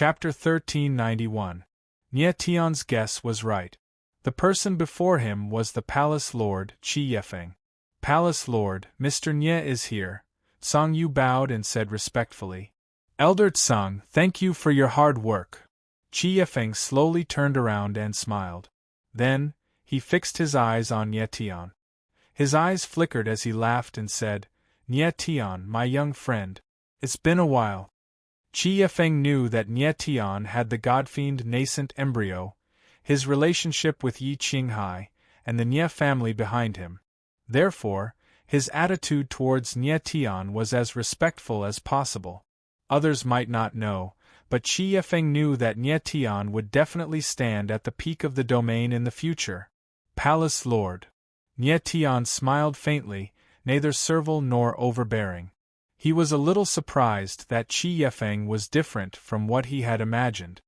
Chapter 1391. Nie Tian's guess was right. The person before him was the Palace Lord, Qi Yefeng. Palace Lord, Mr. Nie is here. Song Yu bowed and said respectfully. Elder Tsang, thank you for your hard work. Qi Yefeng slowly turned around and smiled. Then, he fixed his eyes on Nie Tian. His eyes flickered as he laughed and said, Nie Tian, my young friend. It's been a while. Qi Yefeng knew that Nie Tian had the godfiend nascent embryo, his relationship with Yi Qinghai, and the Nie family behind him. Therefore, his attitude towards Nie Tian was as respectful as possible. Others might not know, but Qi Yefeng knew that Nie Tian would definitely stand at the peak of the domain in the future. Palace Lord. Nie Tian smiled faintly, neither servile nor overbearing. He was a little surprised that Qi Yefeng was different from what he had imagined.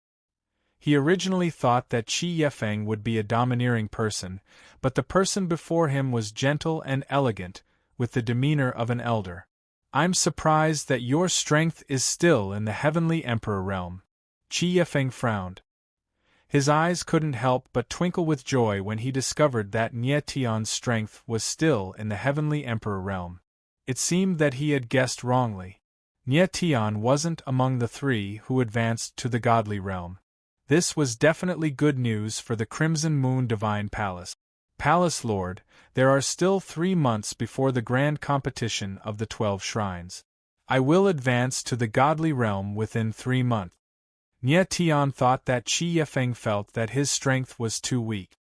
He originally thought that Qi Yefeng would be a domineering person, but the person before him was gentle and elegant, with the demeanor of an elder. I'm surprised that your strength is still in the heavenly emperor realm. Qi Yefeng frowned. His eyes couldn't help but twinkle with joy when he discovered that Nie Tian's strength was still in the heavenly emperor realm. It seemed that he had guessed wrongly. Nie Tian wasn't among the three who advanced to the godly realm. This was definitely good news for the Crimson Moon Divine Palace. Palace Lord, there are still 3 months before the grand competition of the 12 shrines. I will advance to the godly realm within 3 months. Nie Tian thought that Qi Yefeng felt that his strength was too weak.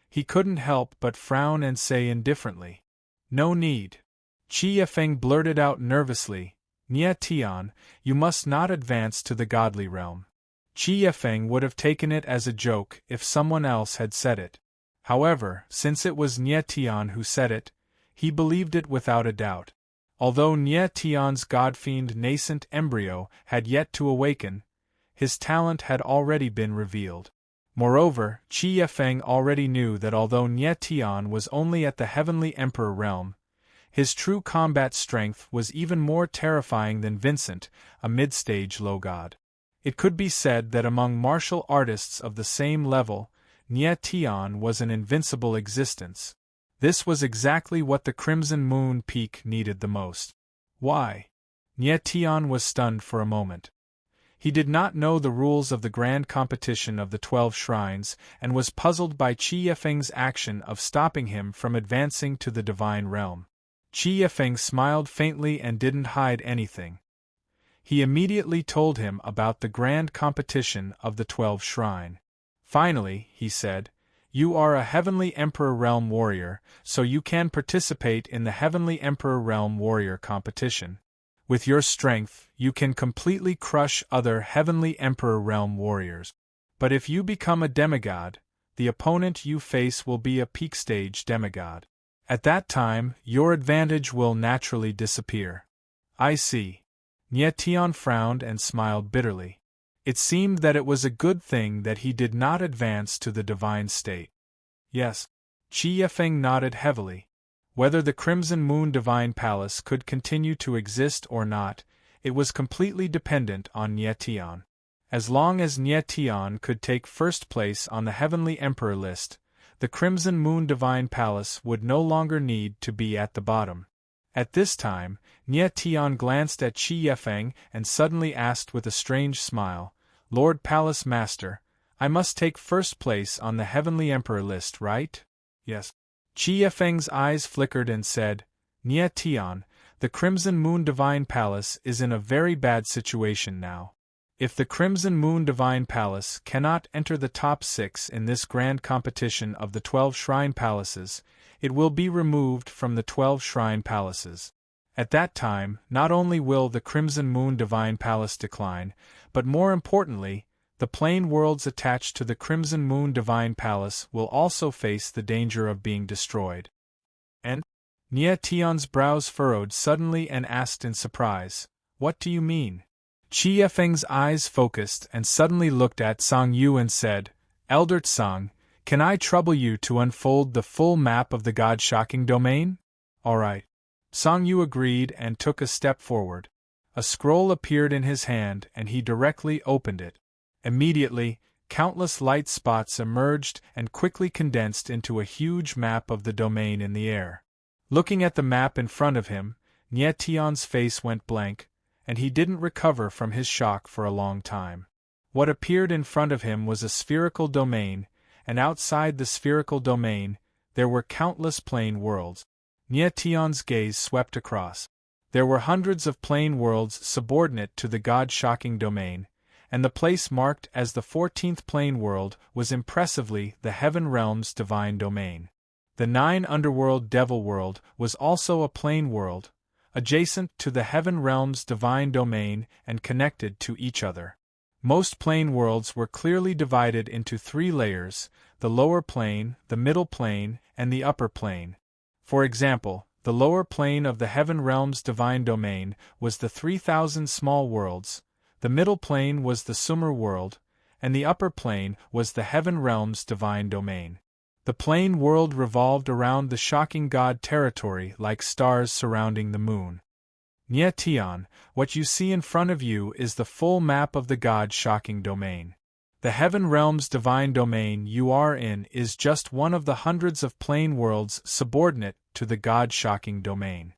He couldn't help but frown and say indifferently, "No need." Qi Yefeng blurted out nervously, Nie Tian, you must not advance to the godly realm. Qi Yefeng would have taken it as a joke if someone else had said it. However, since it was Nie Tian who said it, he believed it without a doubt. Although Nie Tian's godfiend nascent embryo had yet to awaken, his talent had already been revealed. Moreover, Qi Yefeng already knew that although Nie Tian was only at the heavenly emperor realm, his true combat strength was even more terrifying than Vincent, a mid-stage low god. It could be said that among martial artists of the same level, Nie Tian was an invincible existence. This was exactly what the Crimson Moon Peak needed the most. Why? Nie Tian was stunned for a moment. He did not know the rules of the grand competition of the 12 shrines and was puzzled by Qi Yefeng's action of stopping him from advancing to the divine realm. Qi Yefeng smiled faintly and didn't hide anything. He immediately told him about the grand competition of the 12 shrine. Finally, he said, you are a heavenly emperor realm warrior, so you can participate in the heavenly emperor realm warrior competition. With your strength, you can completely crush other heavenly emperor realm warriors. But if you become a demigod, the opponent you face will be a peak stage demigod. At that time, your advantage will naturally disappear. I see. Nie Tian frowned and smiled bitterly. It seemed that it was a good thing that he did not advance to the divine state. Yes. Qi Yefeng nodded heavily. Whether the Crimson Moon Divine Palace could continue to exist or not, it was completely dependent on Nie Tian. As long as Nie Tian could take first place on the Heavenly Emperor list, the Crimson Moon Divine Palace would no longer need to be at the bottom. At this time, Nie Tian glanced at Qi Yefeng and suddenly asked with a strange smile, Lord Palace Master, I must take first place on the Heavenly Emperor list, right? Yes. Qi Yefeng's eyes flickered and said, Nie Tian, the Crimson Moon Divine Palace is in a very bad situation now. If the Crimson Moon Divine Palace cannot enter the top 6 in this grand competition of the 12 Shrine Palaces, it will be removed from the 12 Shrine Palaces. At that time, not only will the Crimson Moon Divine Palace decline, but more importantly, the plane worlds attached to the Crimson Moon Divine Palace will also face the danger of being destroyed. And? Nie Tian's brows furrowed suddenly and asked in surprise, What do you mean? Qi Yefeng's eyes focused and suddenly looked at Song Yu and said, Elder Tsang, can I trouble you to unfold the full map of the God-shocking domain? All right. Song Yu agreed and took a step forward. A scroll appeared in his hand and he directly opened it. Immediately, countless light spots emerged and quickly condensed into a huge map of the domain in the air. Looking at the map in front of him, Nie Tian's face went blank, and he didn't recover from his shock for a long time. What appeared in front of him was a spherical domain, and outside the spherical domain, there were countless plane worlds. Nie Tian's gaze swept across. There were hundreds of plane worlds subordinate to the God-shocking domain, and the place marked as the 14th plane world was impressively the Heaven Realm's divine domain. The 9 underworld Devil World was also a plane world, adjacent to the Heaven Realm's divine domain and connected to each other. Most plane worlds were clearly divided into 3 layers: the lower plane, the middle plane, and the upper plane. For example, the lower plane of the Heaven Realm's divine domain was the 3,000 small worlds, the middle plane was the Sumer world, and the upper plane was the Heaven Realm's divine domain. The plane world revolved around the shocking god territory like stars surrounding the moon. Nie Tian, what you see in front of you is the full map of the God-shocking domain. The Heaven Realm's divine domain you are in is just one of the hundreds of plane worlds subordinate to the God-shocking domain.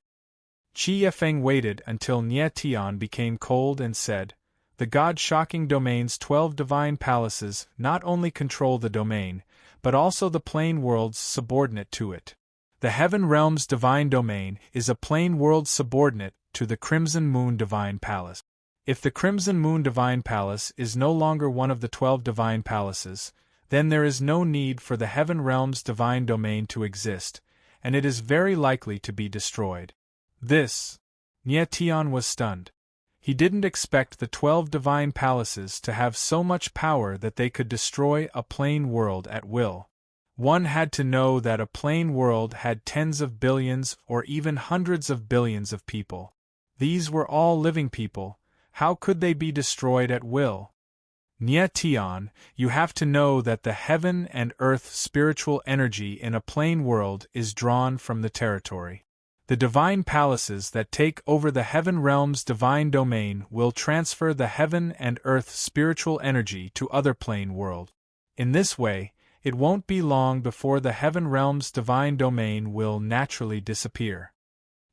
Qi Yifeng waited until Nie Tian became cold and said, "The God-shocking domain's 12 divine palaces not only control the domain, but also the plane worlds subordinate to it. The Heaven Realm's divine domain is a plane world subordinate to the Crimson Moon Divine Palace. If the Crimson Moon Divine Palace is no longer one of the 12 divine palaces, then there is no need for the Heaven Realm's divine domain to exist, and it is very likely to be destroyed." This. Nie Tian was stunned. He didn't expect the 12 divine palaces to have so much power that they could destroy a plane world at will. One had to know that a plane world had tens of billions or even hundreds of billions of people. These were all living people. How could they be destroyed at will? Nie Tian, you have to know that the heaven and earth spiritual energy in a plane world is drawn from the territory. The divine palaces that take over the Heaven Realm's divine domain will transfer the heaven and earth spiritual energy to other plane worlds. In this way, it won't be long before the Heaven Realm's divine domain will naturally disappear.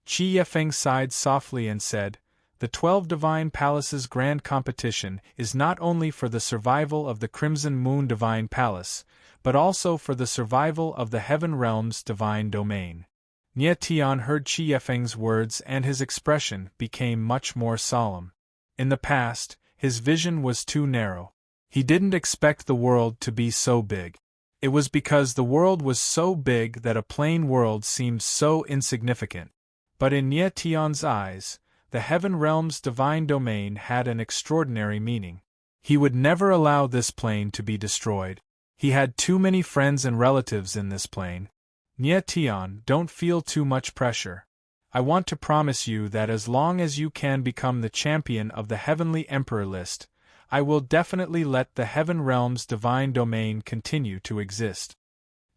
Qi Yifeng sighed softly and said, "The 12 divine palaces' grand competition is not only for the survival of the Crimson Moon Divine Palace, but also for the survival of the Heaven Realm's divine domain." Nie Tian heard Qi Yifeng's words and his expression became much more solemn. In the past, his vision was too narrow. He didn't expect the world to be so big. It was because the world was so big that a plane world seemed so insignificant. But in Nie Tian's eyes, the Heaven Realm's divine domain had an extraordinary meaning. He would never allow this plane to be destroyed. He had too many friends and relatives in this plane. Nie Tian, don't feel too much pressure. I want to promise you that as long as you can become the champion of the Heavenly Emperor list, I will definitely let the Heaven Realm's divine domain continue to exist.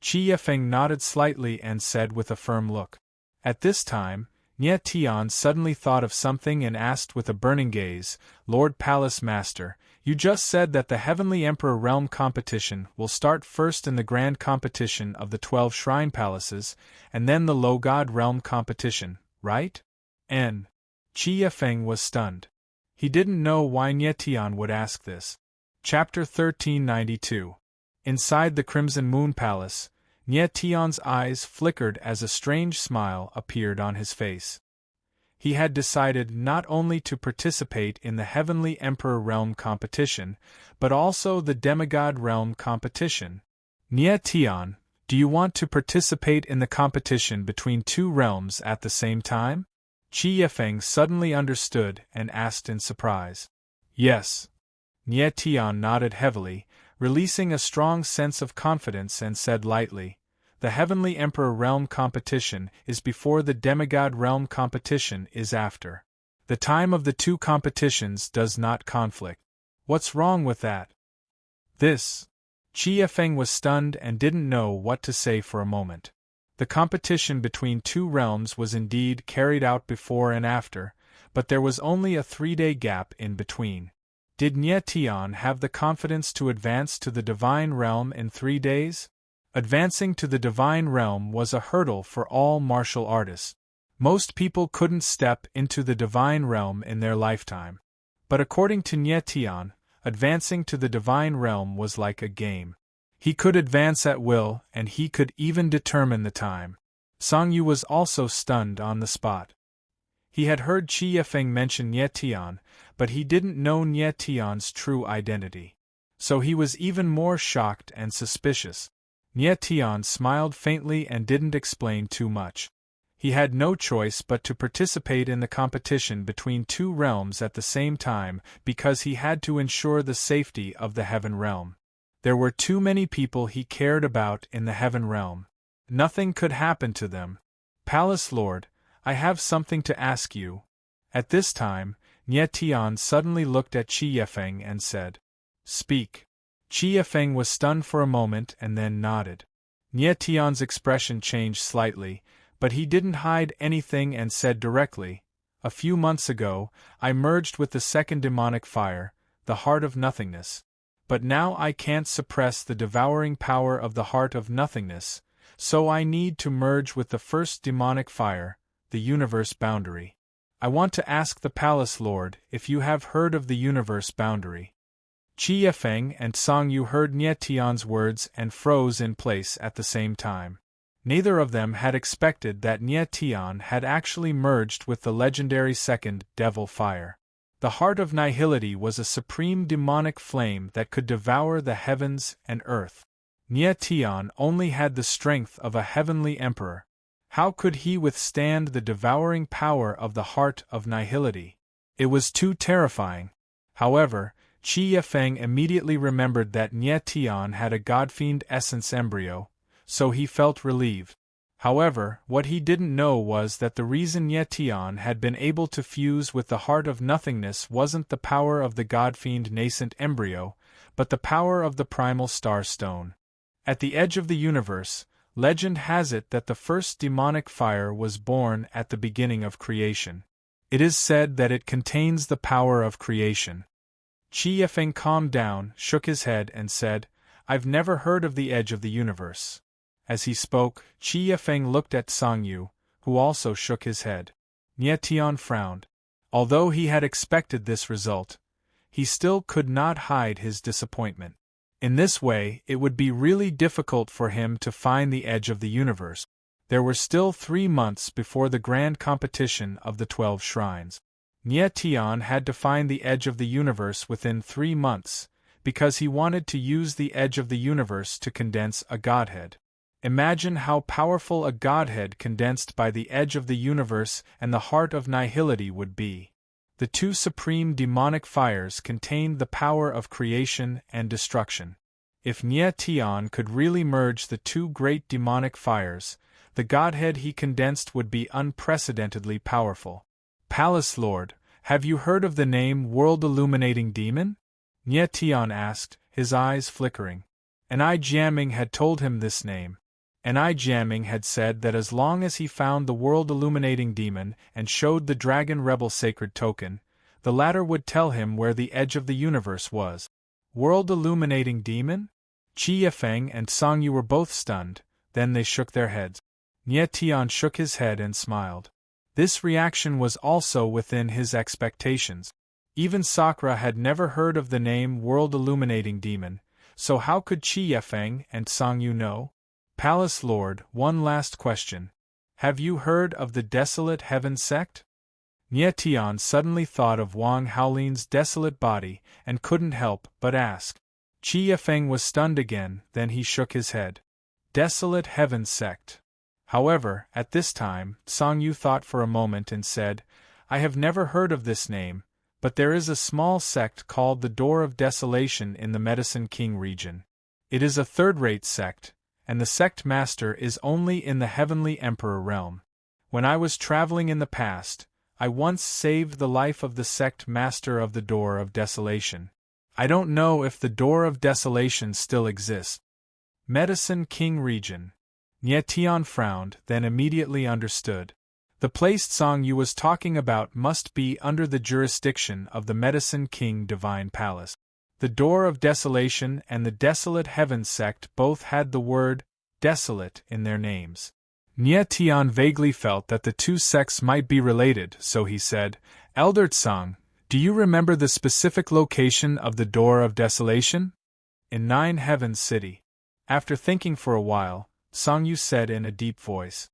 Qi Yifeng nodded slightly and said with a firm look. At this time, Nie Tian suddenly thought of something and asked with a burning gaze, "Lord Palace Master, you just said that the Heavenly Emperor Realm competition will start first in the grand competition of the 12 Shrine Palaces, and then the Low God Realm competition, right?" Qi Yifeng was stunned. He didn't know why Nie Tian would ask this. Chapter 1392. Inside the Crimson Moon Palace, Nie Tian's eyes flickered as a strange smile appeared on his face. He had decided not only to participate in the Heavenly Emperor Realm competition, but also the Demigod Realm competition. Nie Tian, do you want to participate in the competition between 2 realms at the same time? Qi Yifeng suddenly understood and asked in surprise. Yes. Nie Tian nodded heavily, releasing a strong sense of confidence and said lightly, "The Heavenly Emperor Realm competition is before the Demigod Realm competition is after. The time of the 2 competitions does not conflict. What's wrong with that?" This. Qi Yifeng was stunned and didn't know what to say for a moment. The competition between 2 realms was indeed carried out before and after, but there was only a 3-day gap in between. Did Nye Tian have the confidence to advance to the divine realm in 3 days? Advancing to the divine realm was a hurdle for all martial artists. Most people couldn't step into the divine realm in their lifetime. But according to Nye Tian, advancing to the divine realm was like a game. He could advance at will, and he could even determine the time. Song Yu was also stunned on the spot. He had heard Qi Yifeng mention Nye Tian, but he didn't know Nye Tian's true identity. So he was even more shocked and suspicious. Nye Tian smiled faintly and didn't explain too much. He had no choice but to participate in the competition between 2 realms at the same time because he had to ensure the safety of the heaven realm. There were too many people he cared about in the heaven realm. Nothing could happen to them. Palace Lord, I have something to ask you. At this time, Nye Tian suddenly looked at Qi Yifeng and said, Speak. Qi Yifeng was stunned for a moment and then nodded. Nye Tian's expression changed slightly, but he didn't hide anything and said directly, A few months ago, I merged with the second demonic fire, the heart of nothingness. But now I can't suppress the devouring power of the heart of nothingness, so I need to merge with the first demonic fire, the universe boundary. I want to ask the Palace Lord if you have heard of the universe boundary. Qi Yifeng and Song Yu heard Nye Tian's words and froze in place at the same time. Neither of them had expected that Nye Tian had actually merged with the legendary second devil fire. The heart of nihility was a supreme demonic flame that could devour the heavens and earth. Nye Tian only had the strength of a heavenly emperor. How could he withstand the devouring power of the heart of nihility? It was too terrifying. However, Qi Yifeng immediately remembered that Nye Tian had a godfiend essence embryo, so he felt relieved. However, what he didn't know was that the reason Nye Tian had been able to fuse with the heart of nothingness wasn't the power of the godfiend nascent embryo, but the power of the primal star stone. At the edge of the universe, legend has it that the first demonic fire was born at the beginning of creation. It is said that it contains the power of creation. Qi Yifeng calmed down, shook his head and said, I've never heard of the edge of the universe. As he spoke, Qi Yifeng looked at Song Yu, who also shook his head. Nye Tian frowned. Although he had expected this result, he still could not hide his disappointment. In this way, it would be really difficult for him to find the edge of the universe. There were still 3 months before the grand competition of the 12 shrines. Nye Tian had to find the edge of the universe within 3 months, because he wanted to use the edge of the universe to condense a godhead. Imagine how powerful a godhead condensed by the edge of the universe and the heart of nihility would be. The 2 supreme demonic fires contained the power of creation and destruction. If Nye Tian could really merge the 2 great demonic fires, the godhead he condensed would be unprecedentedly powerful. Palace Lord, have you heard of the name World-Illuminating Demon? Nye Tian asked, his eyes flickering. An Jiaming had told him this name. An Jiaming had said that as long as he found the world-illuminating demon and showed the dragon rebel sacred token, the latter would tell him where the edge of the universe was. World-illuminating demon? Qi Yifeng and Song Yu were both stunned, then they shook their heads. Nye Tian shook his head and smiled. This reaction was also within his expectations. Even Sakura had never heard of the name World-Illuminating Demon, so how could Qi Yifeng and Song Yu know? Palace Lord, one last question. Have you heard of the Desolate Heaven sect? Nye Tian suddenly thought of Wang Haolin's desolate body and couldn't help but ask. Qi Yifeng was stunned again, then he shook his head. Desolate Heaven sect. However, at this time, Song Yu thought for a moment and said, I have never heard of this name, but there is a small sect called the Door of Desolation in the Medicine King region. It is a third-rate sect, and the sect master is only in the Heavenly Emperor realm. When I was traveling in the past, I once saved the life of the sect master of the Door of Desolation. I don't know if the Door of Desolation still exists. Medicine King region. Nye Tian frowned, then immediately understood. The place Song Yu was talking about must be under the jurisdiction of the Medicine King Divine Palace. The Door of Desolation and the Desolate Heaven sect both had the word desolate in their names. Nie Tian vaguely felt that the two sects might be related, so he said, Elder Tsang, do you remember the specific location of the Door of Desolation? In Nine Heavens City. After thinking for a while, Song Yu said in a deep voice.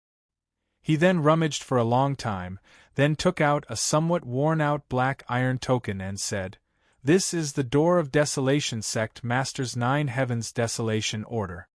He then rummaged for a long time, then took out a somewhat worn-out black iron token and said, This is the Door of Desolation sect Master's Nine Heavens Desolation Order.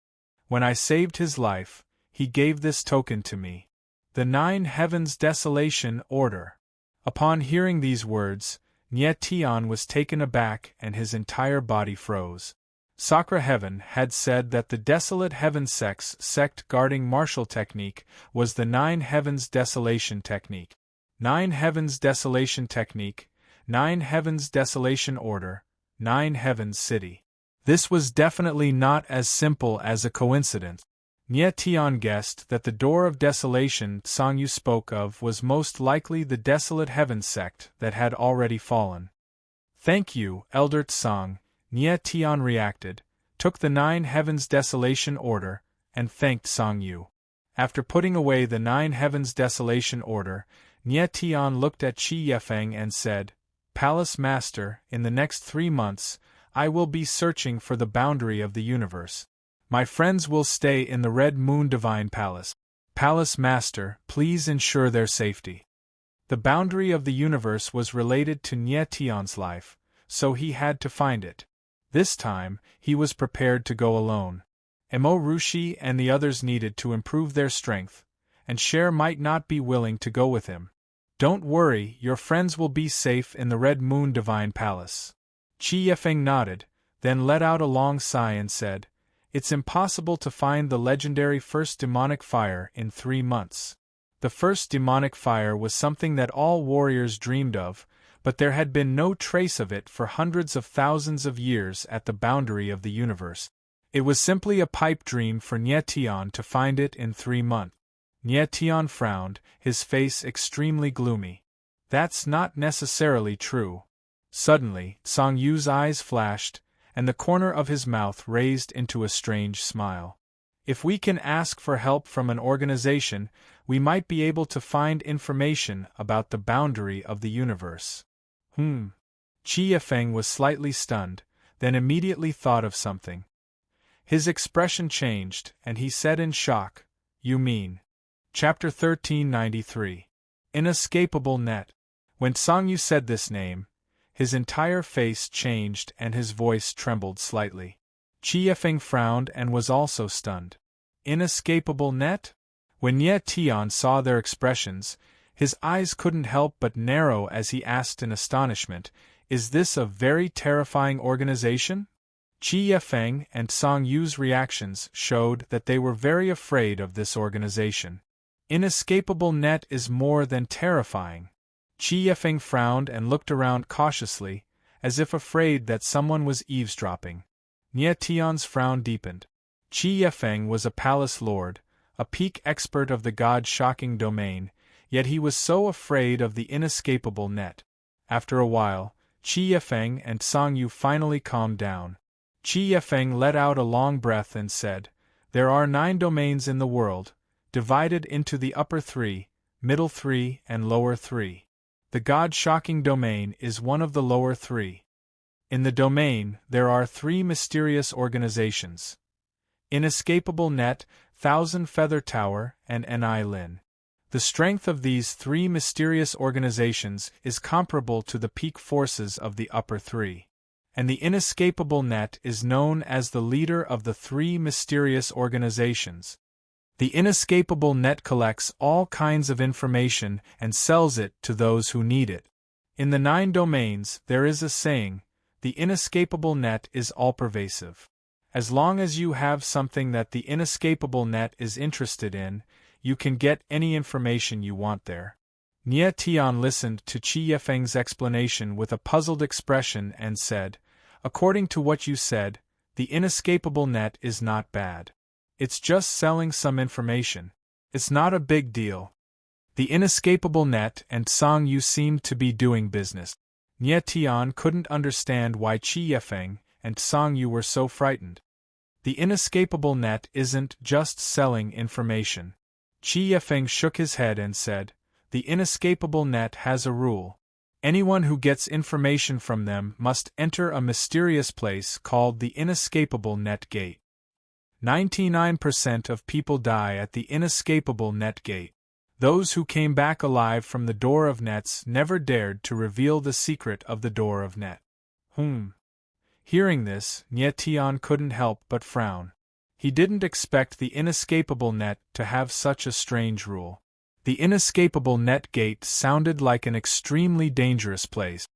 When I saved his life, he gave this token to me. The Nine Heavens Desolation Order. Upon hearing these words, Nie Tian was taken aback and his entire body froze. Sakra Heaven had said that the Desolate Heaven sect guarding martial technique was the Nine Heavens Desolation Technique. Nine Heavens Desolation Technique, Nine Heavens Desolation Order, Nine Heavens City. This was definitely not as simple as a coincidence. Nie Tian guessed that the Door of Desolation Song Yu spoke of was most likely the Desolate Heaven sect that had already fallen. Thank you, Elder Tsang, Nie Tian reacted, took the Nine Heavens Desolation Order, and thanked Song Yu. After putting away the Nine Heavens Desolation Order, Nie Tian looked at Qi Yefeng and said, Palace Master, in the next 3 months, I will be searching for the boundary of the universe. My friends will stay in the Red Moon Divine Palace. Palace Master, please ensure their safety. The boundary of the universe was related to Nie Tian's life, so he had to find it. This time, he was prepared to go alone. Mo Rushi and the others needed to improve their strength, and Cher might not be willing to go with him. Don't worry, your friends will be safe in the Red Moon Divine Palace. Qi Yefeng nodded, then let out a long sigh and said, It's impossible to find the legendary first demonic fire in 3 months. The first demonic fire was something that all warriors dreamed of, but there had been no trace of it for hundreds of thousands of years at the boundary of the universe. It was simply a pipe dream for Nie Tian to find it in 3 months. Nie Tian frowned, his face extremely gloomy. That's not necessarily true. Suddenly, Song Yu's eyes flashed, and the corner of his mouth raised into a strange smile. If we can ask for help from an organization, we might be able to find information about the boundary of the universe. Qi Yefeng was slightly stunned, then immediately thought of something. His expression changed, and he said in shock, You mean? Chapter 1393. Inescapable Net. When Song Yu said this name, his entire face changed and his voice trembled slightly. Qi Yefeng frowned and was also stunned. Inescapable Net? When Nie Tian saw their expressions, his eyes couldn't help but narrow as he asked in astonishment, Is this a very terrifying organization? Qi Yefeng and Song Yu's reactions showed that they were very afraid of this organization. Inescapable Net is more than terrifying. Qi Yefeng frowned and looked around cautiously, as if afraid that someone was eavesdropping. Nie Tian's frown deepened. Qi Yefeng was a palace lord, a peak expert of the god-shocking domain, yet he was so afraid of the inescapable net. After a while, Qi Yefeng and Song Yu finally calmed down. Qi Yefeng let out a long breath and said, There are 9 domains in the world, divided into the upper 3, middle 3, and lower 3. The god-shocking domain is one of the lower 3. In the domain, there are 3 mysterious organizations. Inescapable Net, Thousand Feather Tower, and Ni Lin. The strength of these 3 mysterious organizations is comparable to the peak forces of the upper 3. And the Inescapable Net is known as the leader of the 3 mysterious organizations. The Inescapable Net collects all kinds of information and sells it to those who need it. In the 9 domains, there is a saying, the Inescapable Net is all-pervasive. As long as you have something that the Inescapable Net is interested in, you can get any information you want there. Nie Tian listened to Qi Yefeng's explanation with a puzzled expression and said, According to what you said, the Inescapable Net is not bad. It's just selling some information. It's not a big deal. The inescapable net and Song Yu seemed to be doing business. Nie Tian couldn't understand why Qi Yefeng and Song Yu were so frightened. The inescapable net isn't just selling information. Qi Yefeng shook his head and said, the inescapable net has a rule. Anyone who gets information from them must enter a mysterious place called the inescapable net gate. 99% of people die at the inescapable net gate. Those who came back alive from the door of nets never dared to reveal the secret of the door of net. Hearing this, Nie Tian couldn't help but frown. He didn't expect the inescapable net to have such a strange rule. The inescapable net gate sounded like an extremely dangerous place.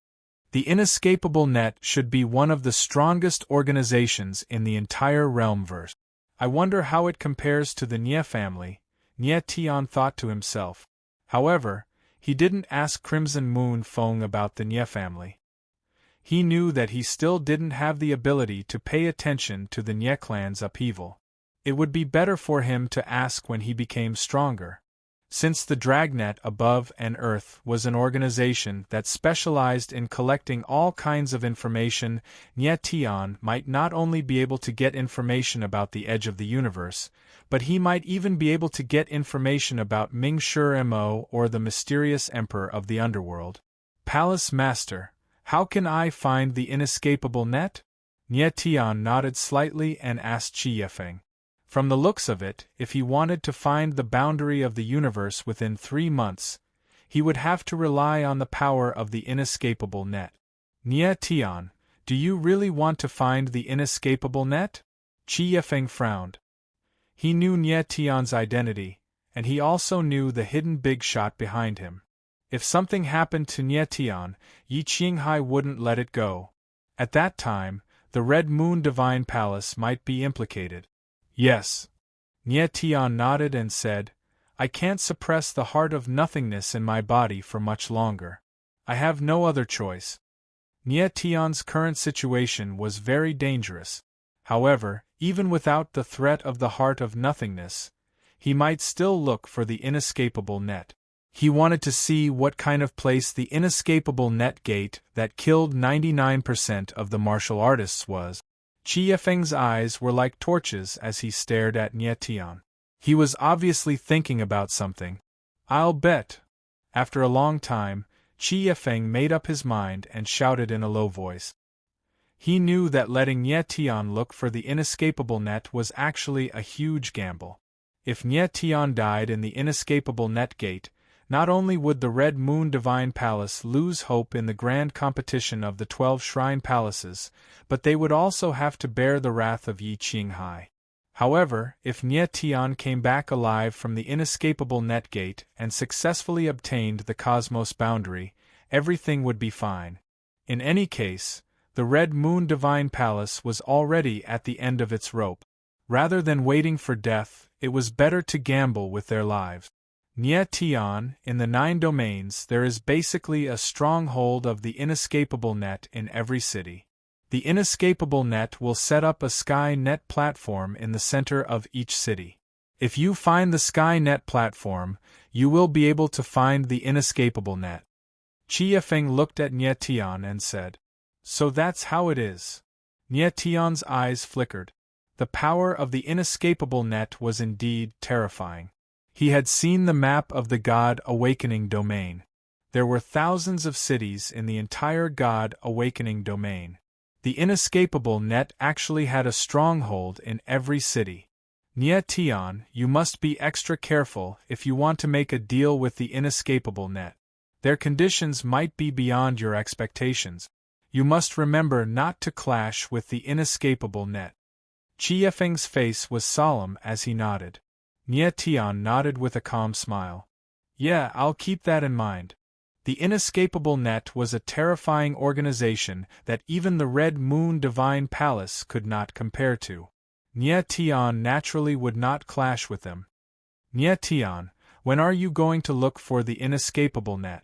The inescapable net should be one of the strongest organizations in the entire realmverse. I wonder how it compares to the Nie family, Nie Tian thought to himself. However, he didn't ask Crimson Moon Feng about the Nie family. He knew that he still didn't have the ability to pay attention to the Nie clan's upheaval. It would be better for him to ask when he became stronger. Since the Dragnet Above and Earth was an organization that specialized in collecting all kinds of information, Nie Tian might not only be able to get information about the edge of the universe, but he might even be able to get information about Ming Shi Mo or the mysterious Emperor of the Underworld. Palace Master, how can I find the inescapable net? Nie Tian nodded slightly and asked Qi Yefeng. From the looks of it, if he wanted to find the boundary of the universe within 3 months, he would have to rely on the power of the inescapable net. Nie Tian, do you really want to find the inescapable net? Qi Yefeng frowned. He knew Nie Tian's identity, and he also knew the hidden big shot behind him. If something happened to Nie Tian, Yi Qinghai wouldn't let it go. At that time, the Red Moon Divine Palace might be implicated. Yes. Nie Tian nodded and said, I can't suppress the heart of nothingness in my body for much longer. I have no other choice. Nie Tian's current situation was very dangerous. However, even without the threat of the heart of nothingness, he might still look for the inescapable net. He wanted to see what kind of place the inescapable net gate that killed 99% of the martial artists was. Qi Yefeng's eyes were like torches as he stared at Nie Tian. He was obviously thinking about something. I'll bet. After a long time, Qi Yefeng made up his mind and shouted in a low voice. He knew that letting Nie Tian look for the inescapable net was actually a huge gamble. If Nie Tian died in the inescapable net gate, not only would the Red Moon Divine Palace lose hope in the grand competition of the 12 Shrine Palaces, but they would also have to bear the wrath of Yi Qinghai. However, if Nie Tian came back alive from the inescapable net gate and successfully obtained the cosmos boundary, everything would be fine. In any case, the Red Moon Divine Palace was already at the end of its rope. Rather than waiting for death, it was better to gamble with their lives. Nie Tian, in the 9 domains there is basically a stronghold of the inescapable net in every city. The inescapable net will set up a sky net platform in the center of each city. If you find the sky net platform, you will be able to find the inescapable net. Qi Yefeng looked at Nie Tian and said, So that's how it is. Nie Tian's eyes flickered. The power of the inescapable net was indeed terrifying. He had seen the map of the God Awakening domain. There were thousands of cities in the entire God Awakening domain. The inescapable net actually had a stronghold in every city. Nie Tian, you must be extra careful if you want to make a deal with the inescapable net. Their conditions might be beyond your expectations. You must remember not to clash with the inescapable net. Qi Yefeng's face was solemn as he nodded. Nie Tian nodded with a calm smile. Yeah, I'll keep that in mind. The inescapable net was a terrifying organization that even the Red Moon Divine Palace could not compare to. Nie Tian naturally would not clash with them. Nie Tian, when are you going to look for the inescapable net?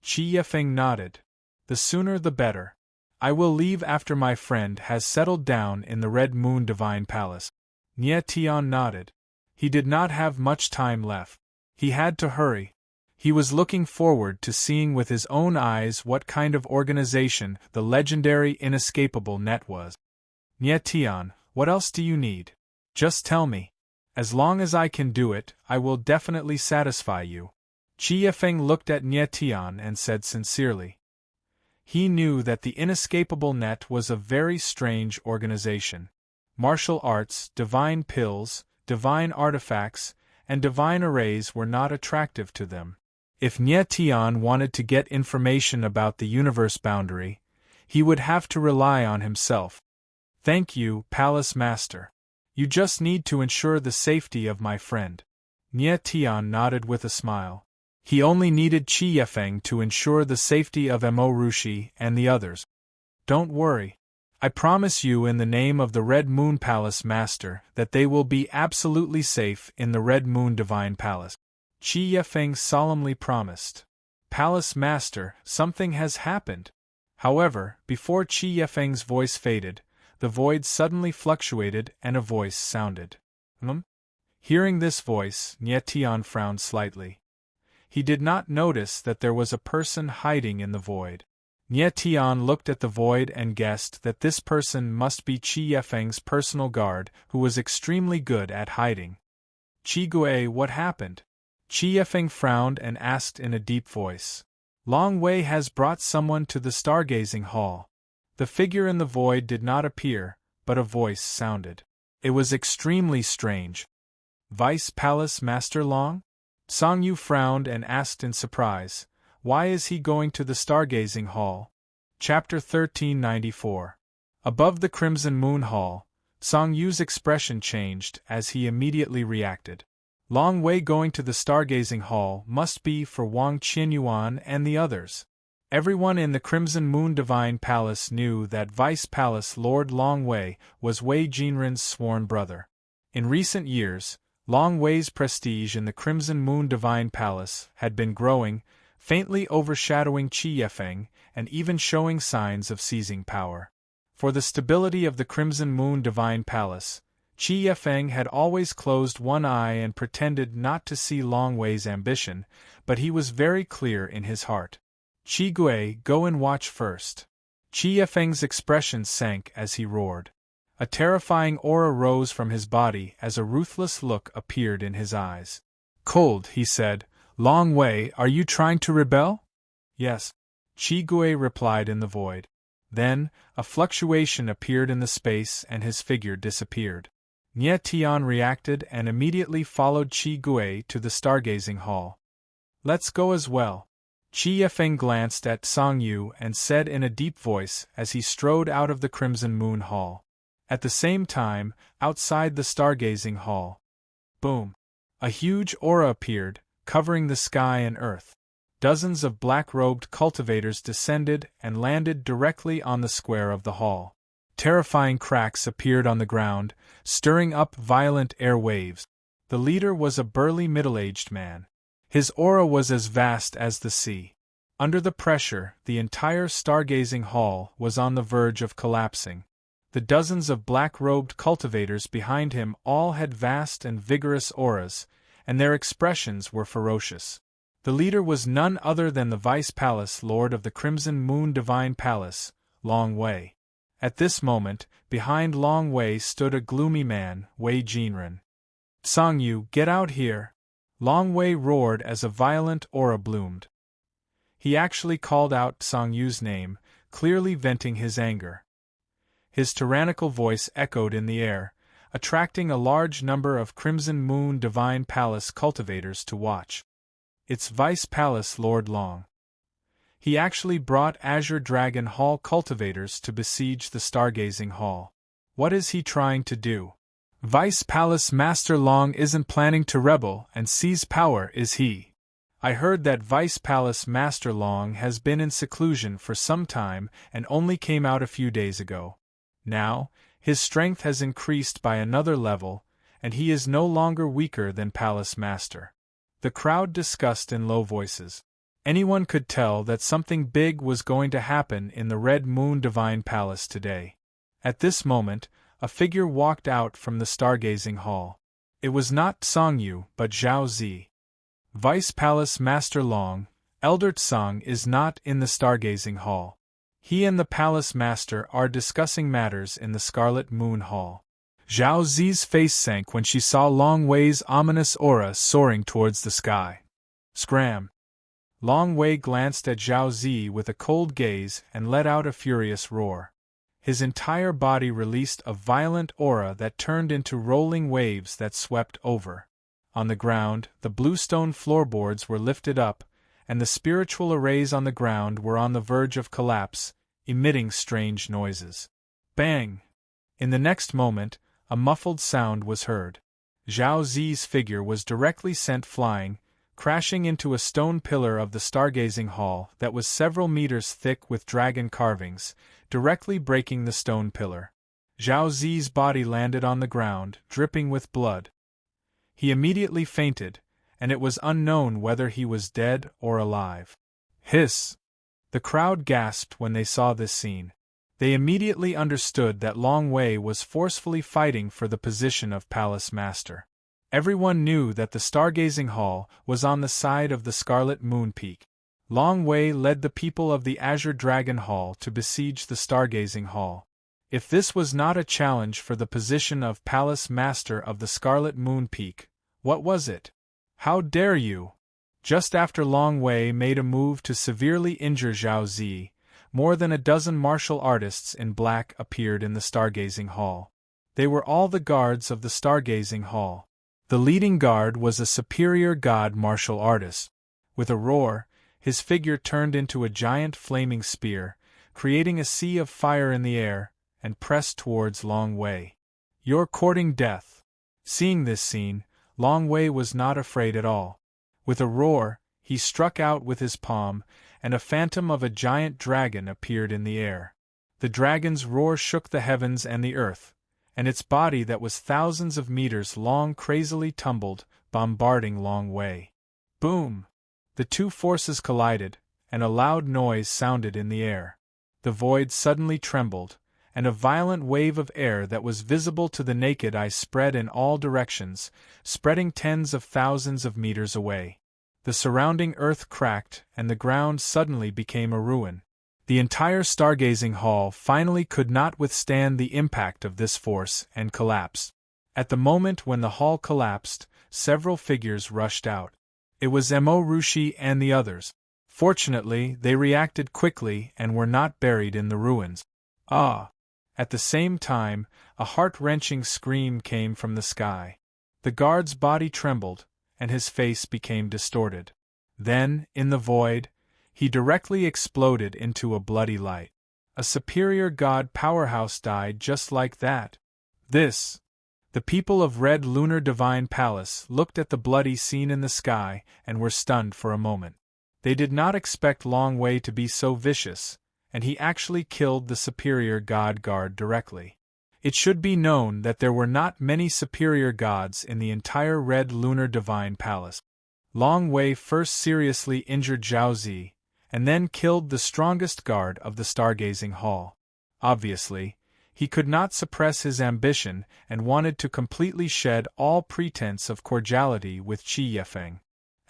Qi Yefeng nodded. The sooner the better. I will leave after my friend has settled down in the Red Moon Divine Palace. Nie Tian nodded. He did not have much time left. He had to hurry. He was looking forward to seeing with his own eyes what kind of organization the legendary inescapable net was. "Nye Tian, what else do you need? Just tell me. As long as I can do it, I will definitely satisfy you." Qi Yifeng looked at Nye Tian and said sincerely. He knew that the inescapable net was a very strange organization. Martial arts, divine pills, divine artifacts, and divine arrays were not attractive to them. If Nye Tian wanted to get information about the universe boundary, he would have to rely on himself. "Thank you, Palace Master. You just need to ensure the safety of my friend." Nye Tian nodded with a smile. He only needed Qi Yifeng to ensure the safety of Mo Rushi and the others. "Don't worry. I promise you in the name of the Red Moon Palace Master that they will be absolutely safe in the Red Moon Divine Palace." Qi Yifeng solemnly promised. "Palace Master, something has happened." However, before Qi Yifeng's voice faded, the void suddenly fluctuated and a voice sounded. Hearing this voice, Nye Tian frowned slightly. He did not notice that there was a person hiding in the void. Nye Tian looked at the void and guessed that this person must be Qi Yifeng's personal guard, who was extremely good at hiding. "Qi Gui, what happened?" Qi Yifeng frowned and asked in a deep voice. "Long Wei has brought someone to the stargazing hall." The figure in the void did not appear, but a voice sounded. It was extremely strange. "Vice Palace Master Long?" Song Yu frowned and asked in surprise, "Why is he going to the stargazing hall?" Chapter 1394. Above the Crimson Moon Hall, Song Yu's expression changed as he immediately reacted. Long Wei going to the stargazing hall must be for Wang Qianyuan and the others. Everyone in the Crimson Moon Divine Palace knew that Vice Palace Lord Long Wei was Wei Jinren's sworn brother. In recent years, Long Wei's prestige in the Crimson Moon Divine Palace had been growing, faintly overshadowing Qi Yifeng and even showing signs of seizing power. For the stability of the Crimson Moon Divine Palace, Qi Yifeng had always closed one eye and pretended not to see Long Wei's ambition, but he was very clear in his heart. "Qi Gui, go and watch first." Qi Yifeng's expression sank as he roared. A terrifying aura rose from his body as a ruthless look appeared in his eyes. "Cold," he said. "Long Wei, are you trying to rebel?" "Yes," Qi Gui replied in the void. Then, a fluctuation appeared in the space and his figure disappeared. Nye Tian reacted and immediately followed Qi Gui to the stargazing hall. "Let's go as well." Qi Yifeng glanced at Song Yu and said in a deep voice as he strode out of the Crimson Moon Hall. At the same time, outside the stargazing hall. Boom! A huge aura appeared, covering the sky and earth. Dozens of black-robed cultivators descended and landed directly on the square of the hall. Terrifying cracks appeared on the ground, stirring up violent air waves. The leader was a burly middle-aged man. His aura was as vast as the sea. Under the pressure, the entire stargazing hall was on the verge of collapsing. The dozens of black-robed cultivators behind him all had vast and vigorous auras, and their expressions were ferocious. The leader was none other than the Vice Palace Lord of the Crimson Moon Divine Palace, Long Wei. At this moment, behind Long Wei stood a gloomy man, Wei Jinren. "Song Yu, get out here!" Long Wei roared as a violent aura bloomed. He actually called out Song Yu's name, clearly venting his anger. His tyrannical voice echoed in the air, attracting a large number of Crimson Moon Divine Palace cultivators to watch. "It's Vice Palace Lord Long." He actually brought Azure Dragon Hall cultivators to besiege the stargazing hall. What is he trying to do? Vice Palace Master Long isn't planning to rebel and seize power, is he? I heard that Vice Palace Master Long has been in seclusion for some time and only came out a few days ago. Now, his strength has increased by another level, and he is no longer weaker than Palace Master. The crowd discussed in low voices. Anyone could tell that something big was going to happen in the Red Moon Divine Palace today. At this moment, a figure walked out from the stargazing hall. It was not Song Yu, but Zhao Zi. Vice Palace Master Long, Elder Tsang is not in the stargazing hall. He and the Palace Master are discussing matters in the Scarlet Moon Hall. Zhao Zi's face sank when she saw Long Wei's ominous aura soaring towards the sky. Scram! Long Wei glanced at Zhao Zi with a cold gaze and let out a furious roar. His entire body released a violent aura that turned into rolling waves that swept over. On the ground, the bluestone floorboards were lifted up, and the spiritual arrays on the ground were on the verge of collapse, emitting strange noises. Bang! In the next moment, a muffled sound was heard. Zhao Zi's figure was directly sent flying, crashing into a stone pillar of the stargazing hall that was several meters thick with dragon carvings, directly breaking the stone pillar. Zhao Zi's body landed on the ground, dripping with blood. He immediately fainted, and it was unknown whether he was dead or alive. Hiss! The crowd gasped when they saw this scene. They immediately understood that Long Wei was forcefully fighting for the position of Palace Master. Everyone knew that the stargazing hall was on the side of the Scarlet Moon Peak. Long Wei led the people of the Azure Dragon Hall to besiege the stargazing hall. If this was not a challenge for the position of Palace Master of the Scarlet Moon Peak, what was it? How dare you? Just after Long Wei made a move to severely injure Zhao Zi, more than a dozen martial artists in black appeared in the stargazing hall. They were all the guards of the stargazing hall. The leading guard was a superior god martial artist. With a roar, his figure turned into a giant flaming spear, creating a sea of fire in the air, and pressed towards Long Wei. You're courting death. Seeing this scene, Long Wei was not afraid at all. With a roar, he struck out with his palm, and a phantom of a giant dragon appeared in the air. The dragon's roar shook the heavens and the earth, and its body that was thousands of meters long crazily tumbled, bombarding Long Wei. Boom! The two forces collided, and a loud noise sounded in the air. The void suddenly trembled, and a violent wave of air that was visible to the naked eye spread in all directions, spreading tens of thousands of meters away. The surrounding earth cracked, and the ground suddenly became a ruin. The entire stargazing hall finally could not withstand the impact of this force and collapsed. At the moment when the hall collapsed, several figures rushed out. It was Mo Rushi and the others. Fortunately, they reacted quickly and were not buried in the ruins. Ah! At the same time, a heart-wrenching scream came from the sky. The guard's body trembled, and his face became distorted. Then, in the void, he directly exploded into a bloody light. A superior god powerhouse died just like that. This! The people of Red Lunar Divine Palace looked at the bloody scene in the sky and were stunned for a moment. They did not expect Long Wei to be so vicious, and he actually killed the superior god guard directly. It should be known that there were not many superior gods in the entire Red Lunar Divine Palace. Long Wei first seriously injured Zhao Zi, and then killed the strongest guard of the stargazing hall. Obviously, he could not suppress his ambition and wanted to completely shed all pretense of cordiality with Qi Yefeng.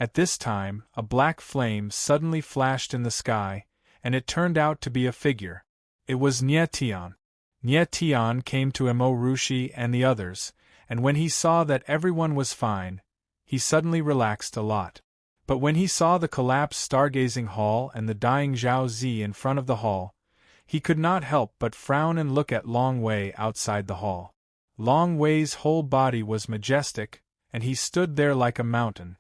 At this time, a black flame suddenly flashed in the sky, and it turned out to be a figure. It was Nie Tian. Nie Tian came to Mo Rushi and the others, and when he saw that everyone was fine, he suddenly relaxed a lot. But when he saw the collapsed stargazing hall and the dying Zhao Zi in front of the hall, he could not help but frown and look at Long Wei outside the hall. Long Wei's whole body was majestic, and he stood there like a mountain.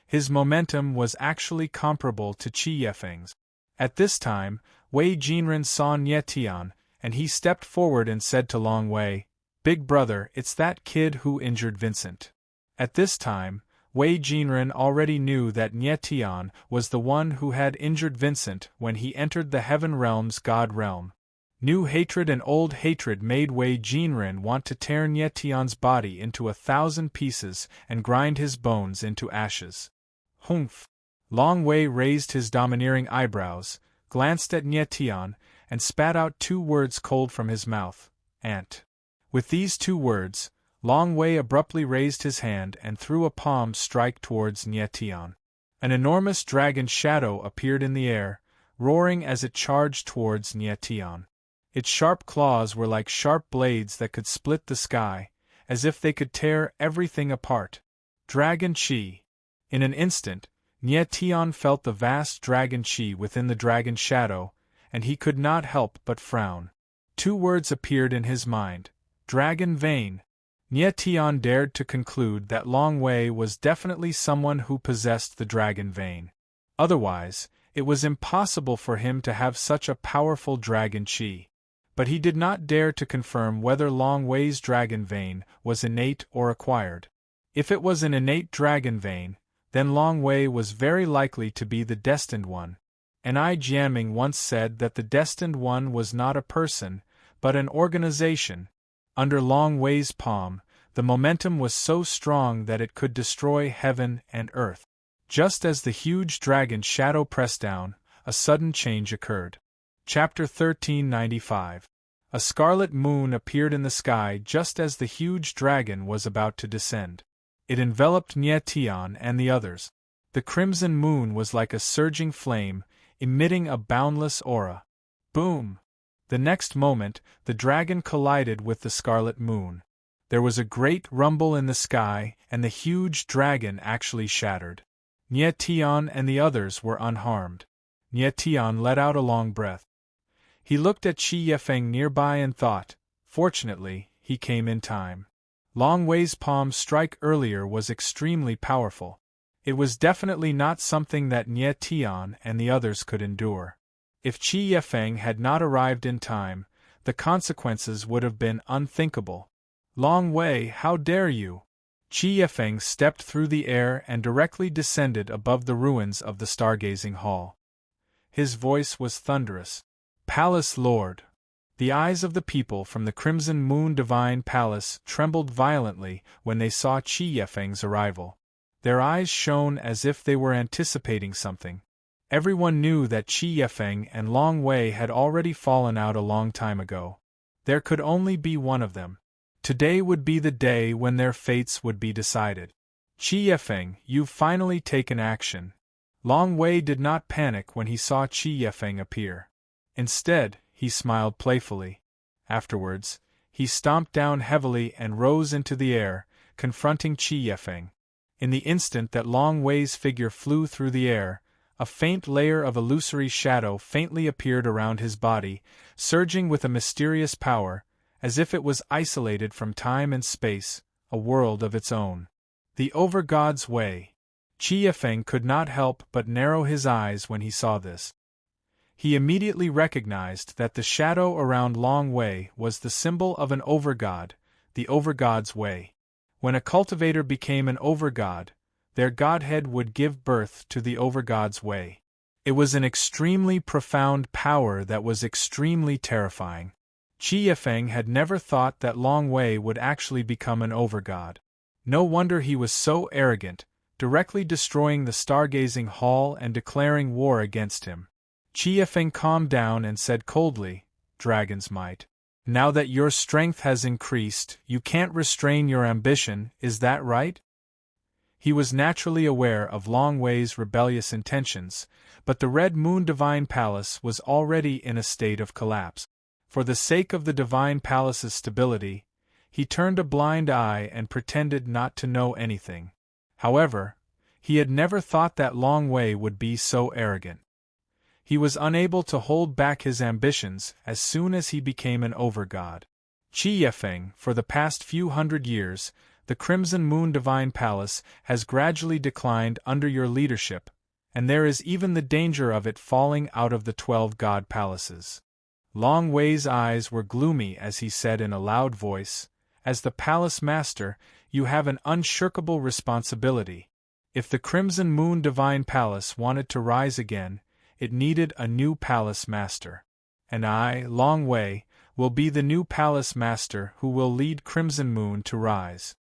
His momentum was actually comparable to Qi Yefeng's. At this time, Wei Jinren saw Nie Tian, and he stepped forward and said to Long Wei, "Big brother, it's that kid who injured Vincent." At this time, Wei Jinren already knew that Nie Tian was the one who had injured Vincent when he entered the Heaven Realm's God Realm. New hatred and old hatred made Wei Jinren want to tear Nie Tian's body into 1,000 pieces and grind his bones into ashes. Humph! Long Wei raised his domineering eyebrows, glanced at Nie Tian, and spat out 2 words cold from his mouth, "Ant." With these 2 words, Long Wei abruptly raised his hand and threw a palm strike towards Nie Tian. An enormous dragon shadow appeared in the air, roaring as it charged towards Nietian. Its sharp claws were like sharp blades that could split the sky, as if they could tear everything apart. Dragon Chi. In an instant, Nietian felt the vast dragon Chi within the dragon shadow, and he could not help but frown. Two words appeared in his mind: dragon vein. Nietian dared to conclude that Long Wei was definitely someone who possessed the dragon vein. Otherwise, it was impossible for him to have such a powerful dragon Chi. But he did not dare to confirm whether Long Wei's dragon vein was innate or acquired. If it was an innate dragon vein, then Long Wei was very likely to be the destined one. And Ai Jianming once said that the destined one was not a person, but an organization. Under Long Wei's palm, the momentum was so strong that it could destroy heaven and earth. Just as the huge dragon shadow pressed down, a sudden change occurred. Chapter 1395. A scarlet moon appeared in the sky just as the huge dragon was about to descend. It enveloped Nietian and the others. The crimson moon was like a surging flame, emitting a boundless aura. Boom! The next moment, the dragon collided with the scarlet moon. There was a great rumble in the sky, and the huge dragon actually shattered. Nietian and the others were unharmed. Nietian let out a long breath. He looked at Qi Yefeng nearby and thought, fortunately, he came in time. Long Wei's palm strike earlier was extremely powerful. It was definitely not something that Nietian and the others could endure. If Qi Yefeng had not arrived in time, the consequences would have been unthinkable. Long Wei, how dare you! Qi Yefeng stepped through the air and directly descended above the ruins of the stargazing hall. His voice was thunderous. Palace Lord! The eyes of the people from the Crimson Moon Divine Palace trembled violently when they saw Qi Yefeng's arrival. Their eyes shone as if they were anticipating something. Everyone knew that Qi Yefeng and Long Wei had already fallen out a long time ago. There could only be one of them. Today would be the day when their fates would be decided. Qi Yefeng, you've finally taken action. Long Wei did not panic when he saw Qi Yefeng appear. Instead, he smiled playfully. Afterwards, he stomped down heavily and rose into the air, confronting Qi Yefeng. In the instant that Long Wei's figure flew through the air, a faint layer of illusory shadow faintly appeared around his body, surging with a mysterious power, as if it was isolated from time and space, a world of its own. The Overgod's Way. Qi Yefeng could not help but narrow his eyes when he saw this. He immediately recognized that the shadow around Long Wei was the symbol of an overgod, the Overgod's Way. When a cultivator became an overgod, their godhead would give birth to the Overgod's Way. It was an extremely profound power that was extremely terrifying. Qi Yefeng had never thought that Long Wei would actually become an overgod. No wonder he was so arrogant, directly destroying the stargazing hall and declaring war against him. Qi Yefeng calmed down and said coldly, "Dragon's might. Now that your strength has increased, you can't restrain your ambition, is that right?" He was naturally aware of Long Wei's rebellious intentions, but the Red Moon Divine Palace was already in a state of collapse. For the sake of the Divine Palace's stability, he turned a blind eye and pretended not to know anything. However, he had never thought that Long Wei would be so arrogant. He was unable to hold back his ambitions as soon as he became an overgod. Qi Yefeng, for the past few hundred years, the Crimson Moon Divine Palace has gradually declined under your leadership, and there is even the danger of it falling out of the 12 god palaces. Long Wei's eyes were gloomy as he said in a loud voice, "As the palace master, you have an unshirkable responsibility. If the Crimson Moon Divine Palace wanted to rise again, it needed a new palace master. And I, Long Wei, will be the new palace master who will lead Crimson Moon to rise."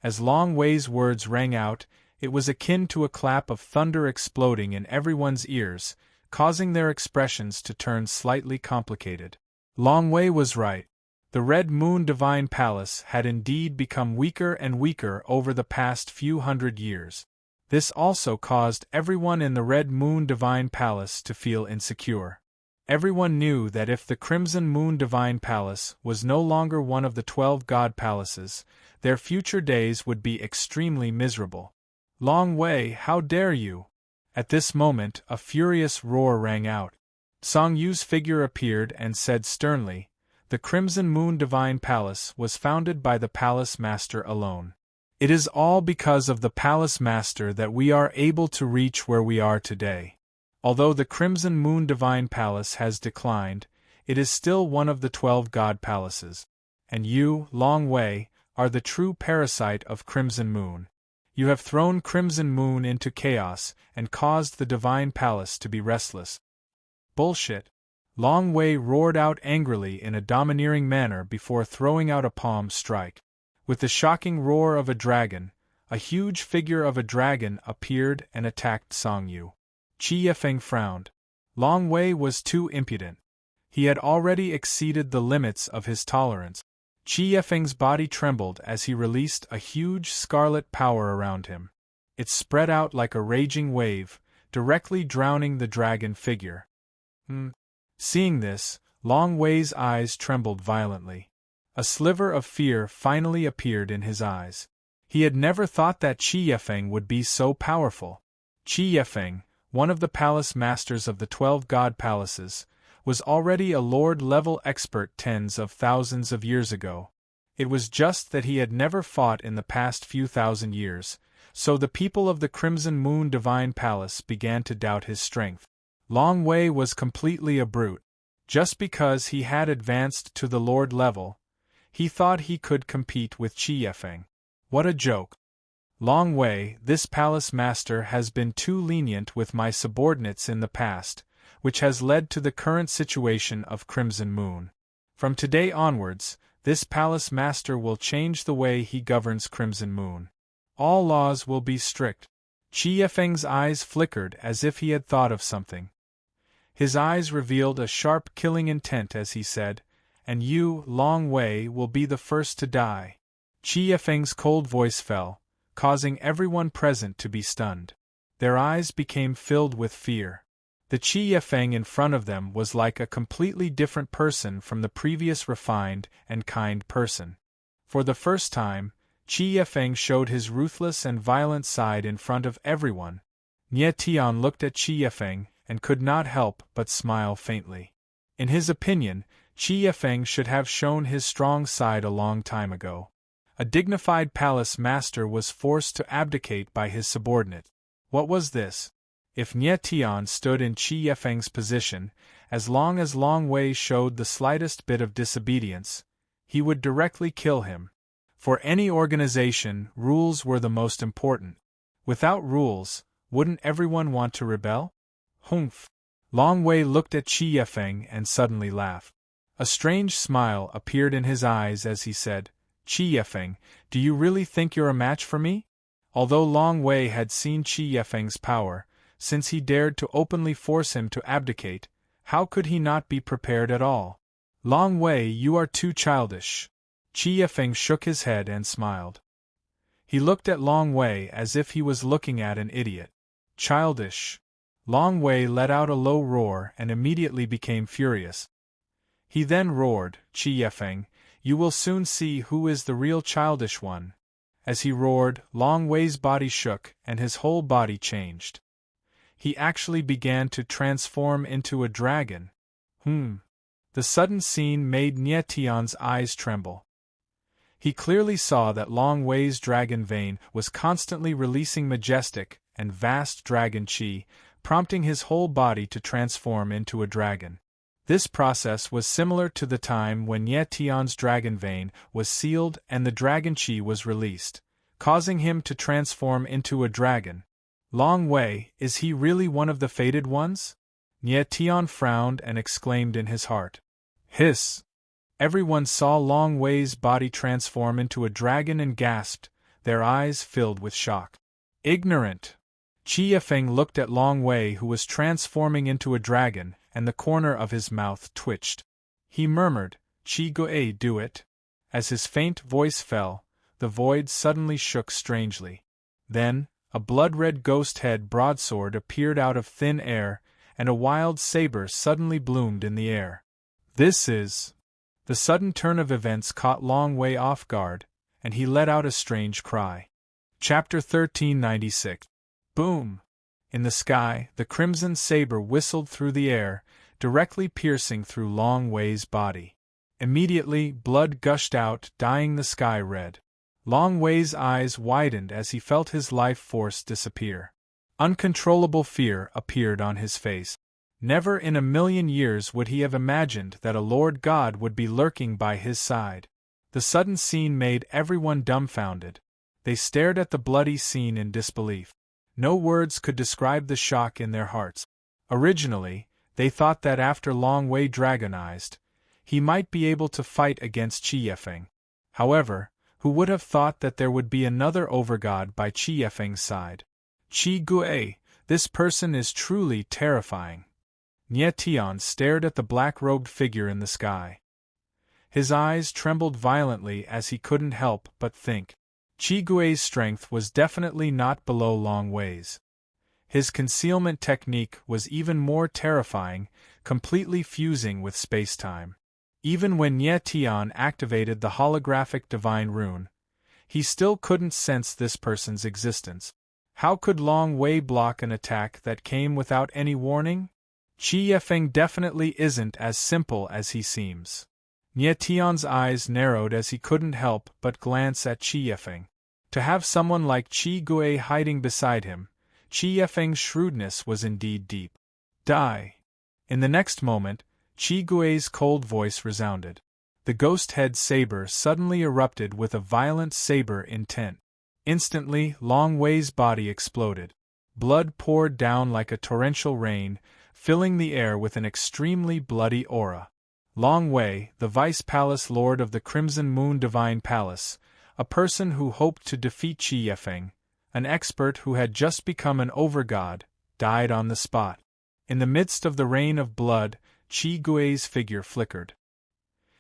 As Long Wei's words rang out, it was akin to a clap of thunder exploding in everyone's ears, causing their expressions to turn slightly complicated. Long Wei was right. The Red Moon Divine Palace had indeed become weaker and weaker over the past few hundred years. This also caused everyone in the Red Moon Divine Palace to feel insecure. Everyone knew that if the Crimson Moon Divine Palace was no longer one of the 12 God Palaces, their future days would be extremely miserable. Long Wei, how dare you! At this moment, a furious roar rang out. Song Yu's figure appeared and said sternly, "The Crimson Moon Divine Palace was founded by the Palace Master alone. It is all because of the Palace Master that we are able to reach where we are today. Although the Crimson Moon Divine Palace has declined, it is still one of the 12 God Palaces. And you, Long Wei, are the true parasite of Crimson Moon. You have thrown Crimson Moon into chaos and caused the Divine Palace to be restless." "Bullshit!" Long Wei roared out angrily in a domineering manner before throwing out a palm strike. With the shocking roar of a dragon, a huge figure of a dragon appeared and attacked Song Yu. Qi Yifeng frowned. Long Wei was too impudent. He had already exceeded the limits of his tolerance. Qi Yifeng's body trembled as he released a huge scarlet power around him. It spread out like a raging wave, directly drowning the dragon figure. Seeing this, Long Wei's eyes trembled violently. A sliver of fear finally appeared in his eyes. He had never thought that Qi Yifeng would be so powerful. Qi Yifeng, one of the palace masters of the 12 God Palaces, was already a Lord-level expert tens of thousands of years ago. It was just that he had never fought in the past few thousand years, so the people of the Crimson Moon Divine Palace began to doubt his strength. Long Wei was completely a brute. Just because he had advanced to the Lord level, he thought he could compete with Qi Yifeng. What a joke! Long Wei, this palace master has been too lenient with my subordinates in the past, which has led to the current situation of Crimson Moon. From today onwards, this palace master will change the way he governs Crimson Moon. All laws will be strict." Qi Yifeng's eyes flickered as if he had thought of something. His eyes revealed a sharp killing intent as he said, "And you, Long Wei, will be the first to die." Qi Yifeng's cold voice fell, causing everyone present to be stunned. Their eyes became filled with fear. The Qi Yifeng in front of them was like a completely different person from the previous refined and kind person. For the first time, Qi Yifeng showed his ruthless and violent side in front of everyone. Nie Tian looked at Qi Yifeng and could not help but smile faintly. In his opinion, Qi Yifeng should have shown his strong side a long time ago. A dignified palace master was forced to abdicate by his subordinate. What was this? If Nie Tian stood in Qi Yifeng's position, as long as Long Wei showed the slightest bit of disobedience, he would directly kill him. For any organization, rules were the most important. Without rules, wouldn't everyone want to rebel? Humph! Long Wei looked at Qi Yifeng and suddenly laughed. A strange smile appeared in his eyes as he said, "Qi Yifeng, do you really think you're a match for me?" Although Long Wei had seen Qi Yifeng's power, since he dared to openly force him to abdicate, how could he not be prepared at all? "Long Wei, you are too childish." Qi Yifeng shook his head and smiled. He looked at Long Wei as if he was looking at an idiot. Childish. Long Wei let out a low roar and immediately became furious. He then roared, "Qi Yifeng, you will soon see who is the real childish one." As he roared, Long Wei's body shook and his whole body changed. He actually began to transform into a dragon. The sudden scene made Nie Tian's eyes tremble. He clearly saw that Long Wei's dragon vein was constantly releasing majestic and vast dragon qi, prompting his whole body to transform into a dragon. This process was similar to the time when Nie Tian's dragon vein was sealed and the dragon qi was released, causing him to transform into a dragon. Long Wei, is he really one of the fated ones? Nie Tian frowned and exclaimed in his heart. Hiss! Everyone saw Long Wei's body transform into a dragon and gasped, their eyes filled with shock. Ignorant! Qi Yifeng looked at Long Wei, who was transforming into a dragon, and the corner of his mouth twitched. He murmured, "Qi Gui, do it." As his faint voice fell, the void suddenly shook strangely. Then, A blood-red ghost-head broadsword appeared out of thin air, and a wild saber suddenly bloomed in the air. This is... The sudden turn of events caught Long Wei off guard, and he let out a strange cry. Chapter 1396. Boom! In the sky, the crimson saber whistled through the air, directly piercing through Long Wei's body. Immediately, blood gushed out, dyeing the sky red. Long Wei's eyes widened as he felt his life force disappear. Uncontrollable fear appeared on his face. Never in a million years would he have imagined that a Lord God would be lurking by his side. The sudden scene made everyone dumbfounded. They stared at the bloody scene in disbelief. No words could describe the shock in their hearts. Originally, they thought that after Long Wei dragonized, he might be able to fight against Qi Yefeng. However, who would have thought that there would be another overgod by Qi Yefeng's side? Qi Gui, this person is truly terrifying. Nie Tian stared at the black-robed figure in the sky. His eyes trembled violently as he couldn't help but think. Qi Gui's strength was definitely not below Long Wei's. His concealment technique was even more terrifying, completely fusing with space-time. Even when Nie Tian activated the holographic divine rune, he still couldn't sense this person's existence. How could Long Wei block an attack that came without any warning? Qi Yefeng definitely isn't as simple as he seems. Nie Tian's eyes narrowed as he couldn't help but glance at Qi Yefeng. To have someone like Qi Gui hiding beside him, Qi Yefeng's shrewdness was indeed deep. Die! In the next moment, Qi Gui's cold voice resounded. The ghost-head saber suddenly erupted with a violent saber intent. Instantly, Long Wei's body exploded. Blood poured down like a torrential rain, filling the air with an extremely bloody aura. Long Wei, the Vice-Palace Lord of the Crimson Moon Divine Palace, a person who hoped to defeat Qi Yefeng, an expert who had just become an overgod, died on the spot. In the midst of the rain of blood, Qi Gui's figure flickered.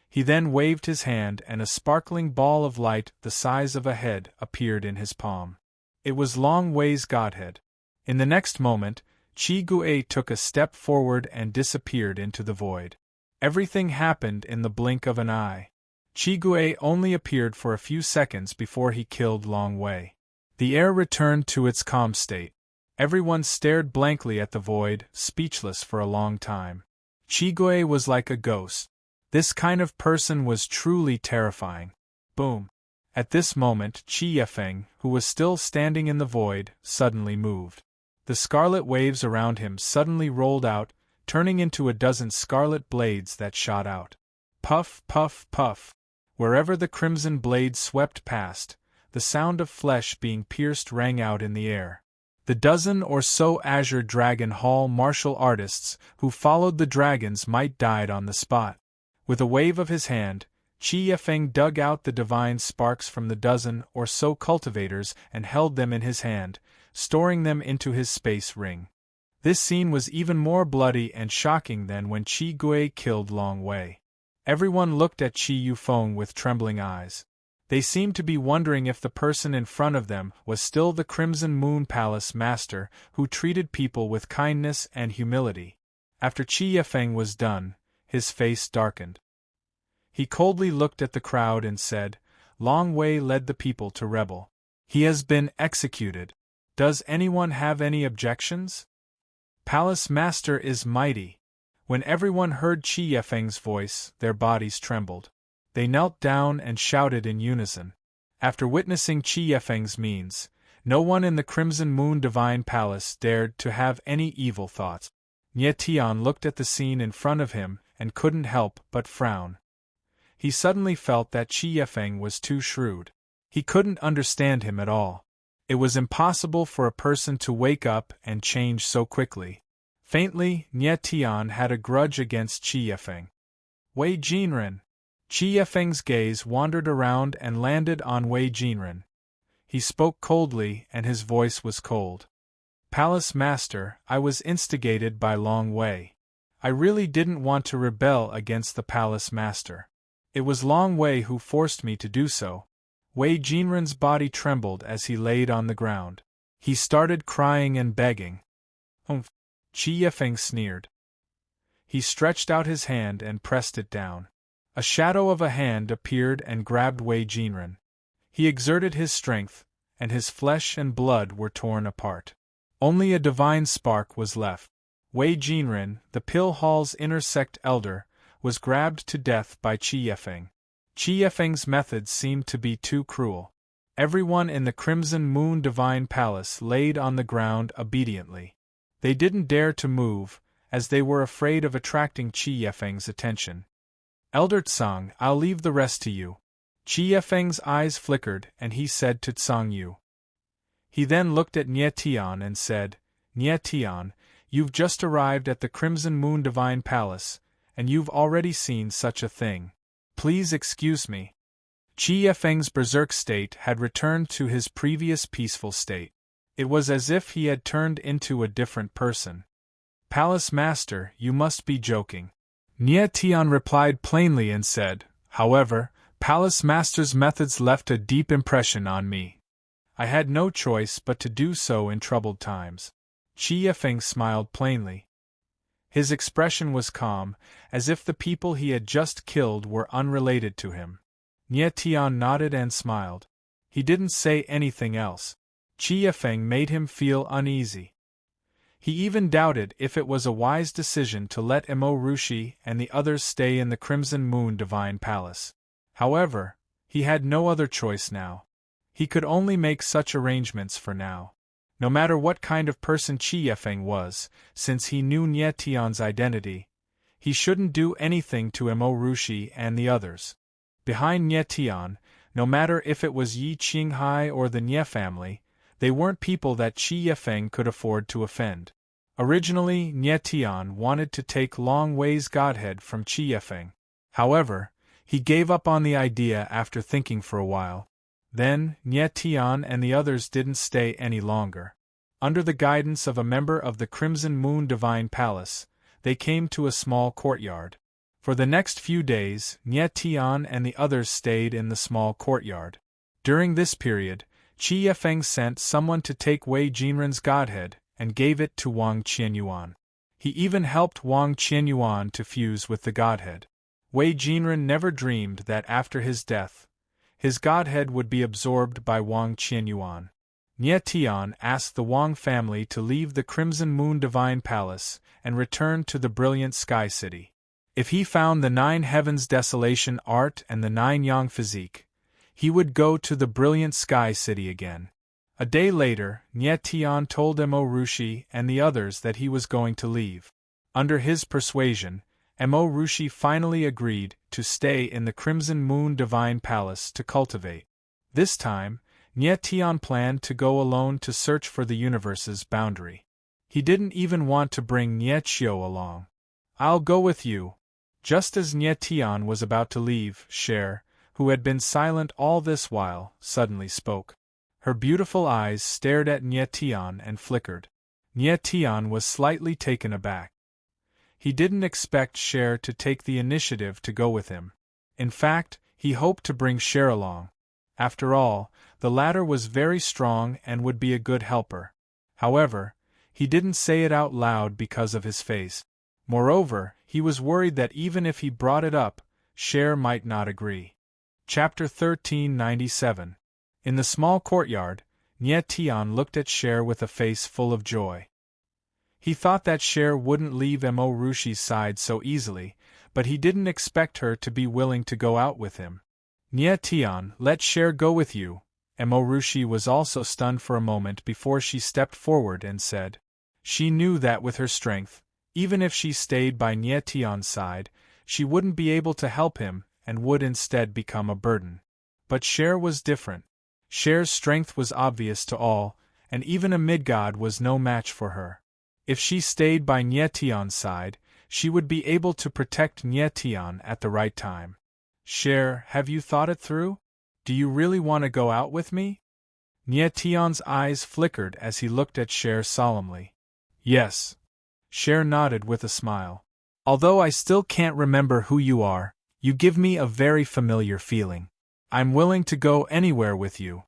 He then waved his hand and a sparkling ball of light the size of a head appeared in his palm. It was Long Wei's godhead. In the next moment, Qi Gui took a step forward and disappeared into the void. Everything happened in the blink of an eye. Qi Gui only appeared for a few seconds before he killed Long Wei. The air returned to its calm state. Everyone stared blankly at the void, speechless for a long time. Qi Gui was like a ghost. This kind of person was truly terrifying. Boom! At this moment, Qi Yefeng, who was still standing in the void, suddenly moved. The scarlet waves around him suddenly rolled out, turning into a dozen scarlet blades that shot out. Puff, puff, puff. Wherever the crimson blades swept past, the sound of flesh being pierced rang out in the air. The dozen or so Azure Dragon Hall martial artists who followed the dragons might died on the spot. With a wave of his hand, Qi Yefeng dug out the divine sparks from the dozen or so cultivators and held them in his hand, storing them into his space ring. This scene was even more bloody and shocking than when Qi Gui killed Long Wei. Everyone looked at Qi Yufeng with trembling eyes. They seemed to be wondering if the person in front of them was still the Crimson Moon Palace master who treated people with kindness and humility. After Qi Yefeng was done, his face darkened. He coldly looked at the crowd and said, "Long Wei led the people to rebel. He has been executed. Does anyone have any objections? Palace Master is mighty." When everyone heard Qi Yefeng's voice, their bodies trembled. They knelt down and shouted in unison. After witnessing Qi Yefeng's means, no one in the Crimson Moon Divine Palace dared to have any evil thoughts. Nie Tian looked at the scene in front of him and couldn't help but frown. He suddenly felt that Qi Yefeng was too shrewd. He couldn't understand him at all. It was impossible for a person to wake up and change so quickly. Faintly, Nie Tian had a grudge against Qi Yefeng. Wei Jinren. Qi Yefeng's gaze wandered around and landed on Wei Jinren. He spoke coldly and his voice was cold. "Palace Master, I was instigated by Long Wei. I really didn't want to rebel against the Palace Master. It was Long Wei who forced me to do so." Wei Jinren's body trembled as he laid on the ground. He started crying and begging. Humph! Chi Yifeng sneered. He stretched out his hand and pressed it down. A shadow of a hand appeared and grabbed Wei Jinren. He exerted his strength, and his flesh and blood were torn apart. Only a divine spark was left. Wei Jinren, the Pill Hall's inner sect elder, was grabbed to death by Chi Yifeng. Chi Yifeng's methods seemed to be too cruel. Everyone in the Crimson Moon Divine Palace laid on the ground obediently. They didn't dare to move, as they were afraid of attracting Chi Yifeng's attention. Elder Tsang, I'll leave the rest to you. Chi Yifeng's eyes flickered and he said to Tsang Yu. He then looked at Nie Tian and said, Nie Tian, you've just arrived at the Crimson Moon Divine Palace, and you've already seen such a thing. Please excuse me. Chi Yifeng's berserk state had returned to his previous peaceful state. It was as if he had turned into a different person. Palace Master, you must be joking. Nie Tian replied plainly and said, however, Palace Master's methods left a deep impression on me. I had no choice but to do so in troubled times. Chi Yifeng smiled plainly. His expression was calm, as if the people he had just killed were unrelated to him. Nie Tian nodded and smiled. He didn't say anything else. Chi Yifeng made him feel uneasy. He even doubted if it was a wise decision to let Mo Rushi and the others stay in the Crimson Moon Divine Palace. However, he had no other choice now. He could only make such arrangements for now. No matter what kind of person Chi Yifeng was, since he knew Nie Tian's identity, he shouldn't do anything to Mo Rushi and the others. Behind Nie Tian, no matter if it was Yi Qinghai or the Nie family, they weren't people that Chi Yifeng could afford to offend. Originally, Nie Tian wanted to take Long Wei's godhead from Chi Yifeng. However, he gave up on the idea after thinking for a while. Then, Nie Tian and the others didn't stay any longer. Under the guidance of a member of the Crimson Moon Divine Palace, they came to a small courtyard. For the next few days, Nie Tian and the others stayed in the small courtyard. During this period, Chi Yifeng sent someone to take Wei Jinren's godhead and gave it to Wang Qianyuan. He even helped Wang Qianyuan to fuse with the godhead. Wei Jinren never dreamed that after his death, his godhead would be absorbed by Wang Qianyuan. Nie Tian asked the Wang family to leave the Crimson Moon Divine Palace and return to the Brilliant Sky City. If he found the 9 Heavens Desolation art and the 9 Yang physique, he would go to the Brilliant Sky City again. A day later, Nie Tian told Mo Rushi and the others that he was going to leave. Under his persuasion, Mo Rushi finally agreed to stay in the Crimson Moon Divine Palace to cultivate. This time, Nie Tian planned to go alone to search for the universe's boundary. He didn't even want to bring Nie Qiu along. I'll go with you. Just as Nie Tian was about to leave, Cher, who had been silent all this while, suddenly spoke. Her beautiful eyes stared at Nie Tian and flickered. Nie Tian was slightly taken aback. He didn't expect Cher to take the initiative to go with him. In fact, he hoped to bring Cher along. After all, the latter was very strong and would be a good helper. However, he didn't say it out loud because of his face. Moreover, he was worried that even if he brought it up, Cher might not agree. Chapter 1397. In the small courtyard, Nie Tian looked at Cher with a face full of joy. He thought that Cher wouldn't leave Mo Rushi's side so easily, but he didn't expect her to be willing to go out with him. Nie Tian, let Cher go with you. Mo Rushi was also stunned for a moment before she stepped forward and said. She knew that with her strength, even if she stayed by Nie Tian's side, she wouldn't be able to help him and would instead become a burden. But Cher was different. Cher's strength was obvious to all, and even a mid-god was no match for her. If she stayed by Nie Tian's side, she would be able to protect Nie Tian at the right time. Cher, have you thought it through? Do you really want to go out with me? Nie Tian's eyes flickered as he looked at Cher solemnly. Yes. Cher nodded with a smile. Although I still can't remember who you are, you give me a very familiar feeling. I'm willing to go anywhere with you.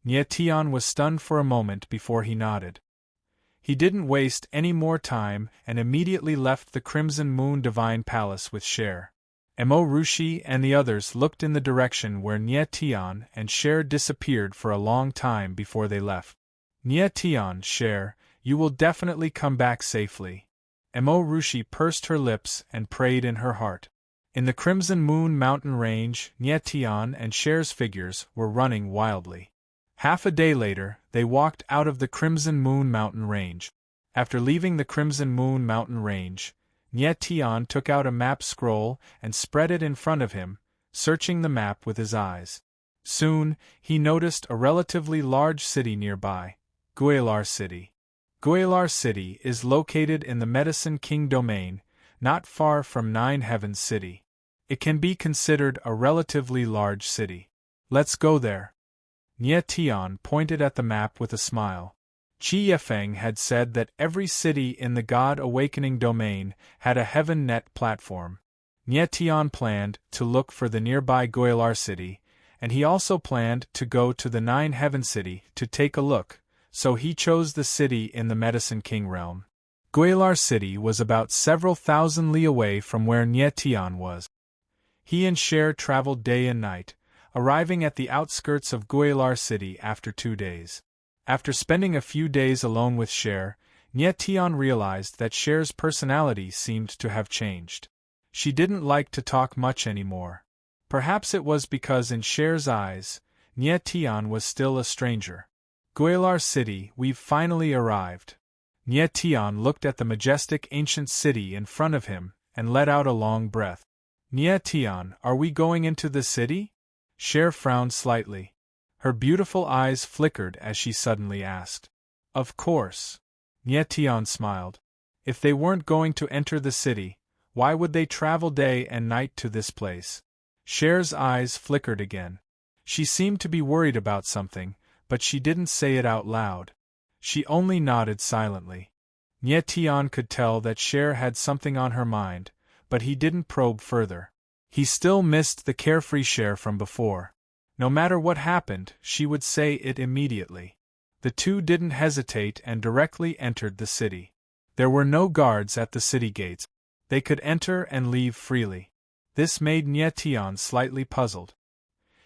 Nie Tian was stunned for a moment before he nodded. He didn't waste any more time and immediately left the Crimson Moon Divine Palace with Cher. Mo Rushi and the others looked in the direction where Nie Tian and Cher disappeared for a long time before they left. Nie Tian, Cher, you will definitely come back safely. Mo Rushi pursed her lips and prayed in her heart. In the Crimson Moon mountain range, Nie Tian and Cher's figures were running wildly. Half a day later, they walked out of the Crimson Moon mountain range. After leaving the Crimson Moon mountain range, Nie Tian took out a map scroll and spread it in front of him, searching the map with his eyes. Soon, he noticed a relatively large city nearby, Guilar City. Guilar City is located in the Medicine King domain, not far from Nine Heavens City. It can be considered a relatively large city. Let's go there. Nie Tian pointed at the map with a smile. Qi Yifeng had said that every city in the God Awakening domain had a heaven net platform. Nie Tian planned to look for the nearby Guilar City, and he also planned to go to the Nine Heaven City to take a look, so he chose the city in the Medicine King realm. Guilar City was about several thousand li away from where Nie Tian was. He and Cher traveled day and night, arriving at the outskirts of Guilar City after 2 days. After spending a few days alone with Cher, Nie Tian realized that Cher's personality seemed to have changed. She didn't like to talk much anymore. Perhaps it was because in Cher's eyes, Nie Tian was still a stranger. Guilar City, we've finally arrived. Nie Tian looked at the majestic ancient city in front of him and let out a long breath. Nie Tian, are we going into the city? Cher frowned slightly. Her beautiful eyes flickered as she suddenly asked. Of course. Nie Tian smiled. If they weren't going to enter the city, why would they travel day and night to this place? Cher's eyes flickered again. She seemed to be worried about something, but she didn't say it out loud. She only nodded silently. Nie Tian could tell that Cher had something on her mind, but he didn't probe further. He still missed the carefree Cher from before. No matter what happened, she would say it immediately. The two didn't hesitate and directly entered the city. There were no guards at the city gates. They could enter and leave freely. This made Nie Tian slightly puzzled.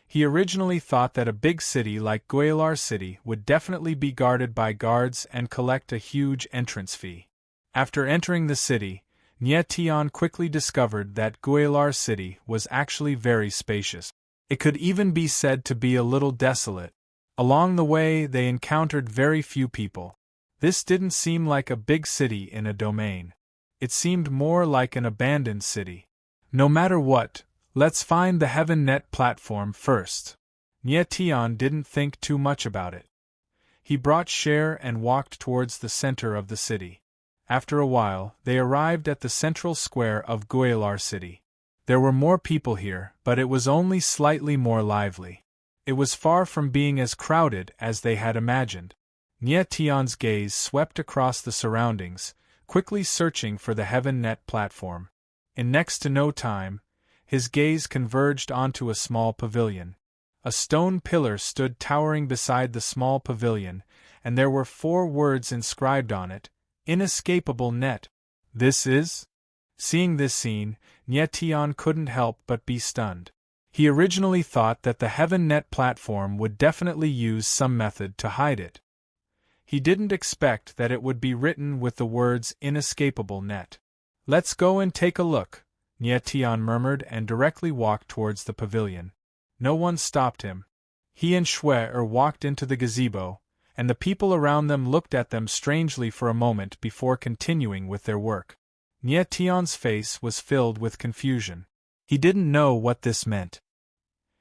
He originally thought that a big city like Guilar City would definitely be guarded by guards and collect a huge entrance fee. After entering the city, Nie Tian quickly discovered that Guilar City was actually very spacious. It could even be said to be a little desolate. Along the way, they encountered very few people. This didn't seem like a big city in a domain. It seemed more like an abandoned city. No matter what, let's find the Heaven Net platform first. Nie Tian didn't think too much about it. He brought Cher and walked towards the center of the city. After a while, they arrived at the central square of Guilar City. There were more people here, but it was only slightly more lively. It was far from being as crowded as they had imagined. Nie Tian's gaze swept across the surroundings, quickly searching for the Heaven Net platform. In next to no time, his gaze converged onto a small pavilion. A stone pillar stood towering beside the small pavilion, and there were 4 words inscribed on it: Inescapable Net. This is? Seeing this scene, Nie Tian couldn't help but be stunned. He originally thought that the Heaven Net platform would definitely use some method to hide it. He didn't expect that it would be written with the words Inescapable Net. Let's go and take a look, Nie Tian murmured and directly walked towards the pavilion. No one stopped him. He and Shui walked into the gazebo, and the people around them looked at them strangely for a moment before continuing with their work. Nie Tian's face was filled with confusion. He didn't know what this meant.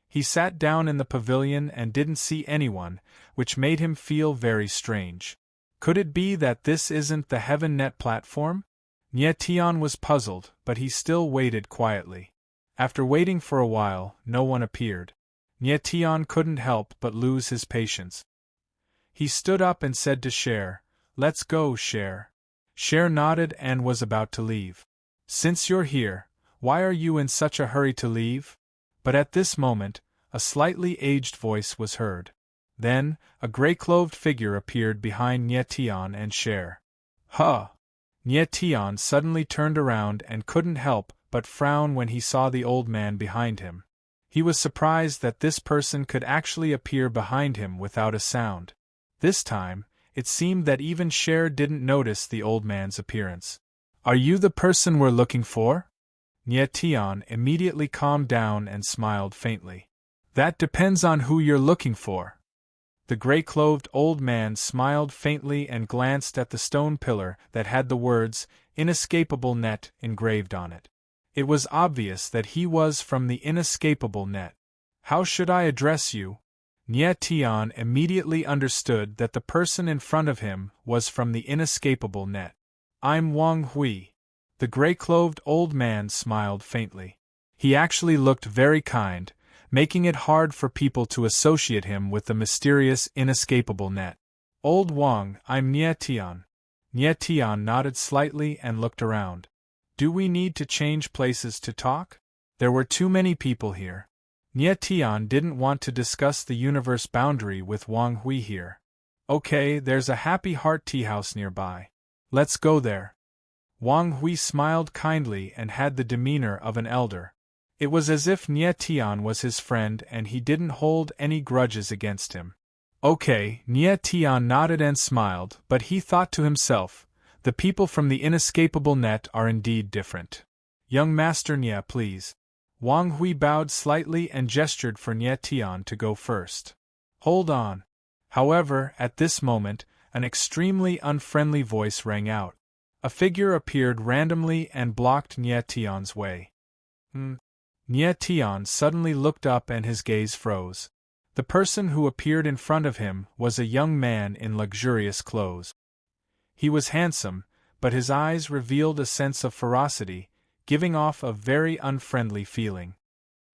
He sat down in the pavilion and didn't see anyone, which made him feel very strange. Could it be that this isn't the Heaven Net platform? Nie Tian was puzzled, but he still waited quietly. After waiting for a while, no one appeared. Nie Tian couldn't help but lose his patience. He stood up and said to Cher, "Let's go, Cher." Cher nodded and was about to leave. "Since you're here, why are you in such a hurry to leave?" But at this moment, a slightly aged voice was heard. Then, a gray-clothed figure appeared behind Nye Tian and Cher. Huh! Nye Tian suddenly turned around and couldn't help but frown when he saw the old man behind him. He was surprised that this person could actually appear behind him without a sound. This time, it seemed that even Cher didn't notice the old man's appearance. Are you the person we're looking for? Nye Tian immediately calmed down and smiled faintly. That depends on who you're looking for. The gray-clothed old man smiled faintly and glanced at the stone pillar that had the words, "Inescapable Net," engraved on it. It was obvious that he was from the Inescapable Net. How should I address you? Nye Tian immediately understood that the person in front of him was from the Inescapable Net. I'm Wang Hui. The gray-clothed old man smiled faintly. He actually looked very kind, making it hard for people to associate him with the mysterious Inescapable Net. Old Wang, I'm Nye Tian. Nye Tian nodded slightly and looked around. Do we need to change places to talk? There were too many people here. Nye Tian didn't want to discuss the universe boundary with Wang Hui here. Okay, there's a Happy Heart tea house nearby. Let's go there. Wang Hui smiled kindly and had the demeanor of an elder. It was as if Nye Tian was his friend and he didn't hold any grudges against him. Okay, Nye Tian nodded and smiled, but he thought to himself, the people from the Inescapable Net are indeed different. Young Master Nye, please. Wang Hui bowed slightly and gestured for Nye Tian to go first. Hold on. However, at this moment, an extremely unfriendly voice rang out. A figure appeared randomly and blocked Nye Tian's way. Nye Tian suddenly looked up and his gaze froze. The person who appeared in front of him was a young man in luxurious clothes. He was handsome, but his eyes revealed a sense of ferocity, giving off a very unfriendly feeling.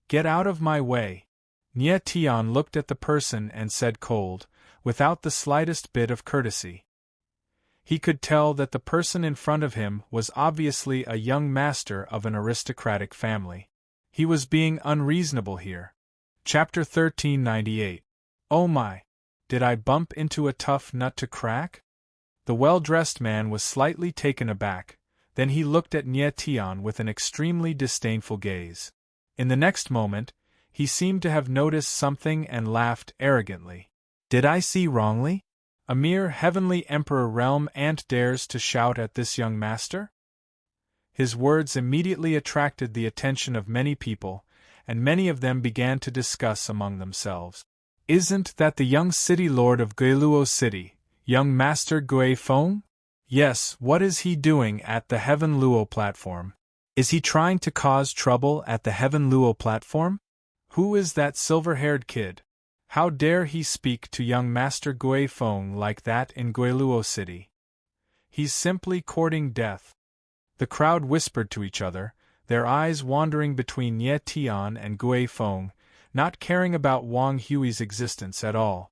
Get out of my way. Nye Tian looked at the person and said cold, without the slightest bit of courtesy. He could tell that the person in front of him was obviously a young master of an aristocratic family. He was being unreasonable here. Chapter 1398. Oh my! Did I bump into a tough nut to crack? The well-dressed man was slightly taken aback, then he looked at Nye Tian with an extremely disdainful gaze. In the next moment, he seemed to have noticed something and laughed arrogantly. Did I see wrongly? A mere heavenly emperor realm ant dares to shout at this young master? His words immediately attracted the attention of many people, and many of them began to discuss among themselves. Isn't that the young city lord of Guiluo City, young Master Gui Feng? Yes, what is he doing at the Heaven Luo platform? Is he trying to cause trouble at the Heaven Luo platform? Who is that silver-haired kid? How dare he speak to young Master Gui Feng like that in Guiluo City? He's simply courting death. The crowd whispered to each other, their eyes wandering between Nye Tian and Gui Feng, not caring about Wang Hui's existence at all.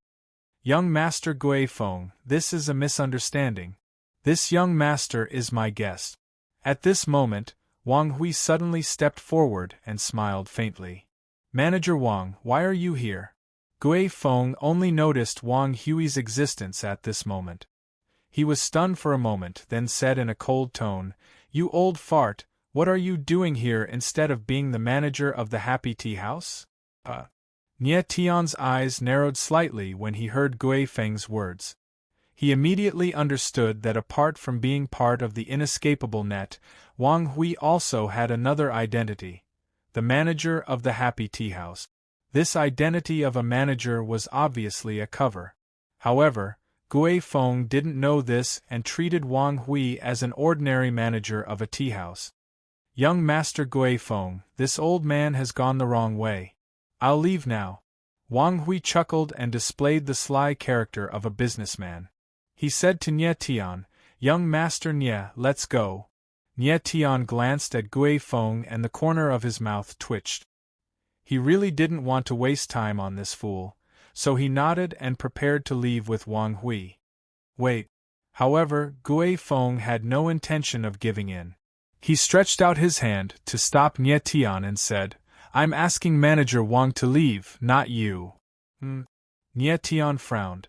Young Master Gui Feng, this is a misunderstanding. This young master is my guest. At this moment, Wang Hui suddenly stepped forward and smiled faintly. Manager Wang, why are you here? Gui Feng only noticed Wang Hui's existence at this moment. He was stunned for a moment, then said in a cold tone, You old fart, what are you doing here instead of being the manager of the Happy Tea House? Nye Tian's eyes narrowed slightly when he heard Gui Feng's words. He immediately understood that apart from being part of the Inescapable Net, Wang Hui also had another identity, the manager of the Happy Tea House. This identity of a manager was obviously a cover. However, Gui Feng didn't know this and treated Wang Hui as an ordinary manager of a tea house. Young Master Gui Feng, this old man has gone the wrong way. I'll leave now. Wang Hui chuckled and displayed the sly character of a businessman. He said to Nye Tian, Young Master Nye, let's go. Nye Tian glanced at Gui Feng and the corner of his mouth twitched. He really didn't want to waste time on this fool, so he nodded and prepared to leave with Wang Hui. Wait. However, Gui Feng had no intention of giving in. He stretched out his hand to stop Nye Tian and said, I'm asking Manager Wang to leave, not you. Nie Tian frowned.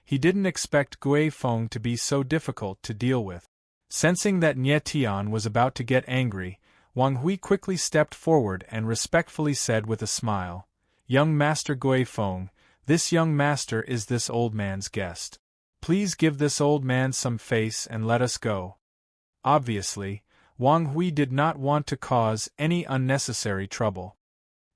He didn't expect Gui Feng to be so difficult to deal with. Sensing that Nie Tian was about to get angry, Wang Hui quickly stepped forward and respectfully said with a smile, "Young Master Gui Feng, this young master is this old man's guest. Please give this old man some face and let us go." Obviously, Wang Hui did not want to cause any unnecessary trouble.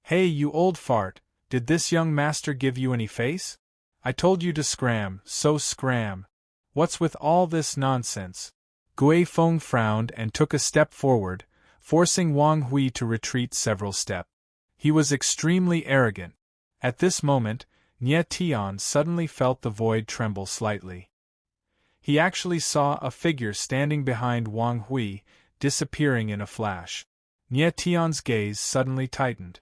"Hey, you old fart, did this young master give you any face? I told you to scram, so scram. What's with all this nonsense?" Gui Feng frowned and took a step forward, forcing Wang Hui to retreat several steps. He was extremely arrogant. At this moment, Nie Tian suddenly felt the void tremble slightly. He actually saw a figure standing behind Wang Hui, disappearing in a flash. Nie Tian's gaze suddenly tightened.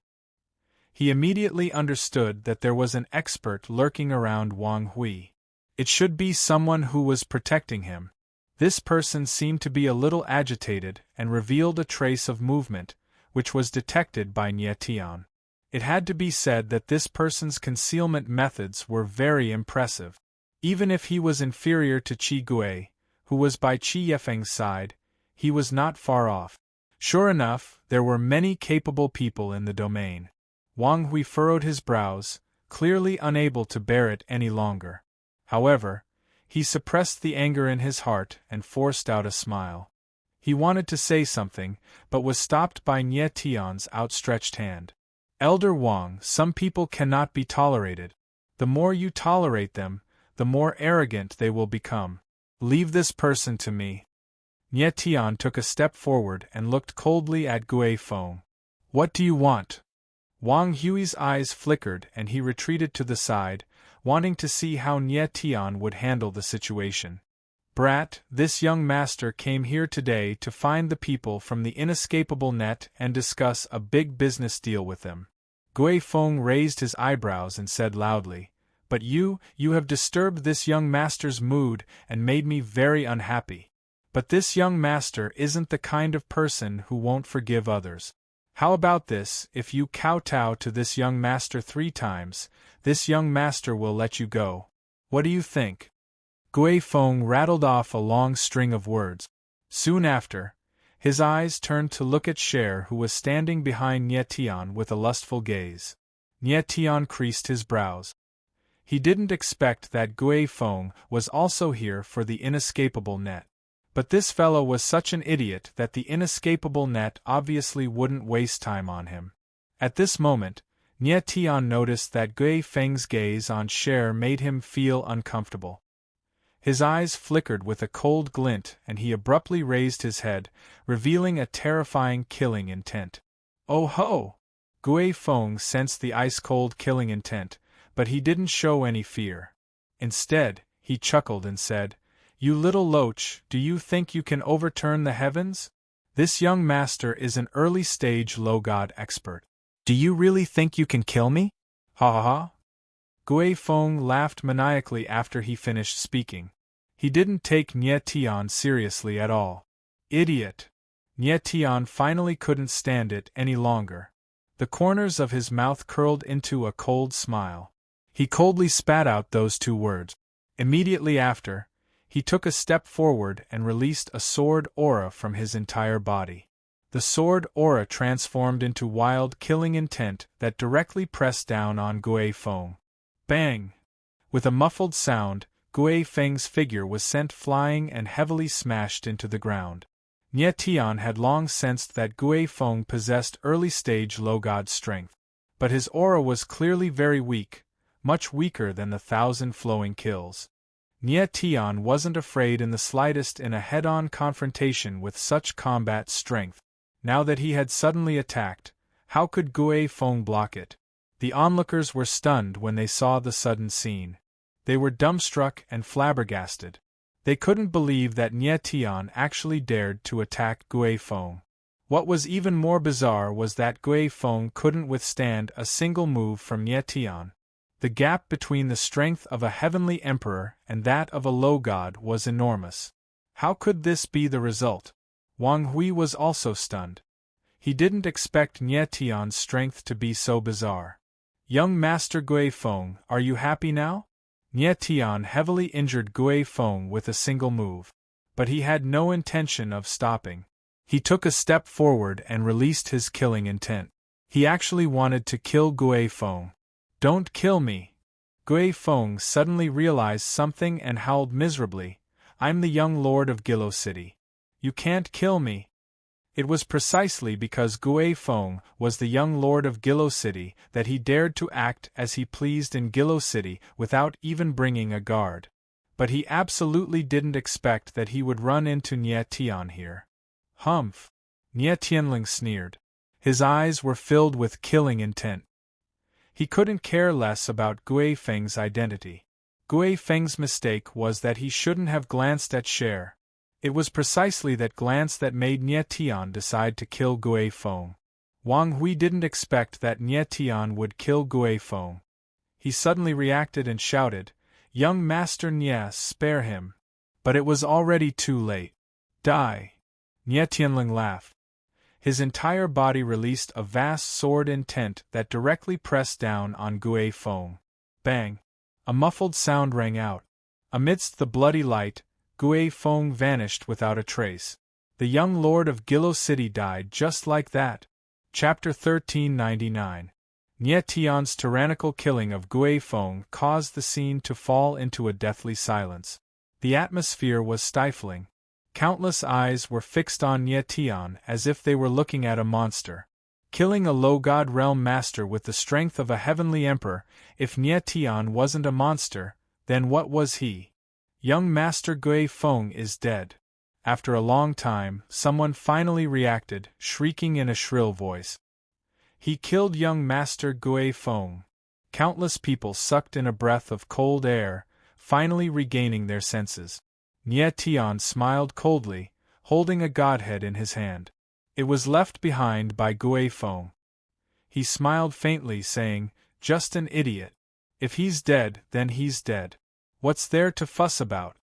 He immediately understood that there was an expert lurking around Wang Hui. It should be someone who was protecting him. This person seemed to be a little agitated and revealed a trace of movement, which was detected by Nie Tian. It had to be said that this person's concealment methods were very impressive. Even if he was inferior to Qi Gui, who was by Qi Yefeng's side, he was not far off. Sure enough, there were many capable people in the domain. Wang Hui furrowed his brows, clearly unable to bear it any longer. However, he suppressed the anger in his heart and forced out a smile. He wanted to say something, but was stopped by Nie Tian's outstretched hand. "Elder Wang, some people cannot be tolerated. The more you tolerate them, the more arrogant they will become. Leave this person to me." Nie Tian took a step forward and looked coldly at Gui Feng. "What do you want?" Wang Hui's eyes flickered and he retreated to the side, wanting to see how Nie Tian would handle the situation. "Brat, this young master came here today to find the people from the inescapable net and discuss a big business deal with them." Gui Feng raised his eyebrows and said loudly, "But you have disturbed this young master's mood and made me very unhappy. But this young master isn't the kind of person who won't forgive others. How about this, if you kowtow to this young master 3 times, this young master will let you go. What do you think?" Gui Feng rattled off a long string of words. Soon after, his eyes turned to look at Cher, who was standing behind Nie Tian with a lustful gaze. Nie Tian creased his brows. He didn't expect that Gui Feng was also here for the inescapable net. But this fellow was such an idiot that the inescapable net obviously wouldn't waste time on him. At this moment, Nie Tian noticed that Gui Feng's gaze on Cher made him feel uncomfortable. His eyes flickered with a cold glint and he abruptly raised his head, revealing a terrifying killing intent. "Oh ho!" Gui Feng sensed the ice-cold killing intent, but he didn't show any fear. Instead, he chuckled and said, "You little loach, do you think you can overturn the heavens? This young master is an early-stage low-god expert. Do you really think you can kill me? Ha ha ha!" Gui Feng laughed maniacally after he finished speaking. He didn't take Nie Tian seriously at all. Idiot! Nie Tian finally couldn't stand it any longer. The corners of his mouth curled into a cold smile. He coldly spat out those 2 words. Immediately after, he took a step forward and released a sword aura from his entire body. The sword aura transformed into wild killing intent that directly pressed down on Gui Feng. Bang! With a muffled sound, Gui Feng's figure was sent flying and heavily smashed into the ground. Nie Tian had long sensed that Gui Feng possessed early-stage low-god strength. But his aura was clearly very weak, much weaker than the 1,000 flowing kills. Nie Tian wasn't afraid in the slightest in a head-on confrontation with such combat strength. Now that he had suddenly attacked, how could Gui Feng block it? The onlookers were stunned when they saw the sudden scene. They were dumbstruck and flabbergasted. They couldn't believe that Nie Tian actually dared to attack Gui Feng. What was even more bizarre was that Gui Feng couldn't withstand a single move from Nie Tian. The gap between the strength of a heavenly emperor and that of a low god was enormous. How could this be the result? Wang Hui was also stunned. He didn't expect Nie Tian's strength to be so bizarre. Young Master Gui Feng, are you happy now? Nie Tian heavily injured Gui Feng with a single move. But he had no intention of stopping. He took a step forward and released his killing intent. He actually wanted to kill Gui Feng. Don't kill me. Gui Feng suddenly realized something and howled miserably. I'm the young lord of Gilo City. You can't kill me. It was precisely because Gui Feng was the young lord of Gilo City that he dared to act as he pleased in Gilo City without even bringing a guard. But he absolutely didn't expect that he would run into Nie Tian here. Humph! Nie Tianling sneered. His eyes were filled with killing intent. He couldn't care less about Gui Feng's identity. Gui Feng's mistake was that he shouldn't have glanced at Cher. It was precisely that glance that made Nie Tian decide to kill Gui Feng. Wang Hui didn't expect that Nie Tian would kill Gui Feng. He suddenly reacted and shouted, "Young Master Nie, spare him!" But it was already too late. Die! Nie Tianling laughed. His entire body released a vast sword intent that directly pressed down on Gui Feng. Bang! A muffled sound rang out. Amidst the bloody light, Gui Feng vanished without a trace. The young lord of Gilo City died just like that. Chapter 1399. Nie Tian's tyrannical killing of Gui Feng caused the scene to fall into a deathly silence. The atmosphere was stifling. Countless eyes were fixed on Nie Tian as if they were looking at a monster. Killing a low god realm master with the strength of a heavenly emperor, if Nie Tian wasn't a monster, then what was he? Young Master Gui Feng is dead. After a long time, someone finally reacted, shrieking in a shrill voice. He killed young Master Gui Feng. Countless people sucked in a breath of cold air, finally regaining their senses. Nie Tian smiled coldly, holding a godhead in his hand. It was left behind by Gui Feng. He smiled faintly, saying, "Just an idiot. If he's dead, then he's dead. What's there to fuss about?"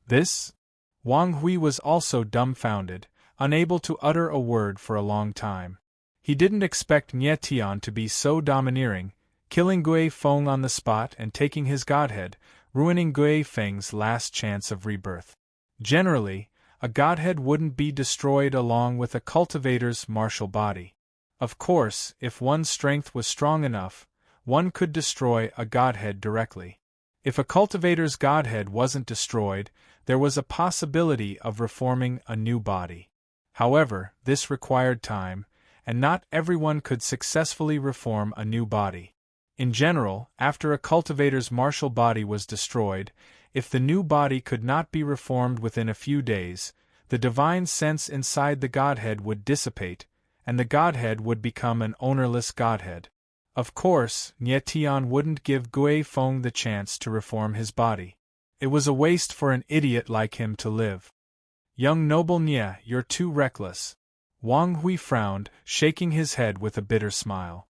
This? Wang Hui was also dumbfounded, unable to utter a word for a long time. He didn't expect Nie Tian to be so domineering, killing Gui Feng on the spot and taking his godhead, ruining Gui Feng's last chance of rebirth. Generally, a godhead wouldn't be destroyed along with a cultivator's martial body. Of course, if one's strength was strong enough, one could destroy a godhead directly. If a cultivator's godhead wasn't destroyed, there was a possibility of reforming a new body. However, this required time, and not everyone could successfully reform a new body. In general, after a cultivator's martial body was destroyed, if the new body could not be reformed within a few days, the divine sense inside the godhead would dissipate, and the godhead would become an ownerless godhead. Of course, Nie Tian wouldn't give Gui Feng the chance to reform his body. It was a waste for an idiot like him to live. Young noble Nie, you're too reckless. Wang Hui frowned, shaking his head with a bitter smile.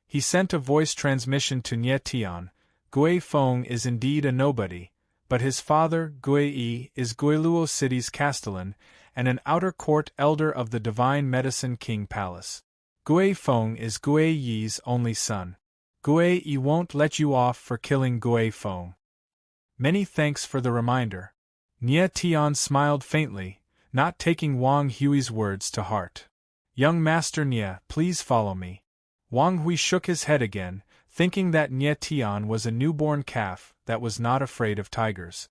He sent a voice transmission to Nie Tian. Gui Feng is indeed a nobody, but his father, Gui Yi, is Guiluo City's castellan, and an outer court elder of the Divine Medicine King Palace. Gui Feng is Gui Yi's only son. Gui Yi won't let you off for killing Gui Feng. Many thanks for the reminder. Nie Tian smiled faintly, not taking Wang Hui's words to heart. Young Master Nie, please follow me. Wang Hui shook his head again, thinking that Nie Tian was a newborn calf that was not afraid of tigers.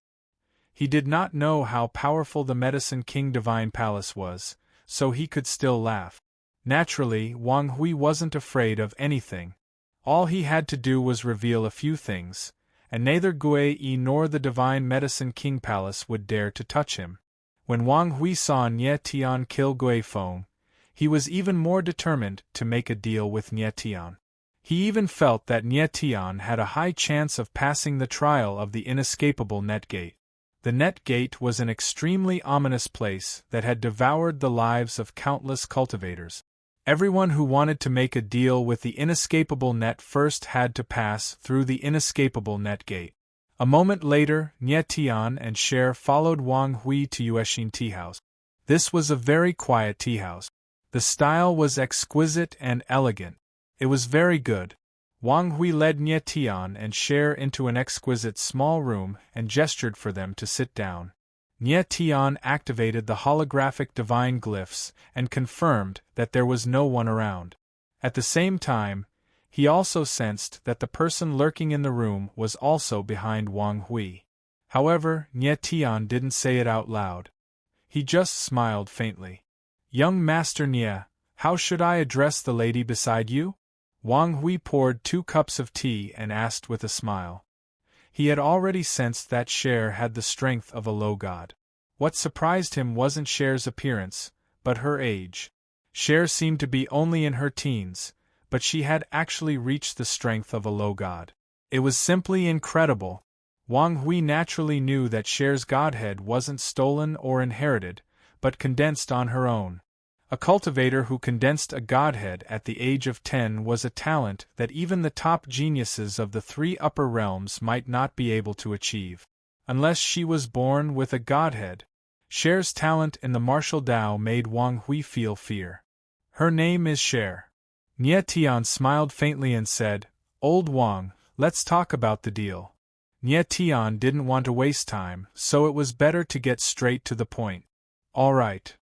He did not know how powerful the Medicine King Divine Palace was, so he could still laugh. Naturally, Wang Hui wasn't afraid of anything. All he had to do was reveal a few things, and neither Gui Yi nor the Divine Medicine King Palace would dare to touch him. When Wang Hui saw Nie Tian kill Gui Feng, he was even more determined to make a deal with Nie Tian. He even felt that Nie Tian had a high chance of passing the trial of the inescapable Net Gate. The Net Gate was an extremely ominous place that had devoured the lives of countless cultivators. Everyone who wanted to make a deal with the inescapable net first had to pass through the inescapable Net Gate. A moment later, Nie Tian and Cher followed Wang Hui to Yuexin Tea House. This was a very quiet tea house. The style was exquisite and elegant. It was very good. Wang Hui led Nie Tian and Cher into an exquisite small room and gestured for them to sit down. Nie Tian activated the holographic divine glyphs and confirmed that there was no one around. At the same time, he also sensed that the person lurking in the room was also behind Wang Hui. However, Nie Tian didn't say it out loud. He just smiled faintly. "Young Master Nie, how should I address the lady beside you?" Wang Hui poured 2 cups of tea and asked with a smile. He had already sensed that Cher had the strength of a low god. What surprised him wasn't Cher's appearance, but her age. Cher seemed to be only in her teens, but she had actually reached the strength of a low god. It was simply incredible. Wang Hui naturally knew that Cher's godhead wasn't stolen or inherited, but condensed on her own. A cultivator who condensed a godhead at the age of 10 was a talent that even the top geniuses of the 3 upper realms might not be able to achieve. Unless she was born with a godhead. Cher's talent in the martial Tao made Wang Hui feel fear. "Her name is Cher." Nie Tian smiled faintly and said, "Old Wang, let's talk about the deal." Nie Tian didn't want to waste time, so it was better to get straight to the point. "All right."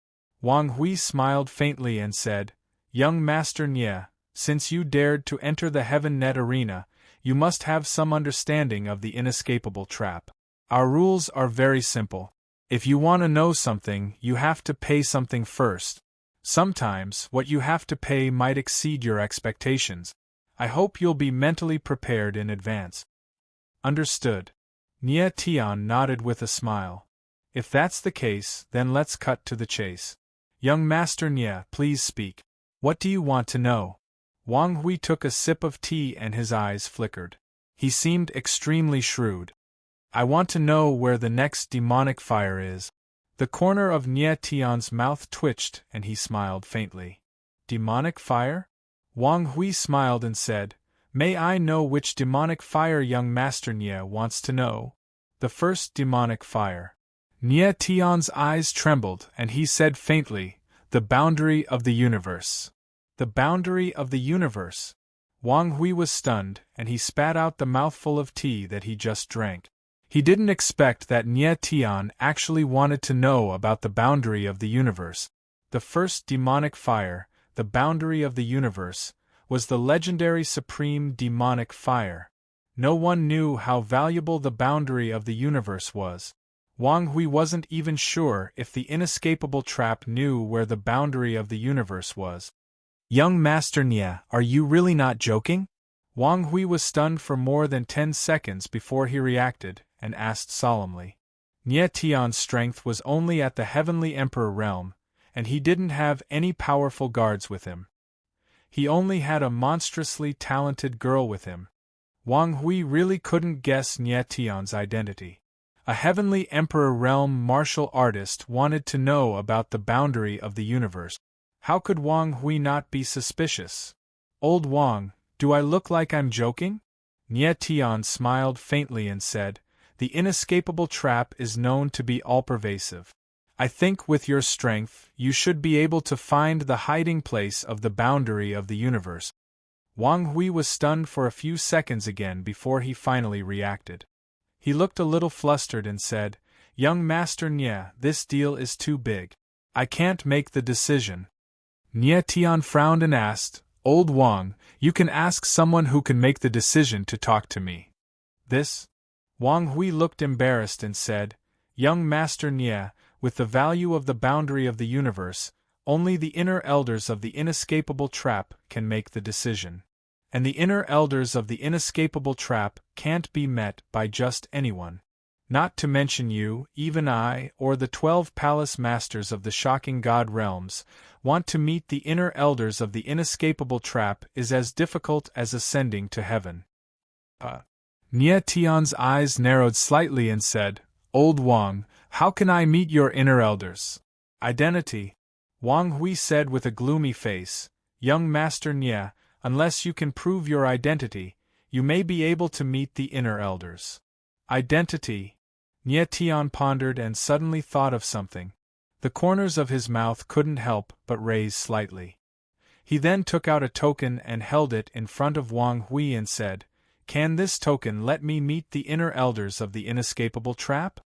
Wang Hui smiled faintly and said, "Young Master Nie, since you dared to enter the Heaven Net arena, you must have some understanding of the inescapable trap. Our rules are very simple. If you want to know something, you have to pay something first. Sometimes, what you have to pay might exceed your expectations. I hope you'll be mentally prepared in advance." "Understood." Nie Tian nodded with a smile. "If that's the case, then let's cut to the chase. Young Master Nie, please speak. What do you want to know?" Wang Hui took a sip of tea and his eyes flickered. He seemed extremely shrewd. "I want to know where the next demonic fire is." The corner of Nie Tian's mouth twitched and he smiled faintly. "Demonic fire?" Wang Hui smiled and said, "May I know which demonic fire young Master Nie wants to know?" "The first demonic fire." Nie Tian's eyes trembled and he said faintly, "The boundary of the universe." "The boundary of the universe?" Wang Hui was stunned and he spat out the mouthful of tea that he just drank. He didn't expect that Nie Tian actually wanted to know about the boundary of the universe. The first demonic fire, the boundary of the universe, was the legendary supreme demonic fire. No one knew how valuable the boundary of the universe was. Wang Hui wasn't even sure if the inescapable trap knew where the boundary of the universe was. "Young Master Nie, are you really not joking?" Wang Hui was stunned for more than 10 seconds before he reacted, and asked solemnly. Nie Tian's strength was only at the Heavenly Emperor realm, and he didn't have any powerful guards with him. He only had a monstrously talented girl with him. Wang Hui really couldn't guess Nie Tian's identity. A Heavenly Emperor realm martial artist wanted to know about the boundary of the universe. How could Wang Hui not be suspicious? "Old Wang, do I look like I'm joking?" Nie Tian smiled faintly and said, "The inescapable trap is known to be all-pervasive. I think with your strength, you should be able to find the hiding place of the boundary of the universe." Wang Hui was stunned for a few seconds again before he finally reacted. He looked a little flustered and said, "Young Master Nie, this deal is too big. I can't make the decision." Nie Tian frowned and asked, "Old Wang, you can ask someone who can make the decision to talk to me." "This?" Wang Hui looked embarrassed and said, "Young Master Nie, with the value of the boundary of the universe, only the inner elders of the inescapable trap can make the decision. And the inner elders of the inescapable trap can't be met by just anyone. Not to mention you, even I, or the 12 palace masters of the shocking god realms, want to meet the inner elders of the inescapable trap is as difficult as ascending to heaven." Nie Tian's eyes narrowed slightly and said, "Old Wang, how can I meet your inner elders?" "Identity," Wang Hui said with a gloomy face. "Young Master Nie, unless you can prove your identity, you may be able to meet the inner elders." "Identity." Nie Tian pondered and suddenly thought of something. The corners of his mouth couldn't help but raise slightly. He then took out a token and held it in front of Wang Hui and said, "Can this token let me meet the inner elders of the inescapable trap?"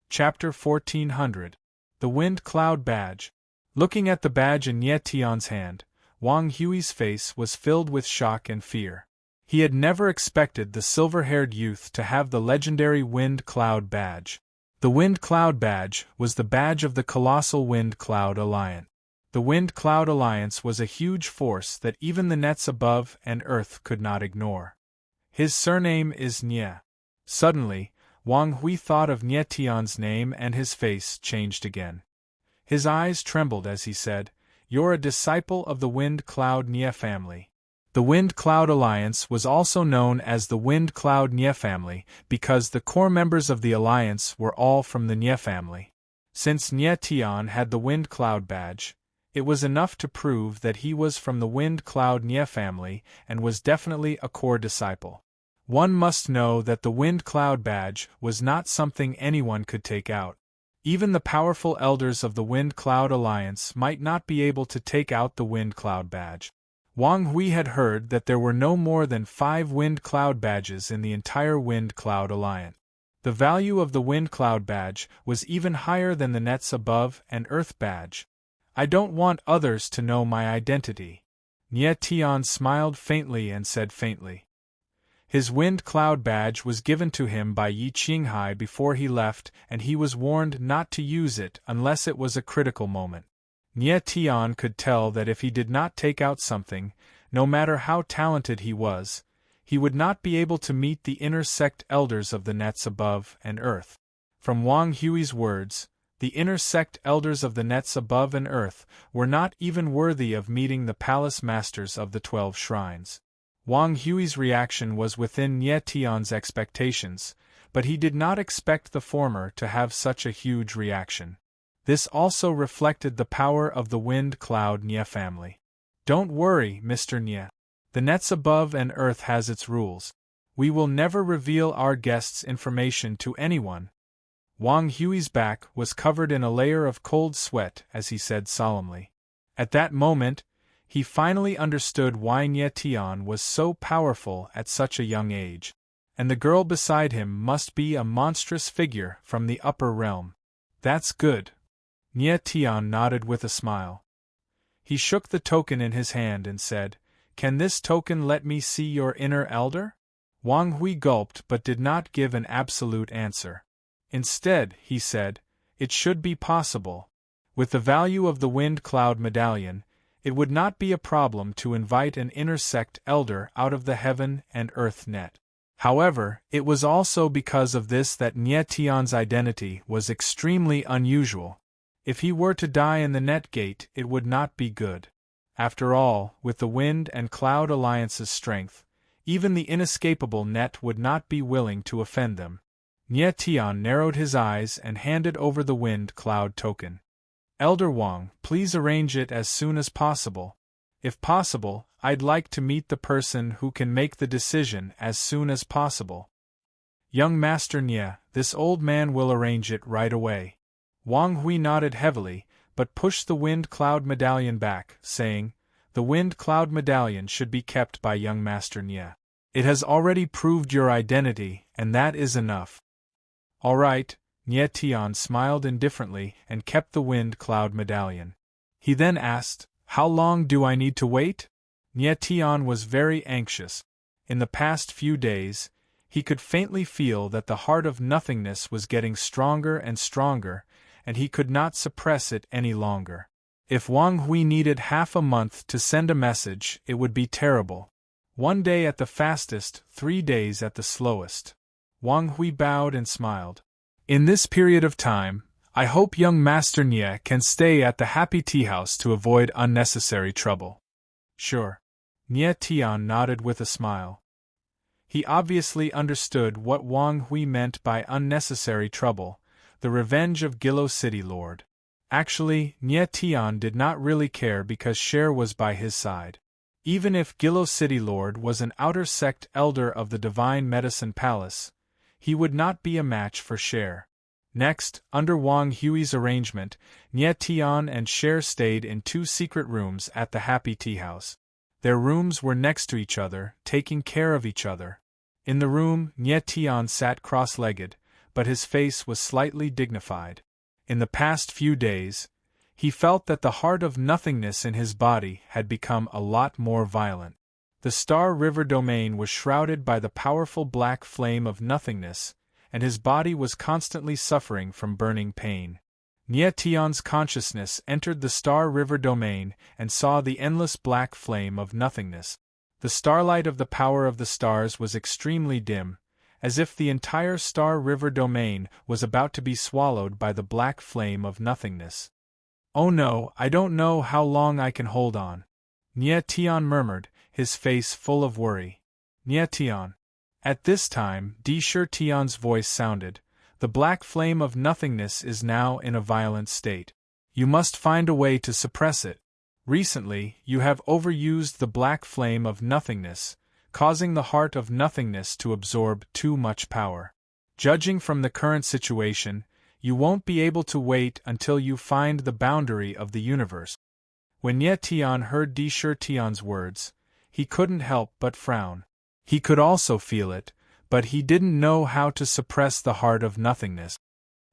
Chapter 1400. The Wind Cloud Badge. Looking at the badge in Nie Tian's hand, Wang Hui's face was filled with shock and fear. He had never expected the silver-haired youth to have the legendary Wind Cloud Badge. The Wind Cloud Badge was the badge of the colossal Wind Cloud Alliance. The Wind Cloud Alliance was a huge force that even the nets above and earth could not ignore. His surname is Nie. Suddenly, Wang Hui thought of Nie Tian's name and his face changed again. His eyes trembled as he said, "You're a disciple of the Wind Cloud Nie family." The Wind Cloud Alliance was also known as the Wind Cloud Nie family because the core members of the alliance were all from the Nie family. Since Nie Tian had the Wind Cloud badge, it was enough to prove that he was from the Wind Cloud Nie family and was definitely a core disciple. One must know that the Wind Cloud badge was not something anyone could take out. Even the powerful elders of the Wind Cloud Alliance might not be able to take out the Wind Cloud badge. Wang Hui had heard that there were no more than 5 Wind Cloud badges in the entire Wind Cloud Alliance. The value of the Wind Cloud badge was even higher than the Nets Above and Earth badge. "I don't want others to know my identity." Nie Tian smiled faintly and said faintly. His Wind Cloud badge was given to him by Yi Qinghai before he left, and he was warned not to use it unless it was a critical moment. Nie Tian could tell that if he did not take out something, no matter how talented he was, he would not be able to meet the inner sect elders of the Nets Above and Earth. From Wang Hui's words, the inner sect elders of the Nets Above and Earth were not even worthy of meeting the palace masters of the 12 shrines. Wang Hui's reaction was within Nie Tian's expectations, but he did not expect the former to have such a huge reaction. This also reflected the power of the Wind Cloud Nie family. "Don't worry, Mr. Nie. The Nets Above and Earth has its rules. We will never reveal our guests' information to anyone." Wang Hui's back was covered in a layer of cold sweat as he said solemnly. At that moment, he finally understood why Nie Tian was so powerful at such a young age. And the girl beside him must be a monstrous figure from the upper realm. "That's good." Nie Tian nodded with a smile. He shook the token in his hand and said, "Can this token let me see your inner elder?" Wang Hui gulped but did not give an absolute answer. Instead, he said, "It should be possible. With the value of the Wind Cloud Medallion, it would not be a problem to invite an inner sect elder out of the heaven and earth net." However, it was also because of this that Nie Tian's identity was extremely unusual. If he were to die in the net gate, it would not be good. After all, with the Wind and Cloud Alliance's strength, even the inescapable net would not be willing to offend them. Nie Tian narrowed his eyes and handed over the Wind Cloud token. "Elder Wang, please arrange it as soon as possible. If possible, I'd like to meet the person who can make the decision as soon as possible." "Young Master Nie, this old man will arrange it right away." Wang Hui nodded heavily, but pushed the Wind Cloud Medallion back, saying, "The Wind Cloud Medallion should be kept by young Master Nie. It has already proved your identity, and that is enough." "All right," Nie Tian smiled indifferently and kept the Wind Cloud Medallion. He then asked, "How long do I need to wait?" Nie Tian was very anxious. In the past few days, he could faintly feel that the heart of nothingness was getting stronger and stronger, and he could not suppress it any longer. If Wang Hui needed half a month to send a message, it would be terrible. 1 day at the fastest, 3 days at the slowest. Wang Hui bowed and smiled. "In this period of time, I hope young Master Nie can stay at the Happy Tea House to avoid unnecessary trouble." "Sure." Nie Tian nodded with a smile. He obviously understood what Wang Hui meant by unnecessary trouble, the revenge of Gilo City Lord. Actually, Nie Tian did not really care because Cher was by his side. Even if Gilo City Lord was an outer sect elder of the Divine Medicine Palace, he would not be a match for Cher. Next, under Wang Hui's arrangement, Nie Tian and Cher stayed in 2 secret rooms at the Happy Tea House. Their rooms were next to each other, taking care of each other. In the room, Nie Tian sat cross-legged, but his face was slightly dignified. In the past few days, he felt that the heart of nothingness in his body had become a lot more violent. The Star River domain was shrouded by the powerful black flame of nothingness, and his body was constantly suffering from burning pain. Nie Tian's consciousness entered the Star River domain and saw the endless black flame of nothingness. The starlight of the power of the stars was extremely dim, as if the entire Star River domain was about to be swallowed by the black flame of nothingness. "Oh no, I don't know how long I can hold on," Nie Tian murmured, his face full of worry. "Nie Tian." At this time, Shi Tian's voice sounded. "The black flame of nothingness is now in a violent state. You must find a way to suppress it. Recently, you have overused the black flame of nothingness, causing the heart of nothingness to absorb too much power. Judging from the current situation, you won't be able to wait until you find the boundary of the universe." When Nie Tian heard Shi Tian's words, he couldn't help but frown. He could also feel it, but he didn't know how to suppress the heart of nothingness.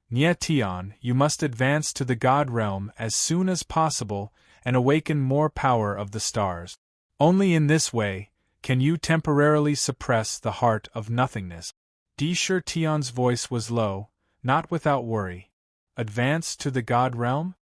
"Nie Tian, you must advance to the God realm as soon as possible and awaken more power of the stars. Only in this way can you temporarily suppress the heart of nothingness." Shi Tian's voice was low, not without worry. "Advance to the God realm?"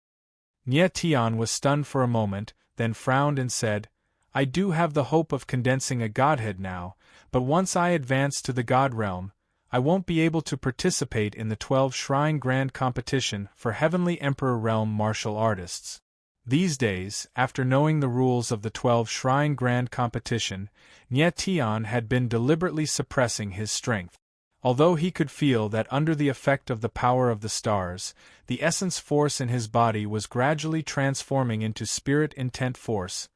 Nie Tian was stunned for a moment, then frowned and said, "I do have the hope of condensing a godhead now, but once I advance to the God realm, I won't be able to participate in the 12 Shrine Grand Competition for Heavenly Emperor Realm martial artists." These days, after knowing the rules of the 12 Shrine Grand Competition, Nie Tian had been deliberately suppressing his strength. Although he could feel that under the effect of the power of the stars, the essence force in his body was gradually transforming into spirit intent force,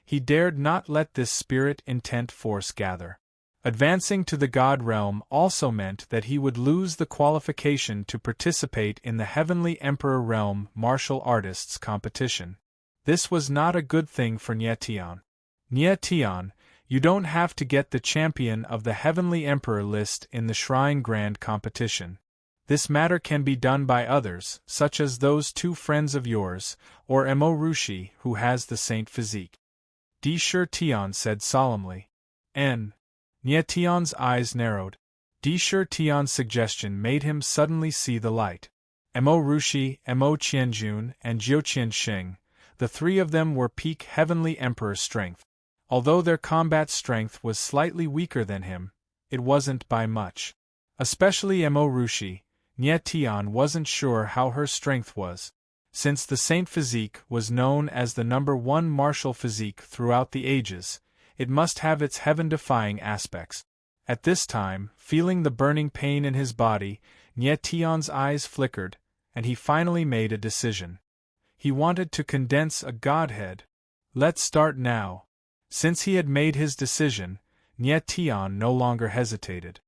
he dared not let this spirit intent force gather. Advancing to the God realm also meant that he would lose the qualification to participate in the Heavenly Emperor Realm martial artists competition. This was not a good thing for Nie Tian. "Nie Tian, you don't have to get the champion of the Heavenly Emperor list in the Shrine Grand Competition. This matter can be done by others, such as those 2 friends of yours, or Mo Rushi, who has the saint physique," Shi Tian said solemnly. Nie Tian's eyes narrowed. Shi Tian's suggestion made him suddenly see the light. Mo Rushi, Mo Qianjun, and Jiu Qianxing, the 3 of them were peak Heavenly Emperor strength. Although their combat strength was slightly weaker than him, it wasn't by much. Especially Mo Rushi, Nie Tian wasn't sure how her strength was. Since the Saint Physique was known as the #1 martial physique throughout the ages, it must have its heaven-defying aspects. At this time, feeling the burning pain in his body, Nie Tian's eyes flickered, and he finally made a decision. He wanted to condense a godhead. "Let's start now." Since he had made his decision, Nie Tian no longer hesitated.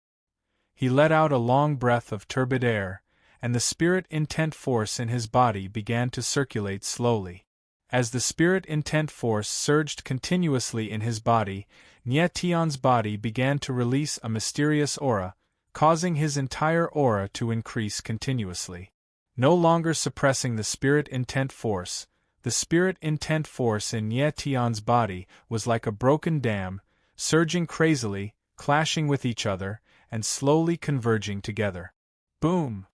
He let out a long breath of turbid air, and the spirit intent force in his body began to circulate slowly. As the spirit intent force surged continuously in his body, Nie Tian's body began to release a mysterious aura, causing his entire aura to increase continuously. No longer suppressing the spirit intent force, the spirit intent force in Nie Tian's body was like a broken dam, surging crazily, clashing with each other, and slowly converging together. Boom!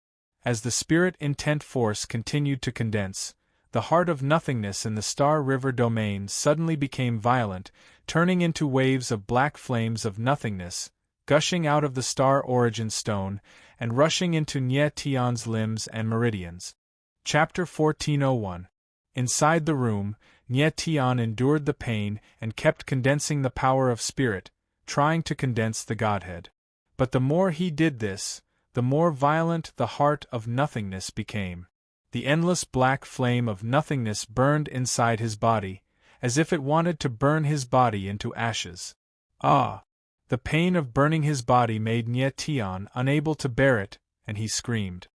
As the spirit intent force continued to condense, the heart of nothingness in the Star River domain suddenly became violent, turning into waves of black flames of nothingness, gushing out of the star origin stone, and rushing into Nie Tian's limbs and meridians. Chapter 1401. Inside the room, Nie Tian endured the pain and kept condensing the power of spirit, trying to condense the Godhead. But the more he did this, the more violent the heart of nothingness became. The endless black flame of nothingness burned inside his body, as if it wanted to burn his body into ashes. Ah! The pain of burning his body made Nie Tian unable to bear it, and he screamed.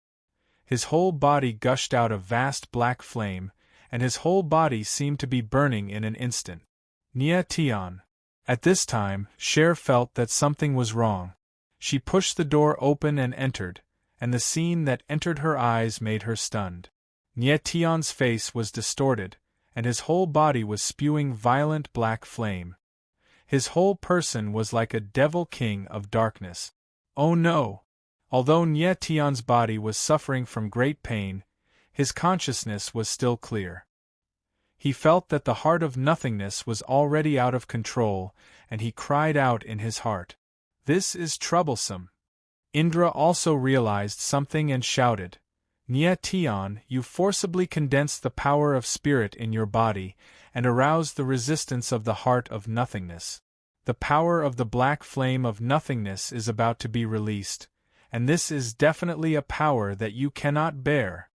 His whole body gushed out a vast black flame, and his whole body seemed to be burning in an instant. Nia Tian. At this time, Cher felt that something was wrong. She pushed the door open and entered, and the scene that entered her eyes made her stunned. Nia Tian's face was distorted, and his whole body was spewing violent black flame. His whole person was like a devil king of darkness. Oh no! Although Nia Tian's body was suffering from great pain, his consciousness was still clear. He felt that the heart of nothingness was already out of control, and he cried out in his heart, "This is troublesome." Indra also realized something and shouted, "Nia Tian, you forcibly condensed the power of spirit in your body, and aroused the resistance of the heart of nothingness. The power of the black flame of nothingness is about to be released, and this is definitely a power that you cannot bear."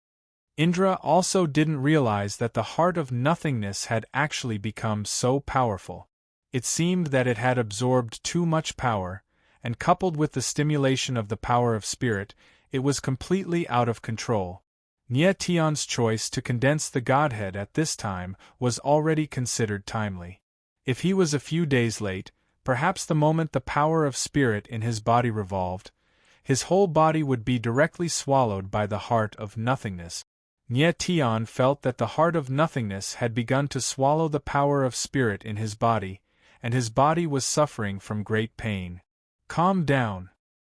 Indra also didn't realize that the heart of nothingness had actually become so powerful. It seemed that it had absorbed too much power, and coupled with the stimulation of the power of spirit, it was completely out of control. Nia Tian's choice to condense the Godhead at this time was already considered timely. If he was a few days late, perhaps the moment the power of spirit in his body revolved, his whole body would be directly swallowed by the heart of nothingness. Nia Tian felt that the heart of nothingness had begun to swallow the power of spirit in his body, and his body was suffering from great pain. "Calm down,"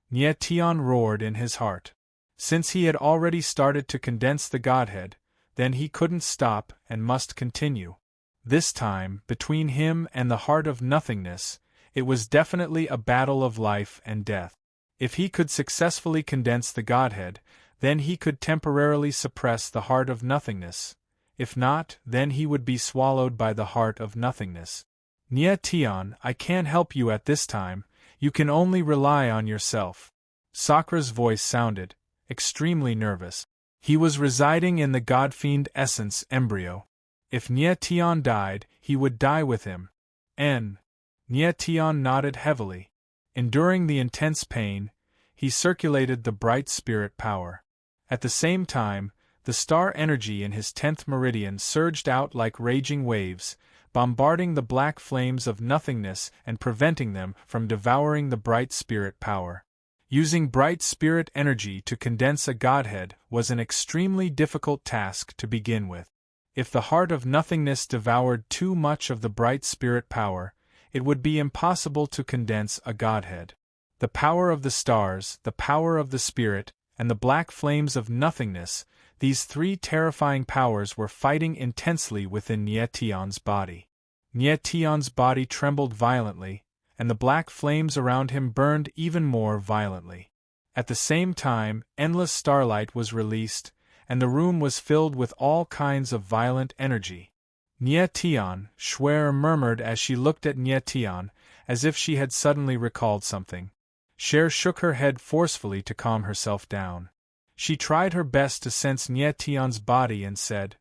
Nia Tian roared in his heart. Since he had already started to condense the Godhead, then he couldn't stop and must continue. This time, between him and the heart of nothingness, it was definitely a battle of life and death. If he could successfully condense the Godhead, then he could temporarily suppress the heart of nothingness. If not, then he would be swallowed by the heart of nothingness. "Nia Tian, I can't help you at this time, you can only rely on yourself." Sakra's voice sounded, extremely nervous. He was residing in the God-fiend essence embryo. If Nia Tian died, he would die with him. Nia Tian nodded heavily. Enduring the intense pain, he circulated the bright spirit power. At the same time, the star energy in his 10th meridian surged out like raging waves, bombarding the black flames of nothingness and preventing them from devouring the bright spirit power. Using bright spirit energy to condense a Godhead was an extremely difficult task to begin with. If the heart of nothingness devoured too much of the bright spirit power, it would be impossible to condense a Godhead. The power of the stars, the power of the spirit, and the black flames of nothingness, these three terrifying powers were fighting intensely within Nia Tian's body. Nia Tian's body trembled violently, and the black flames around him burned even more violently. At the same time, endless starlight was released, and the room was filled with all kinds of violent energy. "Nia Tian," Cher murmured as she looked at Nia Tian, as if she had suddenly recalled something. Cher shook her head forcefully to calm herself down. She tried her best to sense Nia Tian's body and said,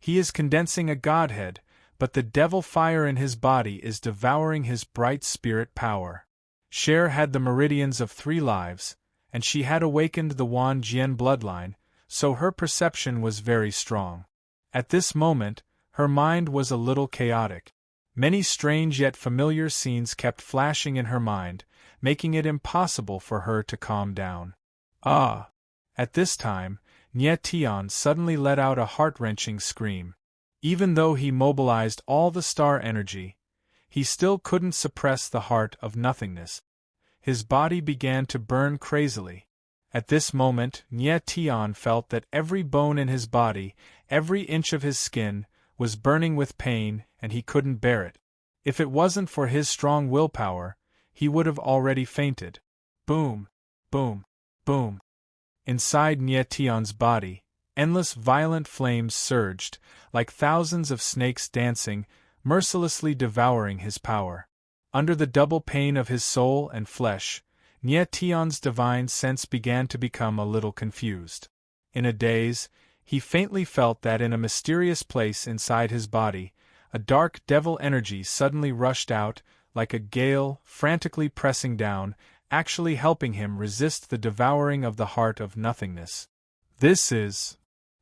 "He is condensing a Godhead, but the devil fire in his body is devouring his bright spirit power." Cher had the meridians of 3 lives, and she had awakened the Wan Jian bloodline, so her perception was very strong. At this moment, her mind was a little chaotic. Many strange yet familiar scenes kept flashing in her mind, making it impossible for her to calm down. "Ah!" At this time, Nia Tian suddenly let out a heart-wrenching scream. Even though he mobilized all the star energy, he still couldn't suppress the heart of nothingness. His body began to burn crazily. At this moment, Nia Tian felt that every bone in his body, every inch of his skin, was burning with pain, and he couldn't bear it. If it wasn't for his strong willpower, he would have already fainted. Boom! Boom! Boom! Inside Nia Tian's body, endless violent flames surged, like thousands of snakes dancing, mercilessly devouring his power. Under the double pain of his soul and flesh, Nia Tian's divine sense began to become a little confused. In a daze, he faintly felt that in a mysterious place inside his body, a dark devil energy suddenly rushed out, like a gale, frantically pressing down, actually helping him resist the devouring of the heart of nothingness. This is.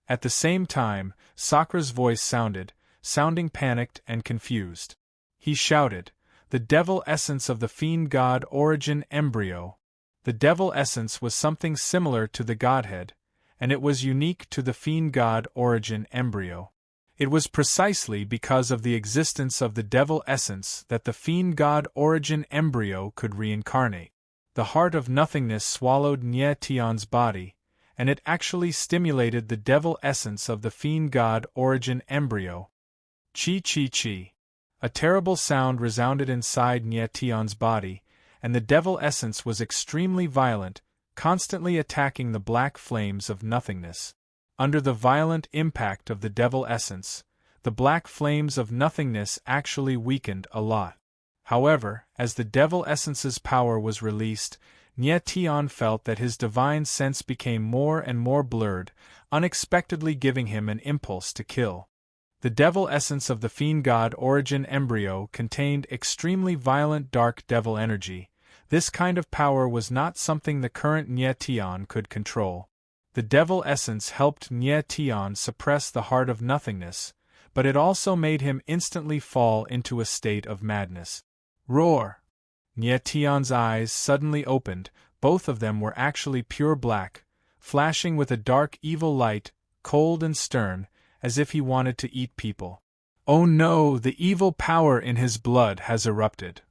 At the same time, Sakra's voice sounding panicked and confused. He shouted, "The devil essence of the fiend god origin embryo." The devil essence was something similar to the godhead, and it was unique to the fiend god origin embryo. It was precisely because of the existence of the devil essence that the fiend god origin embryo could reincarnate. The heart of nothingness swallowed Nye Tian's body, and it actually stimulated the devil essence of the fiend god origin embryo. Chi chi chi. A terrible sound resounded inside Nye Tian's body, and the devil essence was extremely violent, constantly attacking the black flames of nothingness. Under the violent impact of the devil essence, the black flames of nothingness actually weakened a lot. However, as the devil essence's power was released, Nye Tian felt that his divine sense became more and more blurred, unexpectedly giving him an impulse to kill. The devil essence of the fiend god origin embryo contained extremely violent dark devil energy. This kind of power was not something the current Nye Tian could control. The devil essence helped Nye Tian suppress the heart of nothingness, but it also made him instantly fall into a state of madness. Roar! Nye Tian's eyes suddenly opened, both of them were actually pure black, flashing with a dark evil light, cold and stern, as if he wanted to eat people. Oh no, the evil power in his blood has erupted.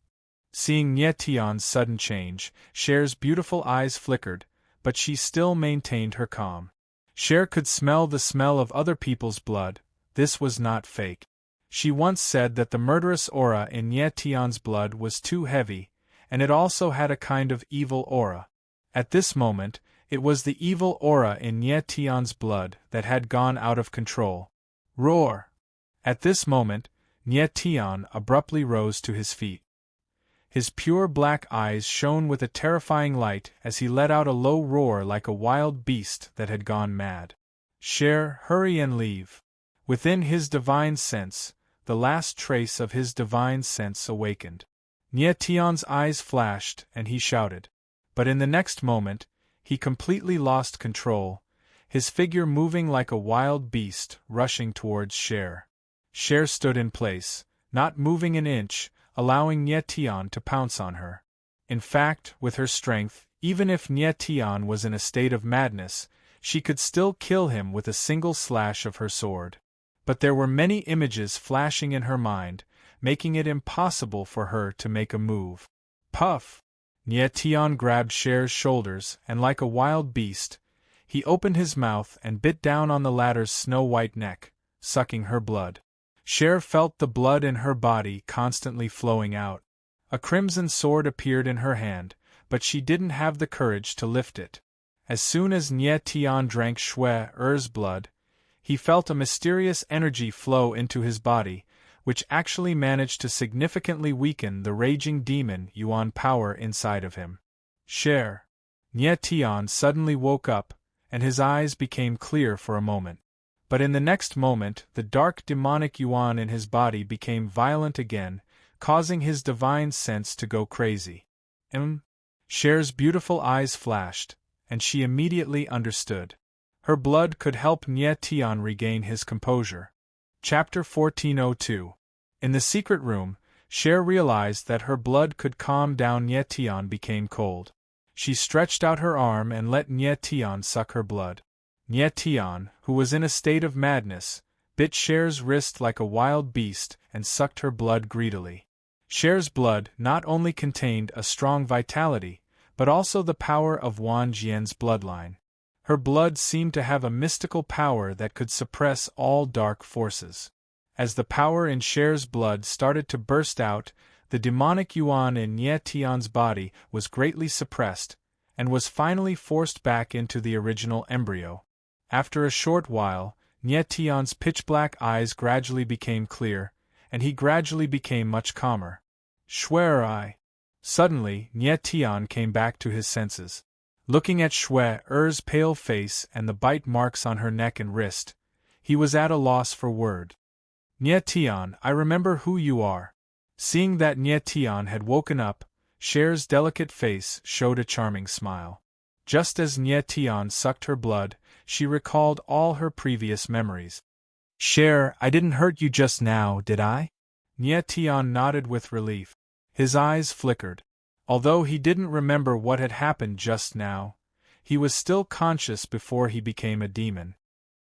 Seeing Nye Tian's sudden change, Cher's beautiful eyes flickered, but she still maintained her calm. Cher could smell the smell of other people's blood. This was not fake. She once said that the murderous aura in Nye Tian's blood was too heavy, and it also had a kind of evil aura. At this moment, it was the evil aura in Nye Tian's blood that had gone out of control. Roar! At this moment, Nye Tian abruptly rose to his feet. His pure black eyes shone with a terrifying light as he let out a low roar like a wild beast that had gone mad. Cher, hurry and leave. Within his divine sense, the last trace of his divine sense awakened. Nye Tian's eyes flashed and he shouted. But in the next moment, he completely lost control, his figure moving like a wild beast rushing towards Cher. Cher stood in place, not moving an inch, allowing Nye Tian to pounce on her. In fact, with her strength, even if Nye Tian was in a state of madness, she could still kill him with a single slash of her sword. But there were many images flashing in her mind, making it impossible for her to make a move. Puff! Nye Tian grabbed Cher's shoulders, and like a wild beast, he opened his mouth and bit down on the latter's snow-white neck, sucking her blood. Cher felt the blood in her body constantly flowing out. A crimson sword appeared in her hand, but she didn't have the courage to lift it. As soon as Nye Tian drank Shui-Er's blood, he felt a mysterious energy flow into his body, which actually managed to significantly weaken the raging demon Yuan power inside of him. Cher! Nye Tian suddenly woke up, and his eyes became clear for a moment. But in the next moment, the dark demonic Yuan in his body became violent again, causing his divine sense to go crazy. Cher's beautiful eyes flashed, and she immediately understood. Her blood could help Nye Tian regain his composure. Chapter 1402. In the secret room, Cher realized that her blood could calm down. Nye Tian became cold. She stretched out her arm and let Nye Tian suck her blood. Nye Tian, who was in a state of madness, bit Cher's wrist like a wild beast and sucked her blood greedily. Cher's blood not only contained a strong vitality, but also the power of Wang Jian's bloodline. Her blood seemed to have a mystical power that could suppress all dark forces. As the power in Cher's blood started to burst out, the demonic Yuan in Nye Tian's body was greatly suppressed, and was finally forced back into the original embryo. After a short while, Nye Tian's pitch-black eyes gradually became clear, and he gradually became much calmer. Shui-Er. Suddenly, Nye Tian came back to his senses. Looking at Shui-Er's pale face and the bite marks on her neck and wrist, he was at a loss for word. Nye Tian, I remember who you are. Seeing that Nye Tian had woken up, Cher's delicate face showed a charming smile. Just as Nye Tian sucked her blood, she recalled all her previous memories. Cher, I didn't hurt you just now, did I? Nie Tian nodded with relief. His eyes flickered. Although he didn't remember what had happened just now, he was still conscious before he became a demon.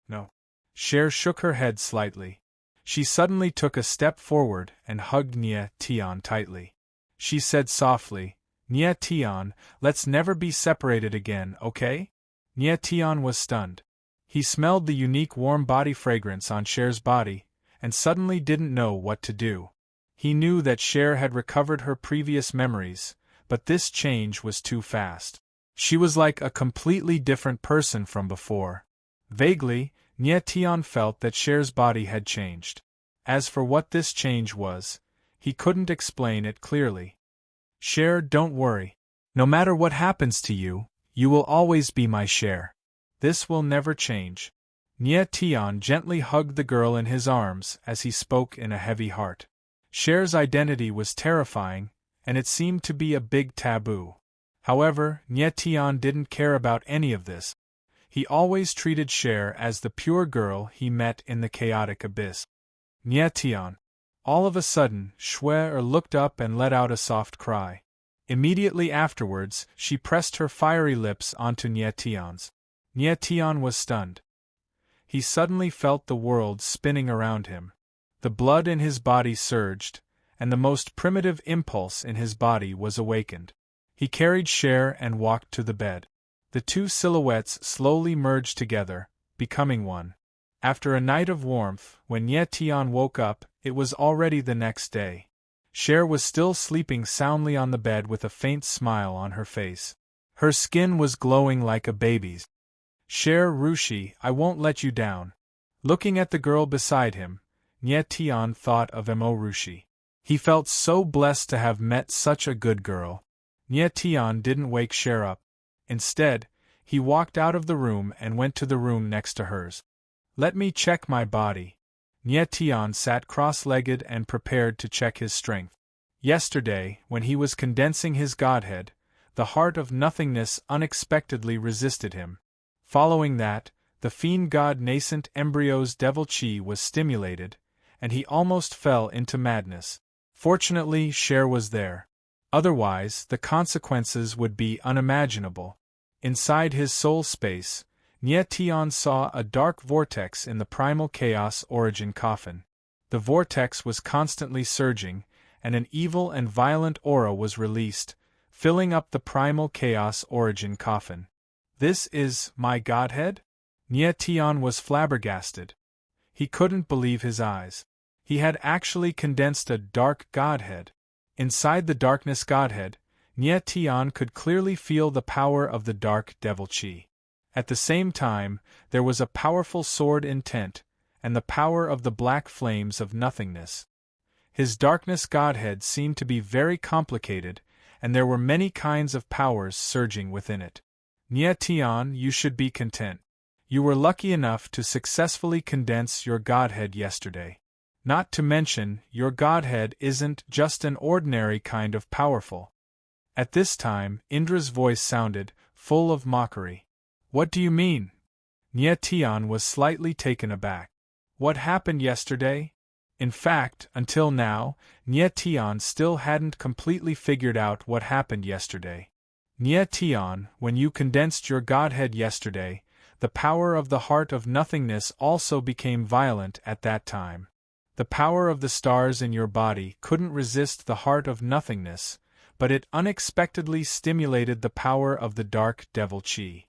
No. Cher shook her head slightly. She suddenly took a step forward and hugged Nie Tian tightly. She said softly, Nie Tian, let's never be separated again, okay? Nie Tian was stunned. He smelled the unique warm body fragrance on Cher's body, and suddenly didn't know what to do. He knew that Cher had recovered her previous memories, but this change was too fast. She was like a completely different person from before. Vaguely, Nie Tian felt that Cher's body had changed. As for what this change was, he couldn't explain it clearly. Cher, don't worry. No matter what happens to you, you will always be my Cher. This will never change. Nie Tian gently hugged the girl in his arms as he spoke in a heavy heart. Cher's identity was terrifying, and it seemed to be a big taboo. However, Nie Tian didn't care about any of this. He always treated Cher as the pure girl he met in the chaotic abyss. Nie Tian. All of a sudden, Shui looked up and let out a soft cry. Immediately afterwards, she pressed her fiery lips onto Nie Tian's. Nie Tian was stunned. He suddenly felt the world spinning around him. The blood in his body surged, and the most primitive impulse in his body was awakened. He carried Cher and walked to the bed. The two silhouettes slowly merged together, becoming one. After a night of warmth, when Nie Tian woke up, it was already the next day. Cher was still sleeping soundly on the bed with a faint smile on her face. Her skin was glowing like a baby's. Cher Rushi, I won't let you down. Looking at the girl beside him, Nie Tian thought of Mo Rushi. He felt so blessed to have met such a good girl. Nie Tian didn't wake Cher up. Instead, he walked out of the room and went to the room next to hers. Let me check my body. Nie Tian sat cross-legged and prepared to check his strength. Yesterday, when he was condensing his godhead, the heart of nothingness unexpectedly resisted him. Following that, the fiend god nascent embryo's devil chi was stimulated, and he almost fell into madness. Fortunately, Cher was there. Otherwise, the consequences would be unimaginable. Inside his soul space, Nie Tian saw a dark vortex in the primal chaos origin coffin. The vortex was constantly surging, and an evil and violent aura was released, filling up the primal chaos origin coffin. This is my godhead? Nie Tian was flabbergasted. He couldn't believe his eyes. He had actually condensed a dark godhead. Inside the darkness godhead, Nie Tian could clearly feel the power of the dark devil chi. At the same time, there was a powerful sword intent, and the power of the black flames of nothingness. His darkness godhead seemed to be very complicated, and there were many kinds of powers surging within it. Nie Tian, you should be content. You were lucky enough to successfully condense your godhead yesterday. Not to mention, your godhead isn't just an ordinary kind of powerful. At this time, Indra's voice sounded, full of mockery. What do you mean? Nie Tian was slightly taken aback. What happened yesterday? In fact, until now, Nie Tian still hadn't completely figured out what happened yesterday. Nie Tian, when you condensed your godhead yesterday, the power of the heart of nothingness also became violent at that time. The power of the stars in your body couldn't resist the heart of nothingness, but it unexpectedly stimulated the power of the dark devil chi.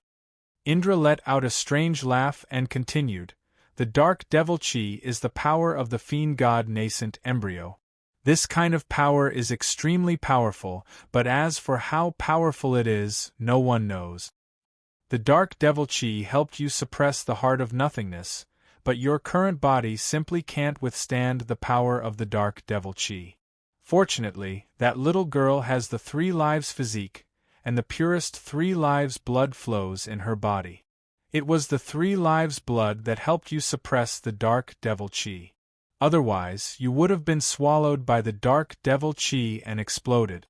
Indra let out a strange laugh and continued, the dark devil chi is the power of the fiend god nascent embryo. This kind of power is extremely powerful, but as for how powerful it is, no one knows. The dark devil chi helped you suppress the heart of nothingness, but your current body simply can't withstand the power of the dark devil chi. Fortunately, that little girl has the 3 lives physique, and the purest 3 lives blood flows in her body. It was the 3 lives blood that helped you suppress the dark devil chi. Otherwise, you would have been swallowed by the dark devil chi and exploded.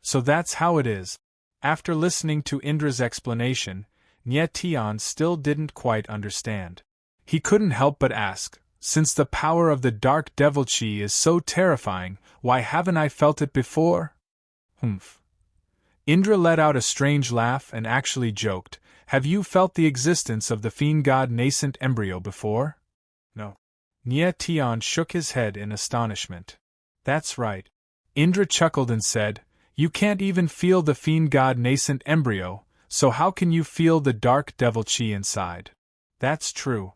So that's how it is. After listening to Indra's explanation, Nye Tian still didn't quite understand. He couldn't help but ask, since the power of the dark devil chi is so terrifying, why haven't I felt it before? Humph. Indra let out a strange laugh and actually joked, have you felt the existence of the fiend god nascent embryo before? No. Nye Tian shook his head in astonishment. That's right. Indra chuckled and said, you can't even feel the fiend god nascent embryo, so how can you feel the dark devil chi inside? That's true.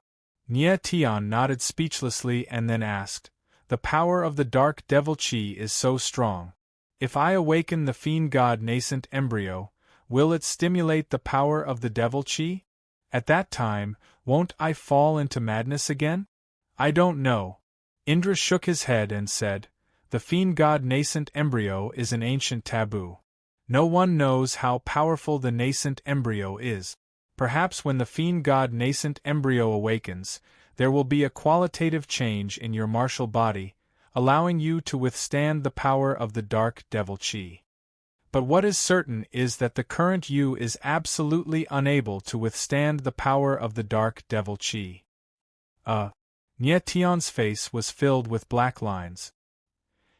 Nye Tian nodded speechlessly and then asked, the power of the dark devil chi is so strong. If I awaken the fiend god nascent embryo, will it stimulate the power of the devil chi? At that time, won't I fall into madness again? I don't know. Indra shook his head and said, the fiend god nascent embryo is an ancient taboo. No one knows how powerful the nascent embryo is. Perhaps when the fiend god nascent embryo awakens, there will be a qualitative change in your martial body, allowing you to withstand the power of the dark devil chi. But what is certain is that the current you is absolutely unable to withstand the power of the dark devil chi. Nye Tian's face was filled with black lines.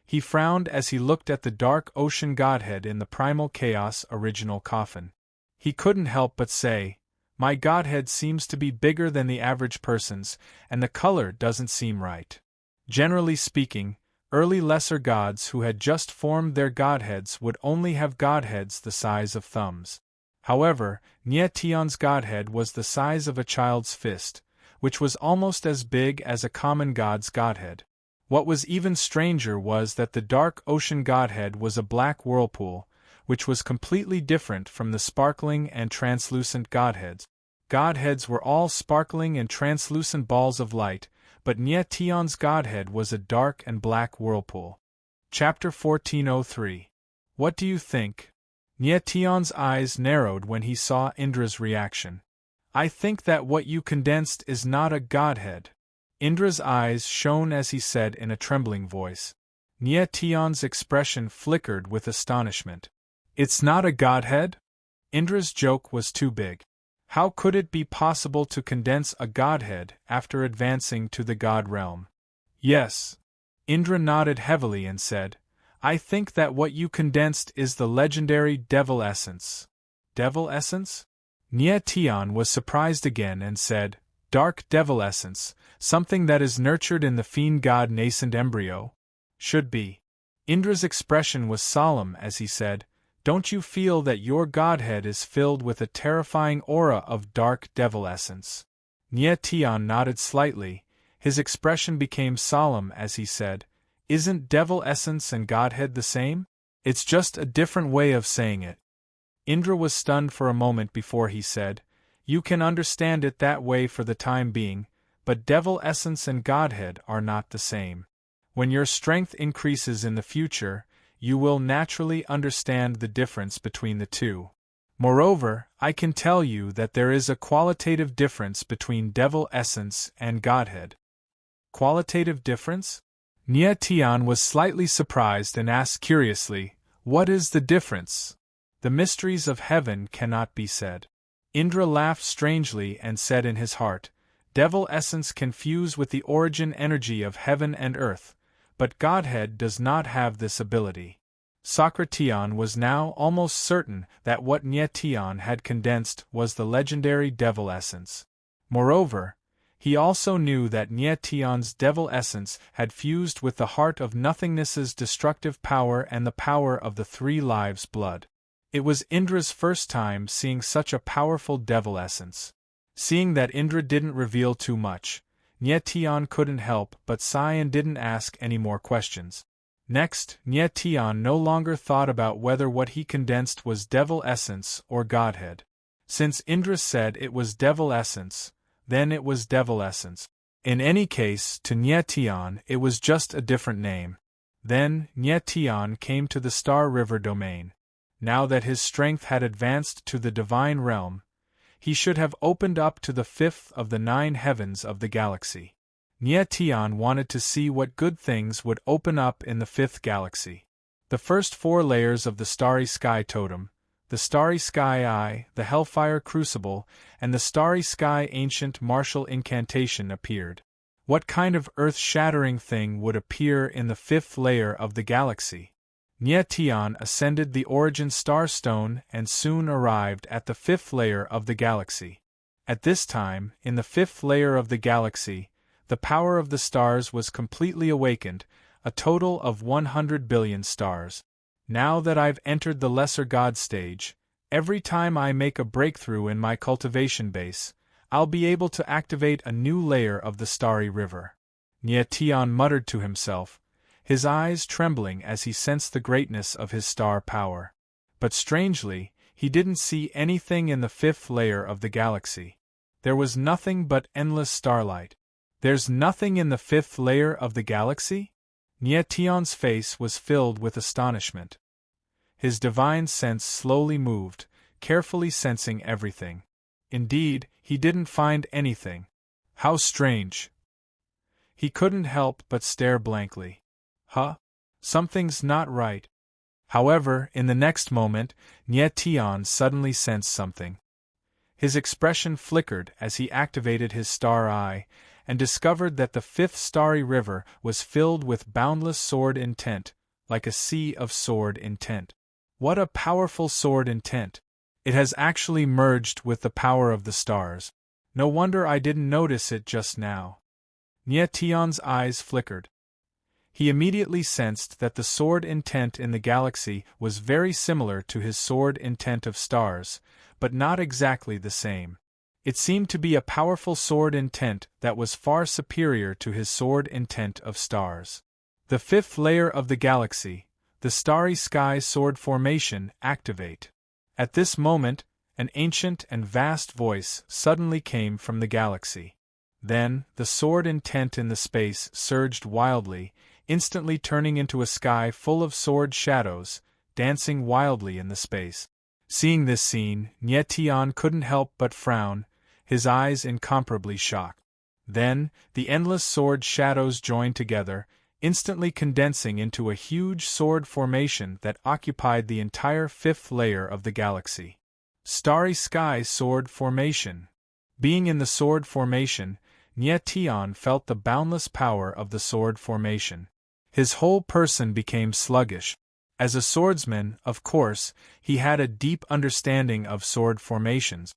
He frowned as he looked at the dark ocean godhead in the primal chaos original coffin. He couldn't help but say, my godhead seems to be bigger than the average person's, and the color doesn't seem right. Generally speaking, early lesser gods who had just formed their godheads would only have godheads the size of thumbs. However, Nye Tian's godhead was the size of a child's fist, which was almost as big as a common god's godhead. What was even stranger was that the dark ocean godhead was a black whirlpool, which was completely different from the sparkling and translucent godheads. Godheads were all sparkling and translucent balls of light, but Nye Tian's godhead was a dark and black whirlpool. Chapter 1403. What do you think? Nye Tian's eyes narrowed when he saw Indra's reaction. I think that what you condensed is not a godhead. Indra's eyes shone as he said in a trembling voice. Nye Tian's expression flickered with astonishment. It's not a godhead? Indra's joke was too big. How could it be possible to condense a godhead after advancing to the god realm? Yes. Indra nodded heavily and said, I think that what you condensed is the legendary devil essence. Devil essence? Nye Tian was surprised again and said, dark devil essence, something that is nurtured in the fiend god nascent embryo? Should be. Indra's expression was solemn as he said, don't you feel that your godhead is filled with a terrifying aura of dark devil essence? Nye Tian nodded slightly. His expression became solemn as he said, isn't devil essence and godhead the same? It's just a different way of saying it. Indra was stunned for a moment before he said, you can understand it that way for the time being, but devil essence and godhead are not the same. When your strength increases in the future, you will naturally understand the difference between the two. Moreover, I can tell you that there is a qualitative difference between devil essence and godhead. Qualitative difference? Nye Tian was slightly surprised and asked curiously, what is the difference? The mysteries of heaven cannot be said. Indra laughed strangely and said in his heart, devil essence can fuse with the origin energy of heaven and earth, but godhead does not have this ability. Socrateon was now almost certain that what Nye Tian had condensed was the legendary devil essence. Moreover, he also knew that Nye Tian's devil essence had fused with the heart of nothingness's destructive power and the power of the three lives' blood. It was Indra's first time seeing such a powerful devil essence. Seeing that Indra didn't reveal too much, Nye Tian couldn't help but sigh and didn't ask any more questions. Next, Nye Tian no longer thought about whether what he condensed was devil essence or godhead. Since Indra said it was devil essence, then it was devil essence. In any case, to Nye Tian it was just a different name. Then, Nye Tian came to the Star River domain. Now that his strength had advanced to the divine realm, he should have opened up to the fifth of the 9 heavens of the galaxy. Nye Tian wanted to see what good things would open up in the 5th galaxy. The first 4 layers of the starry sky totem, the starry sky eye, the hellfire crucible, and the starry sky ancient martial incantation appeared. What kind of earth-shattering thing would appear in the fifth layer of the galaxy? Nye Tian ascended the origin star stone and soon arrived at the fifth layer of the galaxy. At this time, in the fifth layer of the galaxy, the power of the stars was completely awakened, a total of 100 billion stars. Now that I've entered the lesser god stage, every time I make a breakthrough in my cultivation base, I'll be able to activate a new layer of the starry river. Nye Tian muttered to himself, his eyes trembling as he sensed the greatness of his star power. But strangely, he didn't see anything in the fifth layer of the galaxy. There was nothing but endless starlight. There's nothing in the fifth layer of the galaxy? Nye Tian's face was filled with astonishment. His divine sense slowly moved, carefully sensing everything. Indeed, he didn't find anything. How strange! He couldn't help but stare blankly. Huh? Something's not right. However, in the next moment, Nye Tian suddenly sensed something. His expression flickered as he activated his star eye, and discovered that the fifth starry river was filled with boundless sword intent, like a sea of sword intent. What a powerful sword intent! It has actually merged with the power of the stars. No wonder I didn't notice it just now. Nye Tian's eyes flickered. He immediately sensed that the sword intent in the galaxy was very similar to his sword intent of stars, but not exactly the same. It seemed to be a powerful sword intent that was far superior to his sword intent of stars. The fifth layer of the galaxy, the starry sky sword formation, activate. At this moment, an ancient and vast voice suddenly came from the galaxy. Then, the sword intent in the space surged wildly, instantly turning into a sky full of sword shadows, dancing wildly in the space. Seeing this scene, Nye Tian couldn't help but frown, his eyes incomparably shocked. Then, the endless sword shadows joined together, instantly condensing into a huge sword formation that occupied the entire fifth layer of the galaxy. Starry Sky Sword Formation. Being in the sword formation, Nye Tian felt the boundless power of the sword formation. His whole person became sluggish. As a swordsman, of course, he had a deep understanding of sword formations.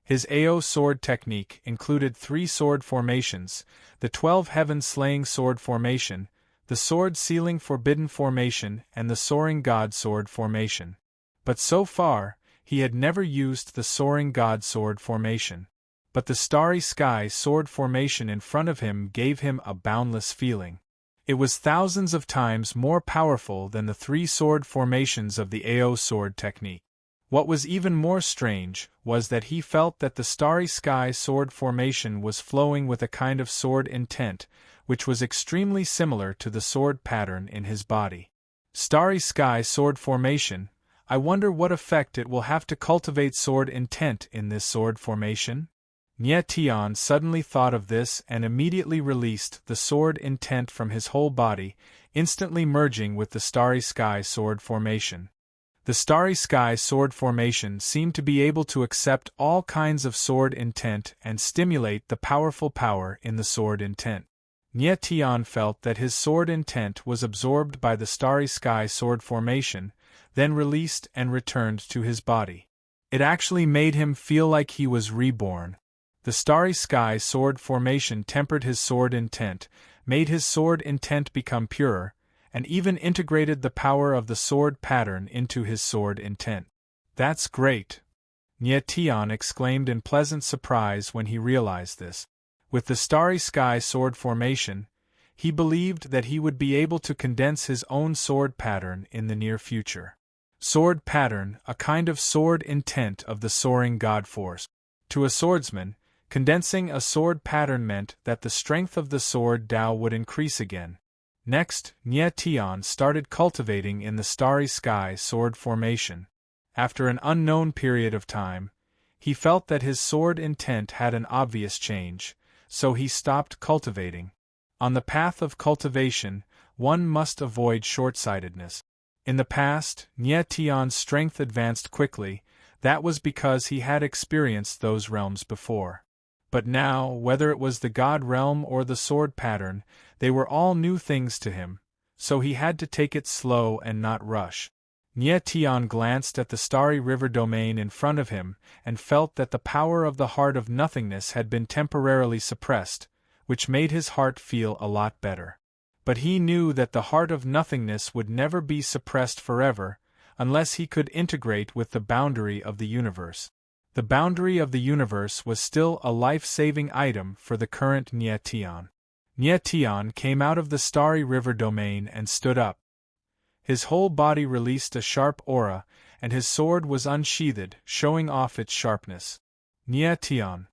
His AO sword technique included 3 sword formations: the 12 heaven-slaying sword formation, the sword-sealing forbidden formation, and the soaring god sword formation. But so far, he had never used the soaring god sword formation. But the starry sky sword formation in front of him gave him a boundless feeling. It was thousands of times more powerful than the 3 sword formations of the AO sword technique. What was even more strange was that he felt that the starry sky sword formation was flowing with a kind of sword intent, which was extremely similar to the sword pattern in his body. Starry sky sword formation, I wonder what effect it will have to cultivate sword intent in this sword formation? Nye Tian suddenly thought of this and immediately released the sword intent from his whole body, instantly merging with the starry sky sword formation. The starry sky sword formation seemed to be able to accept all kinds of sword intent and stimulate the powerful power in the sword intent. Nye Tian felt that his sword intent was absorbed by the starry sky sword formation, then released and returned to his body. It actually made him feel like he was reborn. The starry sky sword formation tempered his sword intent, made his sword intent become purer, and even integrated the power of the sword pattern into his sword intent. That's great! Nye Tian exclaimed in pleasant surprise when he realized this. With the starry sky sword formation, he believed that he would be able to condense his own sword pattern in the near future. Sword pattern, a kind of sword intent of the soaring god force. To a swordsman, condensing a sword pattern meant that the strength of the sword Tao would increase again. Next, Nye Tian started cultivating in the starry sky sword formation. After an unknown period of time, he felt that his sword intent had an obvious change, so he stopped cultivating. On the path of cultivation, one must avoid short-sightedness. In the past, Nie Tian's strength advanced quickly. That was because he had experienced those realms before. But now, whether it was the God realm or the sword pattern, they were all new things to him, so he had to take it slow and not rush. Nie Tian glanced at the starry river domain in front of him and felt that the power of the heart of nothingness had been temporarily suppressed, which made his heart feel a lot better. But he knew that the heart of nothingness would never be suppressed forever, unless he could integrate with the boundary of the universe. The boundary of the universe was still a life-saving item for the current Nie Tian. Nie Tian came out of the starry river domain and stood up. His whole body released a sharp aura, and his sword was unsheathed, showing off its sharpness. Nie Tian.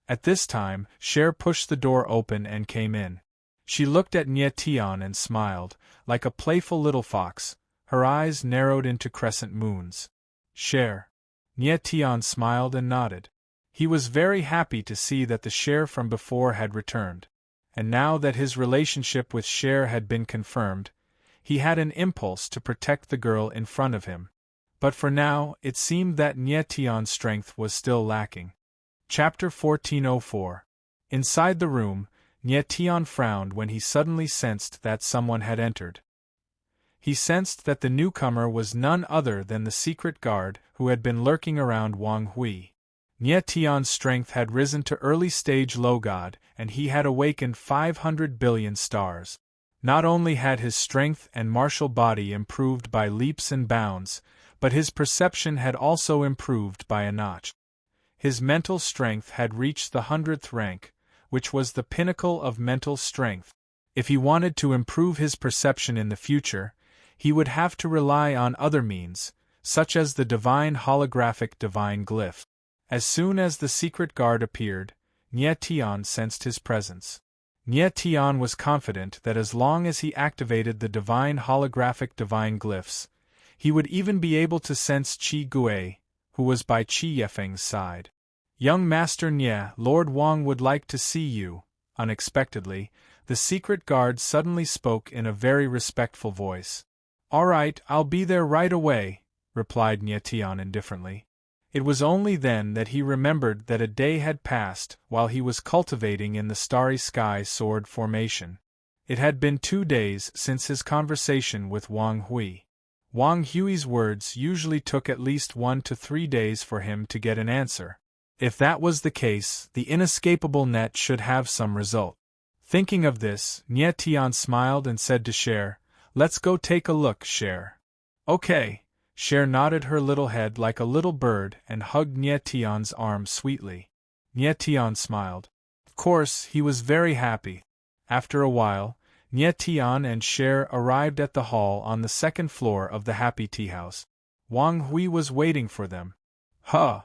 At this time, Cher pushed the door open and came in. She looked at Nie Tian and smiled, like a playful little fox, her eyes narrowed into crescent moons. Cher. Nie Tian smiled and nodded. He was very happy to see that the Cher from before had returned. And now that his relationship with Cher had been confirmed, he had an impulse to protect the girl in front of him. But for now, it seemed that Nie Tian's strength was still lacking. Chapter 1404. Inside the room, Nie Tian frowned when he suddenly sensed that someone had entered. He sensed that the newcomer was none other than the secret guard who had been lurking around Wang Hui. Nie Tian's strength had risen to early-stage low god, and he had awakened 500 billion stars. Not only had his strength and martial body improved by leaps and bounds, but his perception had also improved by a notch. His mental strength had reached the 100th rank, which was the pinnacle of mental strength. If he wanted to improve his perception in the future, he would have to rely on other means, such as the divine holographic divine glyph. As soon as the secret guard appeared, Nie Tian sensed his presence. Nie Tian was confident that as long as he activated the divine holographic divine glyphs, he would even be able to sense Qi Gui, who was by Qi Yefeng's side. Young Master Nie, Lord Wang would like to see you. Unexpectedly, the secret guard suddenly spoke in a very respectful voice. All right, I'll be there right away, replied Nie Tian indifferently. It was only then that he remembered that a day had passed while he was cultivating in the starry sky sword formation. It had been 2 days since his conversation with Wang Hui. Wang Hui's words usually took at least 1 to 3 days for him to get an answer. If that was the case, the inescapable net should have some result. Thinking of this, Nie Tian smiled and said to Cher, "Let's go take a look, Cher." Okay. Cher nodded her little head like a little bird and hugged Nie Tian's arm sweetly. Nie Tian smiled. Of course, he was very happy. After a while, Nie Tian and Cher arrived at the hall on the 2nd floor of the Happy Tea House. Wang Hui was waiting for them. Huh!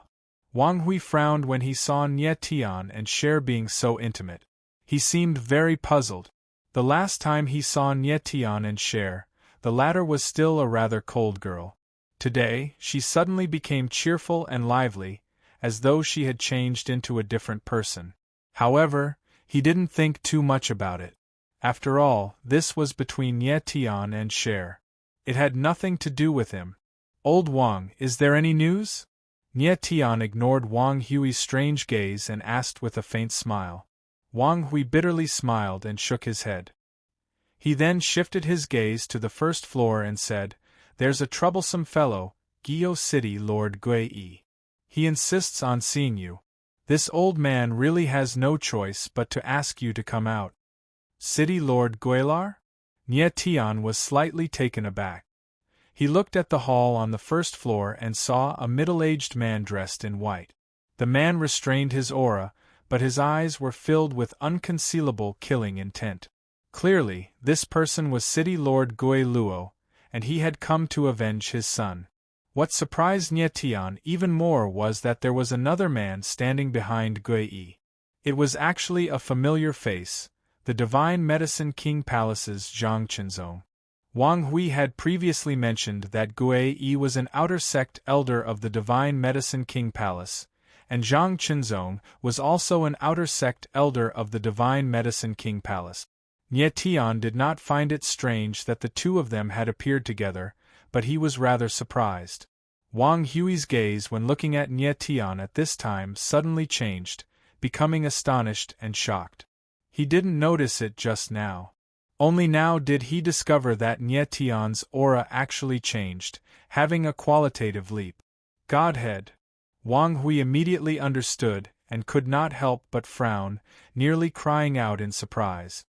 Wang Hui frowned when he saw Nie Tian and Cher being so intimate. He seemed very puzzled. The last time he saw Nie Tian and Cher, the latter was still a rather cold girl. Today, she suddenly became cheerful and lively, as though she had changed into a different person. However, he didn't think too much about it. After all, this was between Nie Tian and Cher. It had nothing to do with him. Old Wang, is there any news? Nie Tian ignored Wang Hui's strange gaze and asked with a faint smile. Wang Hui bitterly smiled and shook his head. He then shifted his gaze to the 1st floor and said, "There's a troublesome fellow, Guio City Lord Gui. He insists on seeing you. This old man really has no choice but to ask you to come out." City Lord Guilar? Nie Tian was slightly taken aback. He looked at the hall on the 1st floor and saw a middle-aged man dressed in white. The man restrained his aura, but his eyes were filled with unconcealable killing intent. Clearly, this person was City Lord Gui Luo, and he had come to avenge his son. What surprised Nie Tian even more was that there was another man standing behind Gui. It was actually a familiar face, the Divine Medicine King Palace's Zhang Qinzong. Wang Hui had previously mentioned that Gui was an outer sect elder of the Divine Medicine King Palace, and Zhang Qinzong was also an outer sect elder of the Divine Medicine King Palace. Nie Tian did not find it strange that the two of them had appeared together, but he was rather surprised. Wang Hui's gaze when looking at Nie Tian at this time suddenly changed, becoming astonished and shocked. He didn't notice it just now. Only now did he discover that Nie Tian's aura actually changed, having a qualitative leap. Godhead! Wang Hui immediately understood and could not help but frown, nearly crying out in surprise.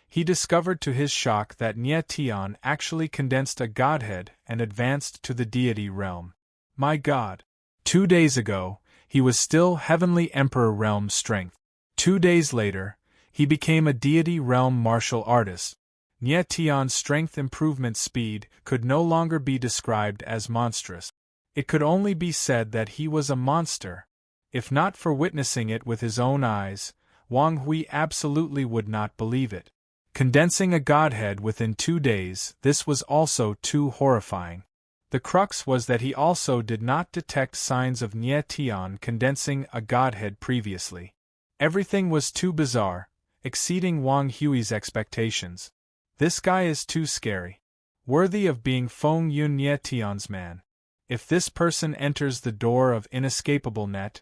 He discovered to his shock that Nie Tian actually condensed a godhead and advanced to the deity realm. My God! 2 days ago, he was still heavenly emperor realm strength. 2 days later, he became a deity realm martial artist. Nie Tian's strength improvement speed could no longer be described as monstrous. It could only be said that he was a monster. If not for witnessing it with his own eyes, Wang Hui absolutely would not believe it. Condensing a godhead within 2 days, this was also too horrifying. The crux was that he also did not detect signs of Nie Tian condensing a godhead previously. Everything was too bizarre, exceeding Wang Hui's expectations. This guy is too scary. Worthy of being Feng Yun Nie Tian's man. If this person enters the door of inescapable net,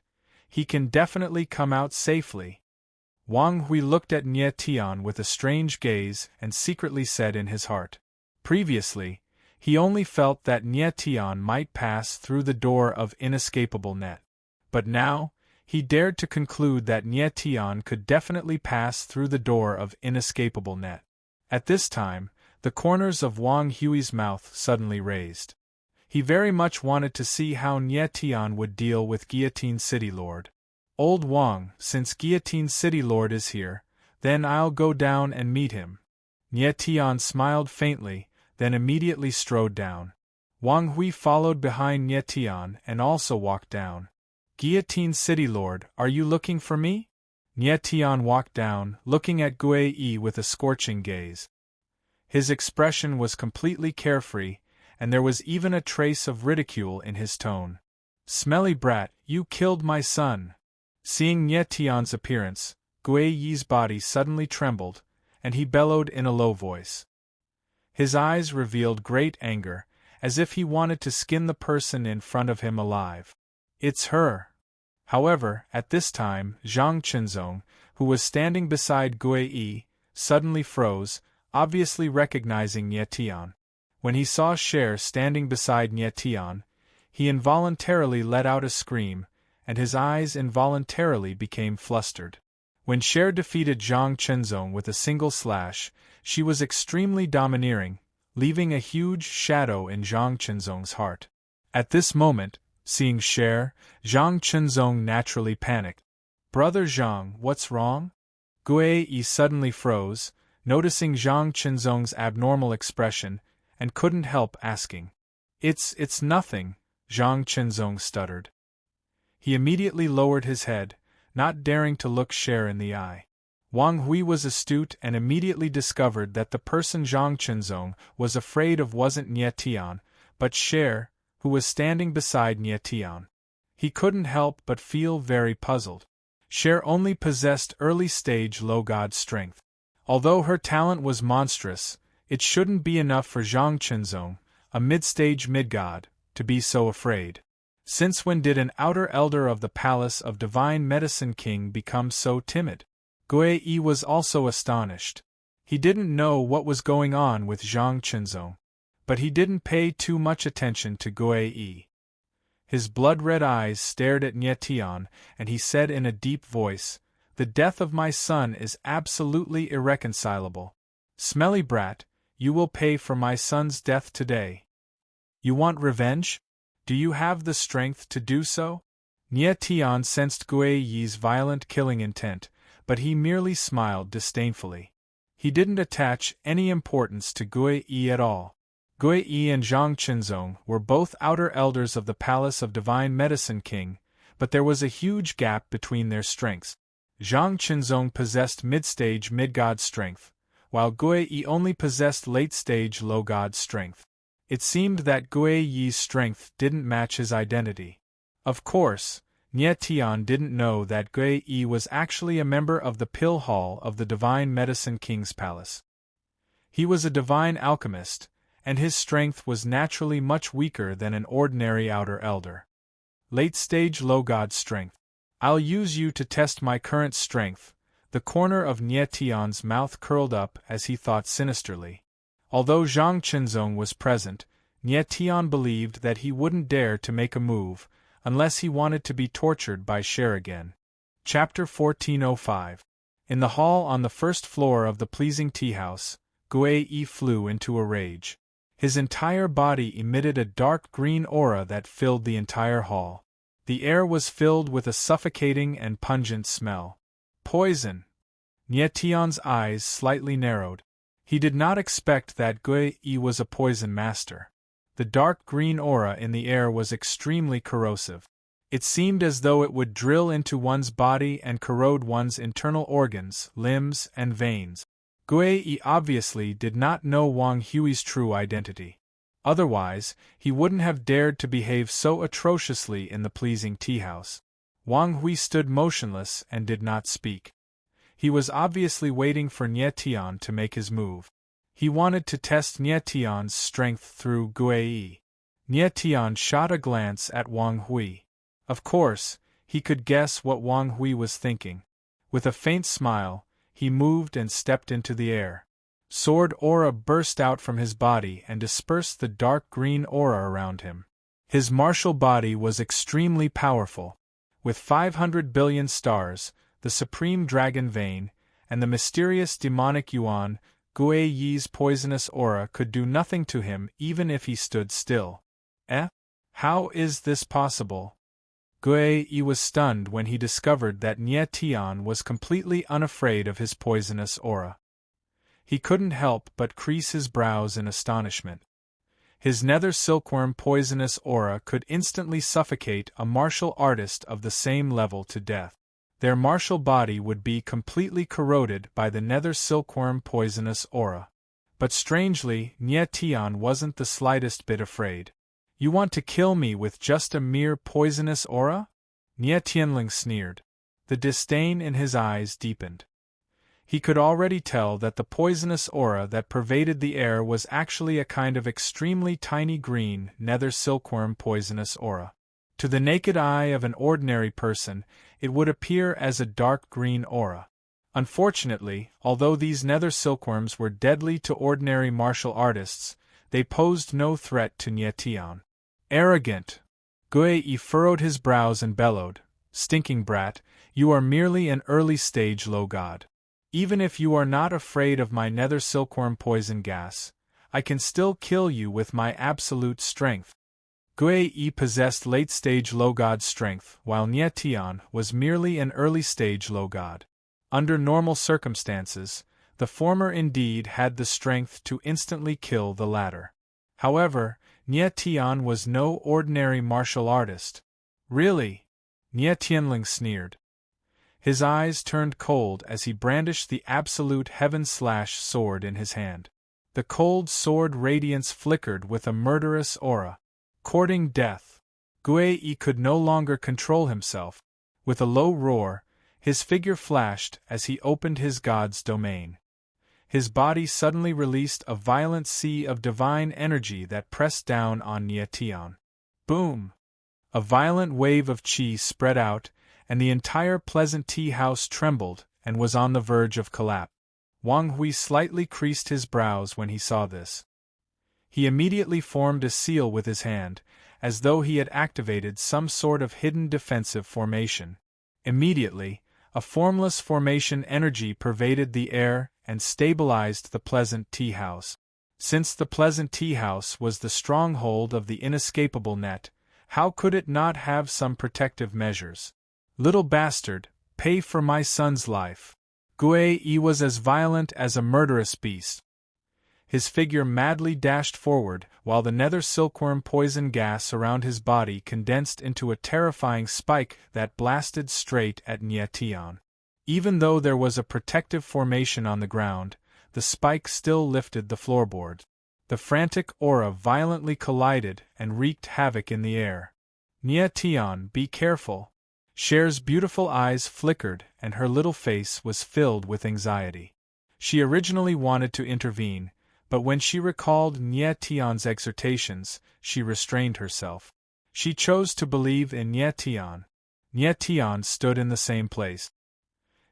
he can definitely come out safely. Wang Hui looked at Nie Tian with a strange gaze and secretly said in his heart. Previously, he only felt that Nie Tian might pass through the door of inescapable net. But now, he dared to conclude that Nie Tian could definitely pass through the door of inescapable net. At this time, the corners of Wang Hui's mouth suddenly raised. He very much wanted to see how Nie Tian would deal with Guillotine City Lord. Old Wang, since Guillotine City Lord is here, then I'll go down and meet him. Nie Tian smiled faintly, then immediately strode down. Wang Hui followed behind Nie Tian and also walked down. Guillotine City Lord, are you looking for me? Nie Tian walked down, looking at Gui Yi with a scorching gaze. His expression was completely carefree, and there was even a trace of ridicule in his tone. Smelly brat, you killed my son. Seeing Nie Tian's appearance, Gui Yi's body suddenly trembled, and he bellowed in a low voice. His eyes revealed great anger, as if he wanted to skin the person in front of him alive. It's her. However, at this time, Zhang Qinzong, who was standing beside Gui Yi, suddenly froze, obviously recognizing Nie Tian. When he saw Cher standing beside Nie Tian, he involuntarily let out a scream, and his eyes involuntarily became flustered. When Cher defeated Zhang Qinzong with a single slash, she was extremely domineering, leaving a huge shadow in Zhang Qinzong's heart. At this moment, seeing Cher, Zhang Qinzong naturally panicked. Brother Zhang, what's wrong? Gui Yi suddenly froze, noticing Zhang Qinzong's abnormal expression, and couldn't help asking. It's nothing, Zhang Qinzong stuttered. He immediately lowered his head, not daring to look Cher in the eye. Wang Hui was astute and immediately discovered that the person Zhang Qinzong was afraid of wasn't Nie Tian, but Cher, who was standing beside Nie Tian. He couldn't help but feel very puzzled. Cher only possessed early-stage low-god strength. Although her talent was monstrous, it shouldn't be enough for Zhang Qinzong, a mid-stage mid-god, to be so afraid. Since when did an outer elder of the Palace of Divine Medicine King become so timid? Gui Yi was also astonished. He didn't know what was going on with Zhang Qinzong, but he didn't pay too much attention to Gui Yi. His blood-red eyes stared at Nie Tian, and he said in a deep voice, "The death of my son is absolutely irreconcilable. Smelly brat, you will pay for my son's death today. You want revenge? Do you have the strength to do so?" Nie Tian sensed Gui Yi's violent killing intent, but he merely smiled disdainfully. He didn't attach any importance to Gui Yi at all. Gui Yi and Zhang Qinzong were both outer elders of the Palace of Divine Medicine King, but there was a huge gap between their strengths. Zhang Qinzong possessed mid-stage mid-god strength, while Gui Yi only possessed late-stage low-god strength. It seemed that Gui Yi's strength didn't match his identity. Of course, Nie Tian didn't know that Gui Yi was actually a member of the Pill Hall of the Divine Medicine King's Palace. He was a divine alchemist, and his strength was naturally much weaker than an ordinary outer elder. Late-stage low-god strength. I'll use you to test my current strength. The corner of Nie Tian's mouth curled up as he thought sinisterly. Although Zhang Qinzong was present, Nie Tian believed that he wouldn't dare to make a move, unless he wanted to be tortured by Cher again. Chapter 1405. In the hall on the first floor of the pleasing tea-house, Gui Yi flew into a rage. His entire body emitted a dark green aura that filled the entire hall. The air was filled with a suffocating and pungent smell. Poison! Nie Tian's eyes slightly narrowed. He did not expect that Gui Yi was a poison master. The dark green aura in the air was extremely corrosive. It seemed as though it would drill into one's body and corrode one's internal organs, limbs, and veins. Gui Yi obviously did not know Wang Hui's true identity. Otherwise, he wouldn't have dared to behave so atrociously in the pleasing tea-house. Wang Hui stood motionless and did not speak. He was obviously waiting for Nie Tian to make his move. He wanted to test Nie Tian's strength through Gui Yi. Nie Tian shot a glance at Wang Hui. Of course, he could guess what Wang Hui was thinking. With a faint smile, he moved and stepped into the air. Sword aura burst out from his body and dispersed the dark green aura around him. His martial body was extremely powerful. With 500 billion stars, the supreme dragon vein, and the mysterious demonic yuan, Gui Yi's poisonous aura could do nothing to him even if he stood still. How is this possible? Gui Yi was stunned when he discovered that Nie Tian was completely unafraid of his poisonous aura. He couldn't help but crease his brows in astonishment. His nether silkworm poisonous aura could instantly suffocate a martial artist of the same level to death. Their martial body would be completely corroded by the nether silkworm poisonous aura. But strangely, Nie Tian wasn't the slightest bit afraid. You want to kill me with just a mere poisonous aura? Nie Tianling sneered. The disdain in his eyes deepened. He could already tell that the poisonous aura that pervaded the air was actually a kind of extremely tiny green, nether silkworm poisonous aura. To the naked eye of an ordinary person, it would appear as a dark green aura. Unfortunately, although these nether silkworms were deadly to ordinary martial artists, they posed no threat to Nie Tian. Arrogant! Gui Yi furrowed his brows and bellowed, "Stinking brat, you are merely an early-stage low god. Even if you are not afraid of my nether silkworm poison gas, I can still kill you with my absolute strength." Gui Yi possessed late-stage low god strength, while Nie Tian was merely an early-stage low god. Under normal circumstances, the former indeed had the strength to instantly kill the latter. However, Nie Tian was no ordinary martial artist. Really? Nie Tianling sneered. His eyes turned cold as he brandished the absolute heaven-sword in his hand. The cold sword radiance flickered with a murderous aura. Courting death. Gui Yi could no longer control himself. With a low roar, his figure flashed as he opened his god's domain. His body suddenly released a violent sea of divine energy that pressed down on Nie Tian. Boom! A violent wave of qi spread out, and the entire pleasant tea-house trembled and was on the verge of collapse. Wang Hui slightly creased his brows when he saw this. He immediately formed a seal with his hand, as though he had activated some sort of hidden defensive formation. Immediately, a formless formation energy pervaded the air and stabilized the pleasant tea-house. Since the pleasant tea-house was the stronghold of the inescapable net, how could it not have some protective measures? Little bastard, pay for my son's life. Gui Yi was as violent as a murderous beast. His figure madly dashed forward, while the nether silkworm poison gas around his body condensed into a terrifying spike that blasted straight at Nie Tian. Even though there was a protective formation on the ground, the spike still lifted the floorboard. The frantic aura violently collided and wreaked havoc in the air. Nie Tian, be careful. Cher's beautiful eyes flickered and her little face was filled with anxiety. She originally wanted to intervene, But when she recalled Nie Tian's exhortations, she restrained herself. She chose to believe in Nie Tian. Nie Tian stood in the same place.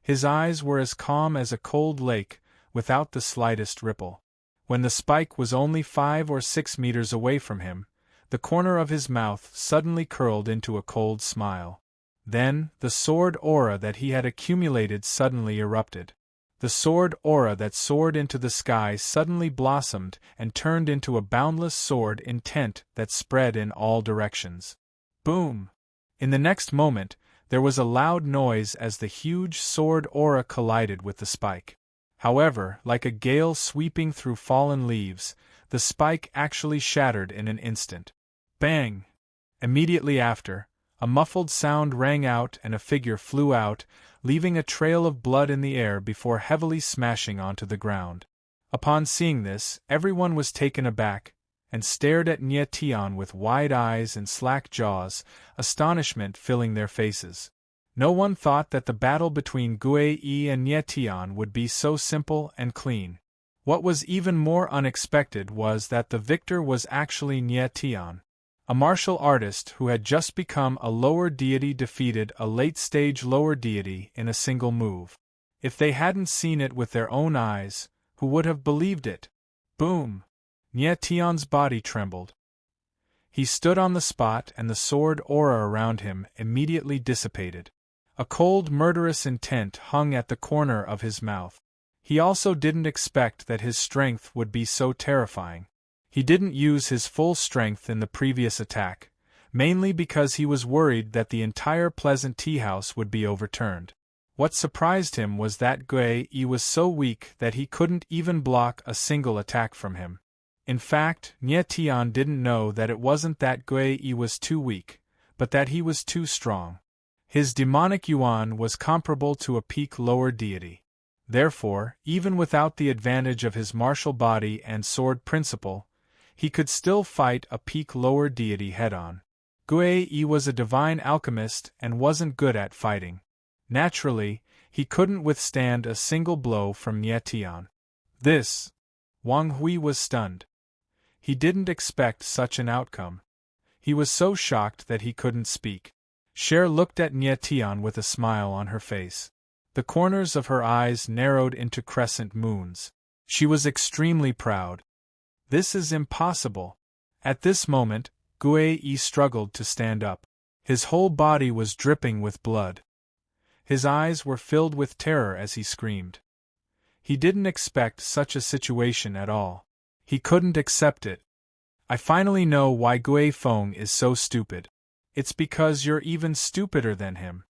His eyes were as calm as a cold lake, without the slightest ripple. When the spike was only 5 or 6 meters away from him, the corner of his mouth suddenly curled into a cold smile. Then, the sword aura that he had accumulated suddenly erupted. The sword aura that soared into the sky suddenly blossomed and turned into a boundless sword intent that spread in all directions. Boom! In the next moment, there was a loud noise as the huge sword aura collided with the spike. However, like a gale sweeping through fallen leaves, the spike actually shattered in an instant. Bang! Immediately after, a muffled sound rang out and a figure flew out, leaving a trail of blood in the air before heavily smashing onto the ground. Upon seeing this, everyone was taken aback, and stared at Nie Tian with wide eyes and slack jaws, astonishment filling their faces. No one thought that the battle between Gue Yi and Nie Tian would be so simple and clean. What was even more unexpected was that the victor was actually Nie Tian. A martial artist who had just become a lower deity defeated a late-stage lower deity in a single move. If they hadn't seen it with their own eyes, who would have believed it? Boom! Nie Tian's body trembled. He stood on the spot and the sword aura around him immediately dissipated. A cold murderous intent hung at the corner of his mouth. He also didn't expect that his strength would be so terrifying. He didn't use his full strength in the previous attack, mainly because he was worried that the entire Pleasant Tea House would be overturned. What surprised him was that Gue Yi was so weak that he couldn't even block a single attack from him. In fact, Nie Tian didn't know that it wasn't that Gue Yi was too weak, but that he was too strong. His demonic yuan was comparable to a peak lower deity. Therefore, even without the advantage of his martial body and sword principle, he could still fight a peak lower deity head-on. Gue Yi was a divine alchemist and wasn't good at fighting. Naturally, he couldn't withstand a single blow from Nie Tian. Wang Hui was stunned. He didn't expect such an outcome. He was so shocked that he couldn't speak. Cher looked at Nie Tian with a smile on her face. The corners of her eyes narrowed into crescent moons. She was extremely proud. This is impossible. At this moment, Gue Yi struggled to stand up. His whole body was dripping with blood. His eyes were filled with terror as he screamed. He didn't expect such a situation at all. He couldn't accept it. I finally know why Gue Feng is so stupid. It's because you're even stupider than him.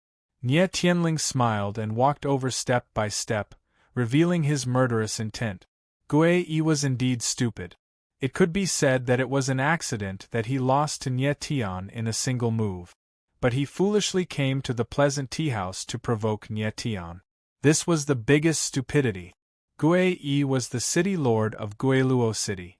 Nie Tianling smiled and walked over step by step, revealing his murderous intent. Gue Yi was indeed stupid. It could be said that it was an accident that he lost to Nie Tian in a single move. But he foolishly came to the Pleasant Tea House to provoke Nie Tian. This was the biggest stupidity. Gue Yi was the city lord of Guiluo City.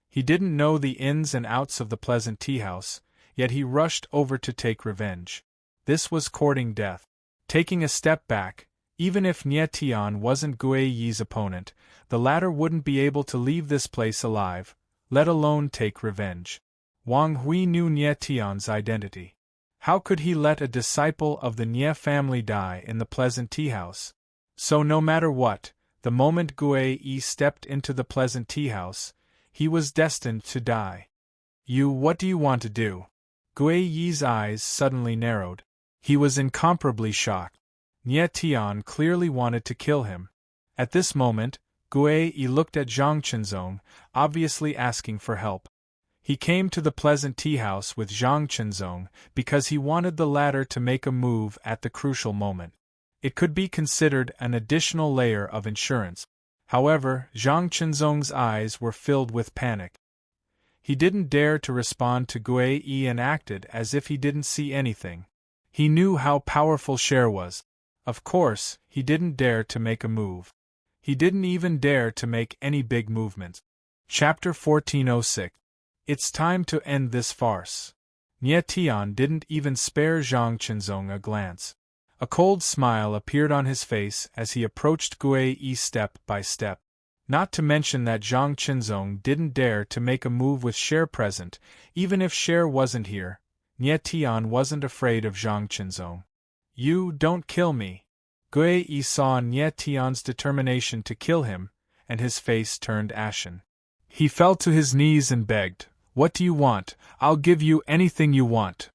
He didn't know the ins and outs of the Pleasant Tea House, yet he rushed over to take revenge. This was courting death. Taking a step back, even if Nie Tian wasn't Gue Yi's opponent, the latter wouldn't be able to leave this place alive, let alone take revenge. Wang Hui knew Nie Tian's identity. How could he let a disciple of the Nie family die in the Pleasant Tea House? So no matter what, the moment Gue Yi stepped into the Pleasant Tea House, he was destined to die. What do you want to do? Gue Yi's eyes suddenly narrowed. He was incomparably shocked. Nie Tian clearly wanted to kill him. At this moment, Gue Yi looked at Zhang Qinzong, obviously asking for help. He came to the Pleasant Tea House with Zhang Qinzong because he wanted the latter to make a move at the crucial moment. It could be considered an additional layer of insurance. However, Zhang Qinzong's eyes were filled with panic. He didn't dare to respond to Gue Yi and acted as if he didn't see anything. He knew how powerful Cher was. Of course, he didn't dare to make a move. He didn't even dare to make any big movements. Chapter 1406. It's time to end this farce. Nie Tian didn't even spare Zhang Qinzong a glance. A cold smile appeared on his face as he approached Gue Yi step by step. Not to mention that Zhang Qinzong didn't dare to make a move with Cher present, even if Cher wasn't here. Nie Tian wasn't afraid of Zhang Qinzong. You don't kill me. Gui Yi saw Nie Tian's determination to kill him, and his face turned ashen. He fell to his knees and begged, "What do you want? I'll give you anything you want."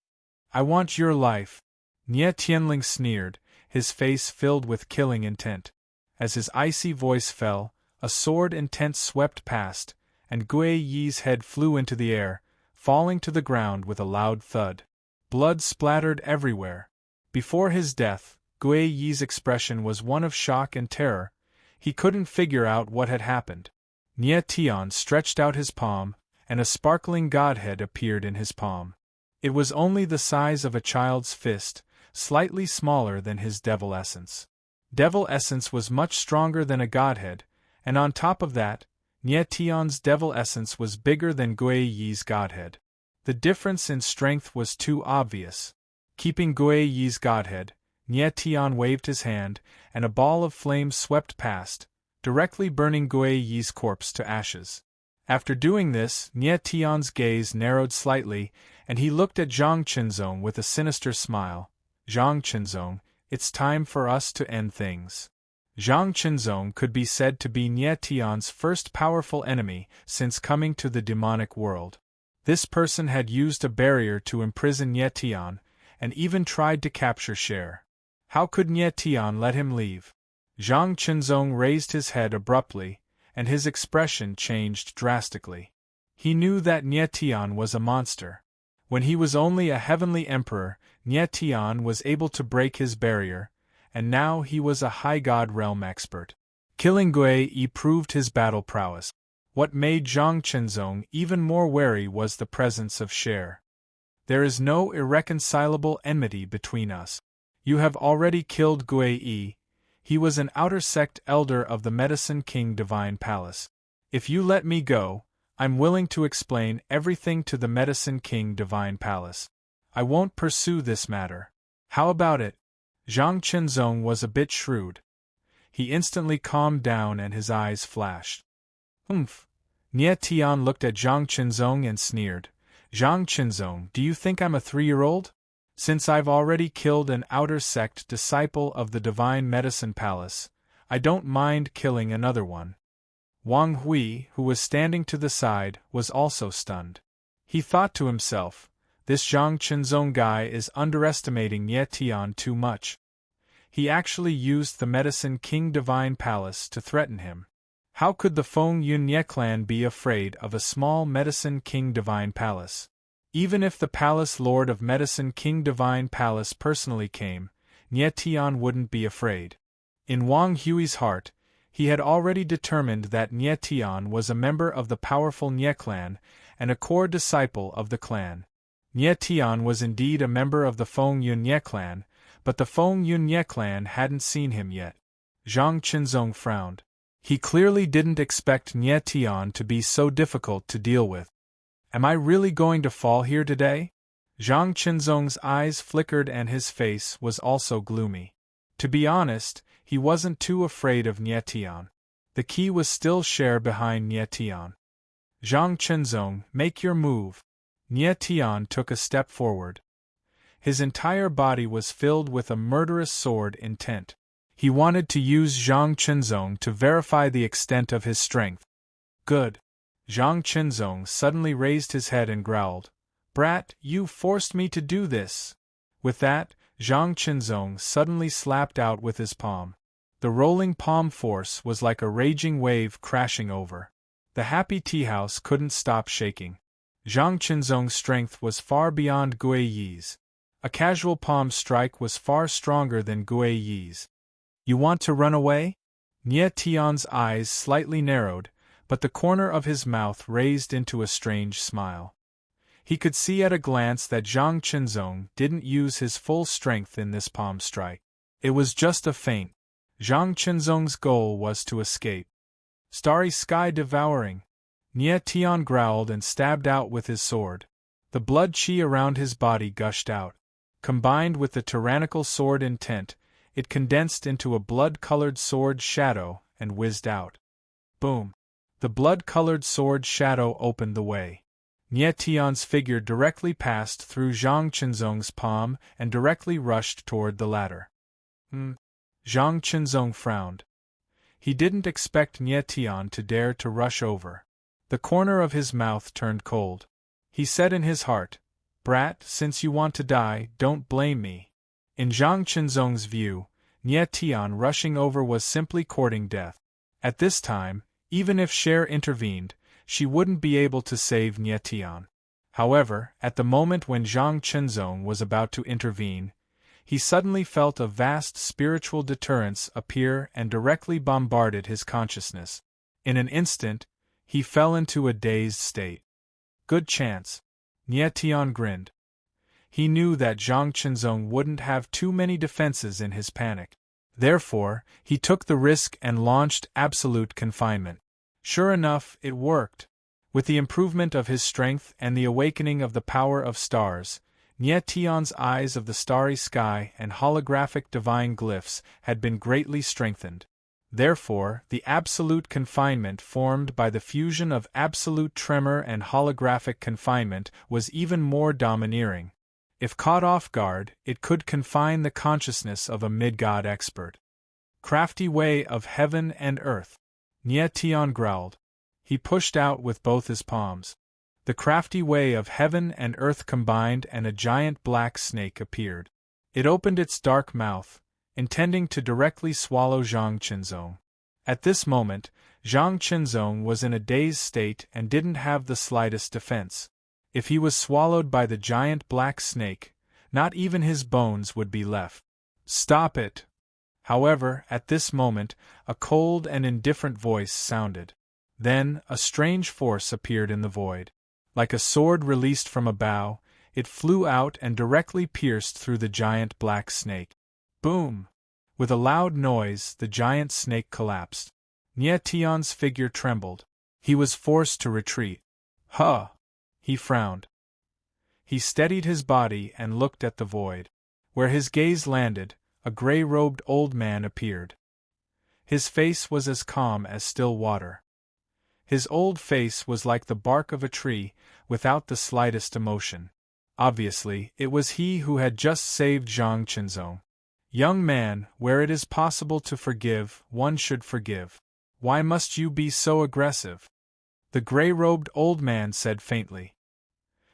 "I want your life." Nie Tianling sneered, his face filled with killing intent. As his icy voice fell, a sword intent swept past, and Gui Yi's head flew into the air, falling to the ground with a loud thud. Blood splattered everywhere. Before his death, Gui Yi's expression was one of shock and terror. He couldn't figure out what had happened. Nie Tian stretched out his palm, and a sparkling godhead appeared in his palm. It was only the size of a child's fist, slightly smaller than his devil essence. Devil essence was much stronger than a godhead, and on top of that, Nie Tian's devil essence was bigger than Gui Yi's godhead. The difference in strength was too obvious. Keeping Gui Yi's godhead, Nie Tian waved his hand, and a ball of flame swept past, directly burning Gui Yi's corpse to ashes. After doing this, Nie Tian's gaze narrowed slightly, and he looked at Zhang Qinzong with a sinister smile. "Zhang Qinzong, it's time for us to end things." Zhang Qinzong could be said to be Nie Tian's first powerful enemy since coming to the demonic world. This person had used a barrier to imprison Nie Tian, and even tried to capture Cher. How could Nie Tian let him leave? Zhang Qinzong raised his head abruptly, and his expression changed drastically. He knew that Nie Tian was a monster. When he was only a heavenly emperor, Nie Tian was able to break his barrier, and now he was a high god realm expert. Killing Gui Yi proved his battle prowess. What made Zhang Qinzong even more wary was the presence of Cher. "There is no irreconcilable enmity between us. You have already killed Gui Yi. He was an outer sect elder of the Medicine King Divine Palace. If you let me go, I'm willing to explain everything to the Medicine King Divine Palace. I won't pursue this matter. How about it?" Zhang Qinzong was a bit shrewd. He instantly calmed down and his eyes flashed. "Humph." Nie Tian looked at Zhang Qinzong and sneered. "Zhang Qinzong, do you think I'm a 3-year-old? Since I've already killed an outer sect disciple of the Divine Medicine Palace, I don't mind killing another one." Wang Hui, who was standing to the side, was also stunned. He thought to himself, "This Zhang Qinzong guy is underestimating Nie Tian too much. He actually used the Medicine King Divine Palace to threaten him. How could the Feng Yun Nie clan be afraid of a small Medicine King Divine Palace? Even if the Palace Lord of Medicine King Divine Palace personally came, Nie Tian wouldn't be afraid." In Wang Hui's heart, he had already determined that Nie Tian was a member of the powerful Nie clan and a core disciple of the clan. Nie Tian was indeed a member of the Feng Yun Nie clan, but the Feng Yun Nie clan hadn't seen him yet. Zhang Qinzong frowned. He clearly didn't expect Nie Tian to be so difficult to deal with. "Am I really going to fall here today?" Zhang Qinzong's eyes flickered and his face was also gloomy. To be honest, he wasn't too afraid of Nie Tian. The key was still Cher behind Nie Tian. "Zhang Qinzong, make your move." Nie Tian took a step forward. His entire body was filled with a murderous sword intent. He wanted to use Zhang Qinzong to verify the extent of his strength. "Good." Zhang Qinzong suddenly raised his head and growled, "Brat, you forced me to do this." With that, Zhang Qinzong suddenly slapped out with his palm. The rolling palm force was like a raging wave crashing over. The happy tea house couldn't stop shaking. Zhang Qinzong's strength was far beyond Gui Yi's. A casual palm strike was far stronger than Gui Yi's. "You want to run away?" Nie Tian's eyes slightly narrowed, but the corner of his mouth raised into a strange smile. He could see at a glance that Zhang Qinzong didn't use his full strength in this palm strike. It was just a feint. Zhang Qinzong's goal was to escape. "Starry sky devouring." Nie Tian growled and stabbed out with his sword. The blood qi around his body gushed out. Combined with the tyrannical sword intent, it condensed into a blood-colored sword shadow and whizzed out. Boom! The blood-colored sword shadow opened the way. Nie Tian's figure directly passed through Zhang Qinzong's palm and directly rushed toward the latter. Zhang Qinzong frowned. He didn't expect Nie Tian to dare to rush over. The corner of his mouth turned cold. He said in his heart, "Brat, since you want to die, don't blame me." In Zhang Qinzong's view, Nie Tian rushing over was simply courting death. At this time, even if Cher intervened, she wouldn't be able to save Nie Tian. However, at the moment when Zhang Qinzong was about to intervene, he suddenly felt a vast spiritual deterrence appear and directly bombarded his consciousness. In an instant, he fell into a dazed state. Good chance. Nie Tian grinned. He knew that Zhang Qinzong wouldn't have too many defenses in his panic. Therefore, he took the risk and launched absolute confinement. Sure enough, it worked. With the improvement of his strength and the awakening of the power of stars, Nie Tian's eyes of the starry sky and holographic divine glyphs had been greatly strengthened. Therefore, the absolute confinement formed by the fusion of absolute tremor and holographic confinement was even more domineering. If caught off guard, it could confine the consciousness of a mid-god expert. Crafty way of heaven and earth. Nie Tian growled. He pushed out with both his palms. The crafty way of heaven and earth combined and a giant black snake appeared. It opened its dark mouth, intending to directly swallow Zhang Qinzong. At this moment, Zhang Qinzong was in a dazed state and didn't have the slightest defense. If he was swallowed by the giant black snake, not even his bones would be left. Stop it! However, at this moment, a cold and indifferent voice sounded. Then, a strange force appeared in the void. Like a sword released from a bow, it flew out and directly pierced through the giant black snake. Boom! With a loud noise, the giant snake collapsed. Nie Tian's figure trembled. He was forced to retreat. Huh! He frowned. He steadied his body and looked at the void. Where his gaze landed, a gray-robed old man appeared. His face was as calm as still water. His old face was like the bark of a tree, without the slightest emotion. Obviously, it was he who had just saved Zhang Qinzong. Young man, where it is possible to forgive, one should forgive. Why must you be so aggressive? The gray-robed old man said faintly.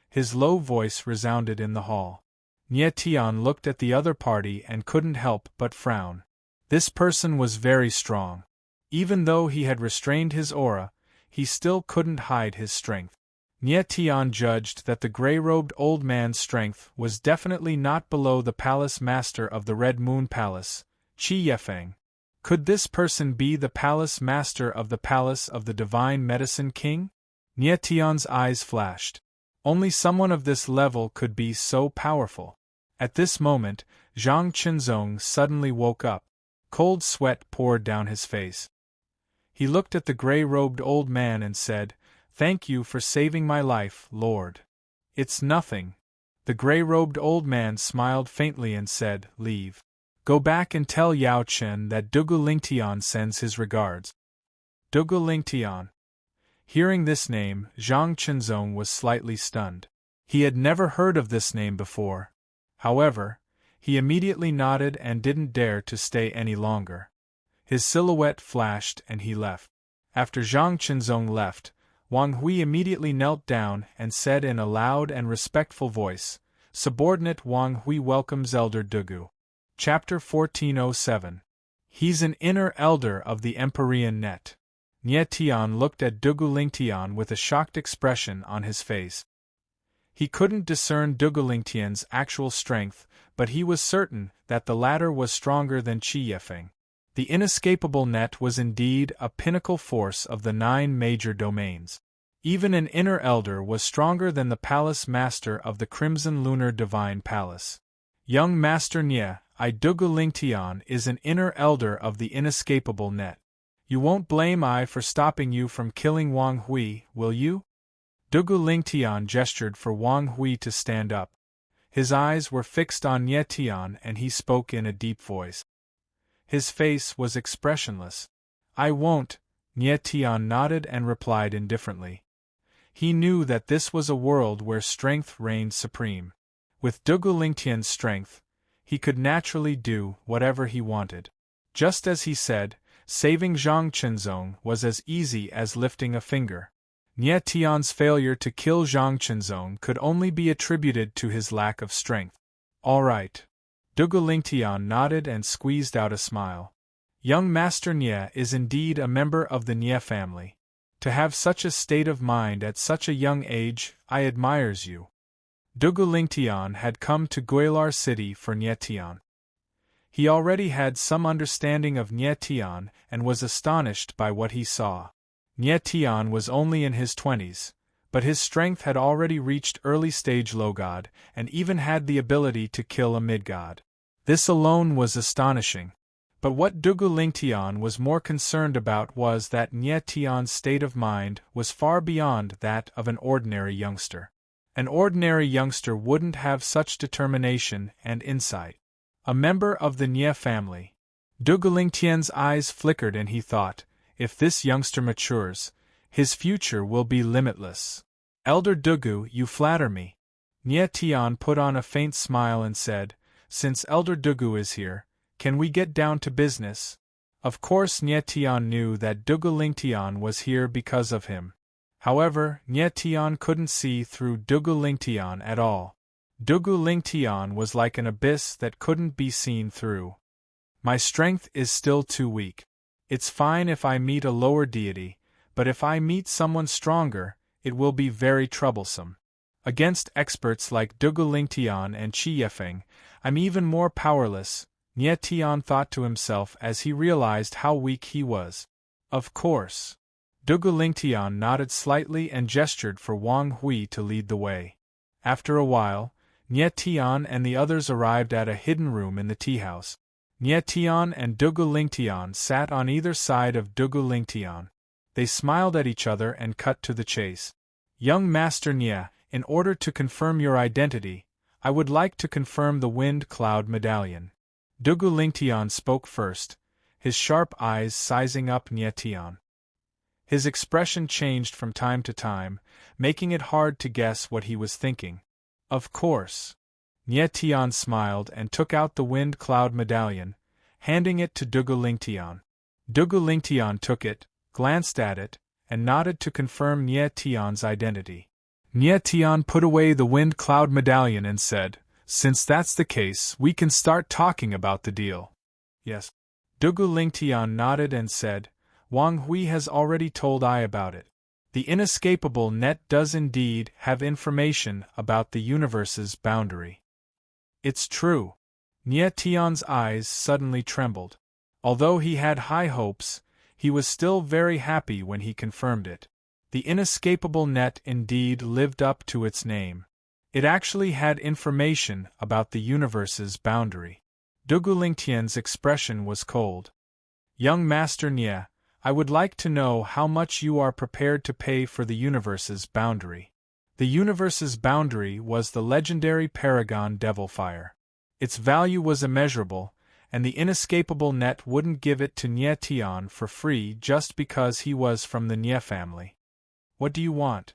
His low voice resounded in the hall. Nie Tian looked at the other party and couldn't help but frown. This person was very strong. Even though he had restrained his aura, he still couldn't hide his strength. Nie Tian judged that the gray-robed old man's strength was definitely not below the palace master of the Red Moon Palace, Qi Yefeng. Could this person be the palace master of the Palace of the Divine Medicine King? Nie Tian's eyes flashed. Only someone of this level could be so powerful. At this moment, Zhang Qinzong suddenly woke up. Cold sweat poured down his face. He looked at the gray-robed old man and said, "Thank you for saving my life, Lord." "It's nothing." The gray-robed old man smiled faintly and said, "Leave. Go back and tell Yao Chen that Dugu Lingtian sends his regards." Dugu Lingtian. Hearing this name, Zhang Qinzong was slightly stunned. He had never heard of this name before. However, he immediately nodded and didn't dare to stay any longer. His silhouette flashed and he left. After Zhang Qinzong left, Wang Hui immediately knelt down and said in a loud and respectful voice, "Subordinate Wang Hui welcomes Elder Dugu." Chapter 1407. He's an inner elder of the Empyrean net. Nie Tian looked at Dugu Lingtian with a shocked expression on his face. He couldn't discern Dugu Lingtian's actual strength, but he was certain that the latter was stronger than Qi Yefeng. The inescapable net was indeed a pinnacle force of the 9 major domains. Even an inner elder was stronger than the palace master of the Crimson Lunar Divine Palace. Young Master Nie, Dugu Lingtian is an inner elder of the inescapable net. You won't blame I for stopping you from killing Wang Hui, will you? Dugu Lingtian gestured for Wang Hui to stand up. His eyes were fixed on Nie Tian and he spoke in a deep voice. His face was expressionless. "I won't," Nie Tian nodded and replied indifferently. He knew that this was a world where strength reigned supreme. With Dugu Lingtian's strength, he could naturally do whatever he wanted. Just as he said, saving Zhang Qinzong was as easy as lifting a finger. Nie Tian's failure to kill Zhang Qinzong could only be attributed to his lack of strength. All right. Dugu Lingtian nodded and squeezed out a smile. Young Master Nie is indeed a member of the Nie family. To have such a state of mind at such a young age, I admires you. Dugu Lingtian had come to Guilar City for Nie Tian. He already had some understanding of Nie Tian and was astonished by what he saw. Nie Tian was only in his 20s, but his strength had already reached early-stage low-god and even had the ability to kill a mid-god. This alone was astonishing. But what Dugu Lingtian was more concerned about was that Nie Tian's state of mind was far beyond that of an ordinary youngster. An ordinary youngster wouldn't have such determination and insight. A member of the Nie family. Dugu Lingtian's eyes flickered and he thought, if this youngster matures, his future will be limitless. Elder Dugu, you flatter me. Nie Tian put on a faint smile and said, since Elder Dugu is here, can we get down to business? Of course Nie Tian knew that Dugu Lingtian was here because of him. However, Nie Tian couldn't see through Dugu Lingtian at all. Dugu Lingtian was like an abyss that couldn't be seen through. My strength is still too weak. It's fine if I meet a lower deity, but if I meet someone stronger, it will be very troublesome. Against experts like Dugu Lingtian and Qi Yefeng, I'm even more powerless, Nie Tian thought to himself as he realized how weak he was. Of course. Dugu Lingtian nodded slightly and gestured for Wang Hui to lead the way. After a while, Nie Tian and the others arrived at a hidden room in the tea house. Nie Tian and Dugu Lingtian sat on either side of Dugu Lingtian. They smiled at each other and cut to the chase. Young Master Nie, in order to confirm your identity, I would like to confirm the Wind Cloud Medallion. Dugu Lingtian spoke first, his sharp eyes sizing up Nie Tian. His expression changed from time to time, making it hard to guess what he was thinking. Of course. Nie Tian smiled and took out the Wind Cloud Medallion, handing it to Dugu Lingtian. Dugu Lingtian took it, glanced at it, and nodded to confirm Nie Tian's identity. Nie Tian put away the Wind Cloud Medallion and said, since that's the case, we can start talking about the deal. Yes. Dugu Lingtian nodded and said, Wang Hui has already told I about it. The inescapable net does indeed have information about the universe's boundary. It's true. Nie Tian's eyes suddenly trembled. Although he had high hopes, he was still very happy when he confirmed it. The inescapable net indeed lived up to its name. It actually had information about the universe's boundary. Dugu Lingtian's expression was cold. Young Master Nie, I would like to know how much you are prepared to pay for the universe's boundary. The universe's boundary was the legendary Paragon Devilfire. Its value was immeasurable, and the inescapable net wouldn't give it to Nie Tian for free just because he was from the Nie family. What do you want?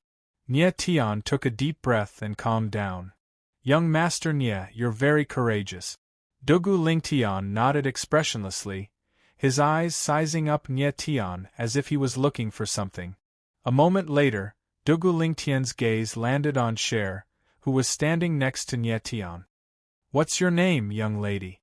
Nie Tian took a deep breath and calmed down. Young Master Nie, you're very courageous. Dugu Lingtian nodded expressionlessly, his eyes sizing up Nie Tian as if he was looking for something. A moment later, Dugu Lingtian's gaze landed on Cher, who was standing next to Nie Tian. What's your name, young lady?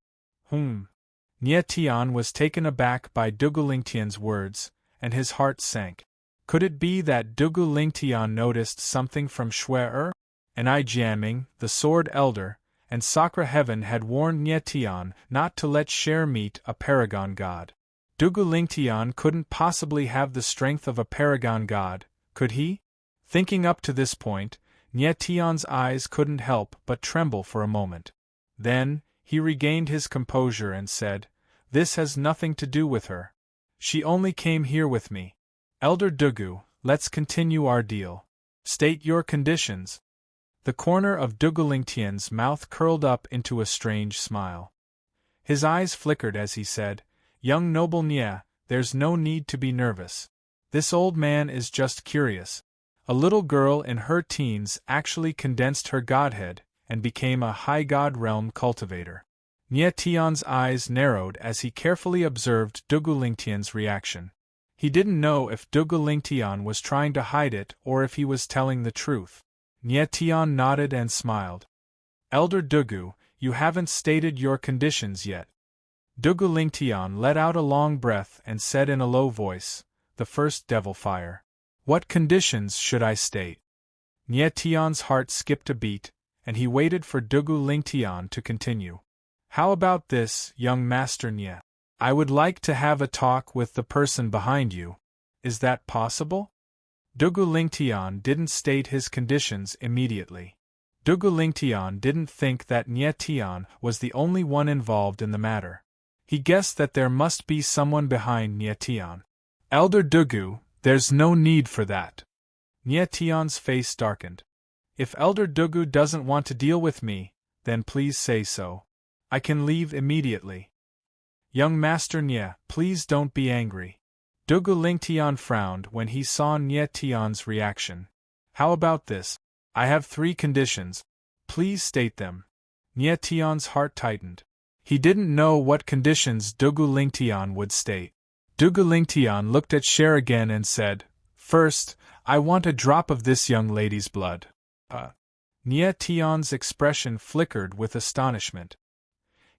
Nie Tian was taken aback by Dugu Lingtian's words, and his heart sank. Could it be that Dugu Lingtian noticed something from Shui? And I Jiaming, the Sword Elder, and Sakra Heaven had warned Nie Tian not to let Cher meet a paragon god. Dugu Lingtian couldn't possibly have the strength of a paragon god, could he? Thinking up to this point, Nie Tian's eyes couldn't help but tremble for a moment. Then, he regained his composure and said, This has nothing to do with her. She only came here with me. Elder Dugu, let's continue our deal. State your conditions. The corner of Dugu Lingtian's mouth curled up into a strange smile. His eyes flickered as he said, Young noble Nie, there's no need to be nervous. This old man is just curious. A little girl in her teens actually condensed her godhead and became a high god realm cultivator. Nie Tian's eyes narrowed as he carefully observed Dugu Lingtian's reaction. He didn't know if Dugu Lingtian was trying to hide it or if he was telling the truth. Nie Tian nodded and smiled. Elder Dugu, you haven't stated your conditions yet. Dugu Lingtian let out a long breath and said in a low voice, the first devil fire. What conditions should I state? Nie Tian's heart skipped a beat, and he waited for Dugu Lingtian to continue. How about this, young Master Nie? I would like to have a talk with the person behind you. Is that possible? Dugu Lingtian didn't state his conditions immediately. Dugu Lingtian didn't think that Nie Tian was the only one involved in the matter. He guessed that there must be someone behind Nie Tian. Elder Dugu, there's no need for that. Nie Tian's face darkened. If Elder Dugu doesn't want to deal with me, then please say so. I can leave immediately. Young Master Nie, please don't be angry. Dugu Lingtian frowned when he saw Nie Tian's reaction. How about this? I have 3 conditions. Please state them. Nie Tian's heart tightened. He didn't know what conditions Dugu Lingtian would state. Dugu Lingtian looked at Cher again and said, First, I want a drop of this young lady's blood. Nie Tian's expression flickered with astonishment.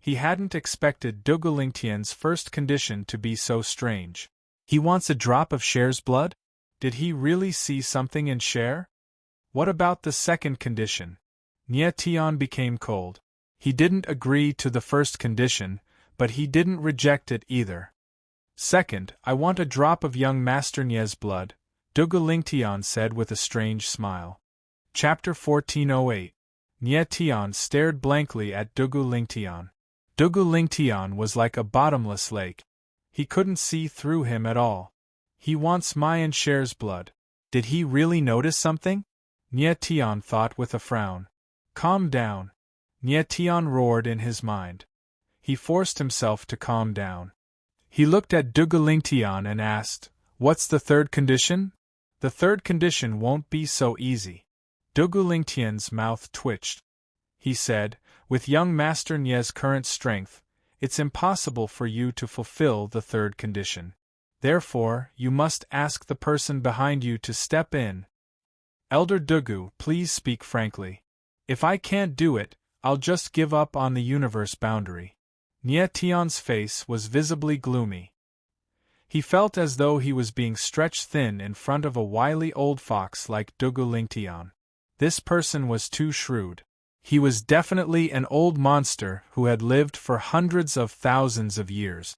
He hadn't expected Dugu Lingtian's first condition to be so strange. He wants a drop of Cher's blood? Did he really see something in Cher? What about the second condition? Nie Tian became cold. He didn't agree to the first condition, but he didn't reject it either. Second, I want a drop of young Master Nie's blood, Dugu Lingtian said with a strange smile. Chapter 1408. Nie Tian stared blankly at Dugu Lingtian. Dugu Lingtian was like a bottomless lake. He couldn't see through him at all. He wants my and Cher's blood. Did he really notice something? Nie Tian thought with a frown. Calm down. Nie Tian roared in his mind. He forced himself to calm down. He looked at Dugu Lingtian and asked, What's the third condition? The third condition won't be so easy. Dugu Lingtian's mouth twitched. He said, With young Master Nie's current strength, it's impossible for you to fulfill the third condition. Therefore, you must ask the person behind you to step in. Elder Dugu, please speak frankly. If I can't do it, I'll just give up on the universe boundary. Nie Tian's face was visibly gloomy. He felt as though he was being stretched thin in front of a wily old fox like Dugu Lingtian. This person was too shrewd. He was definitely an old monster who had lived for hundreds of thousands of years.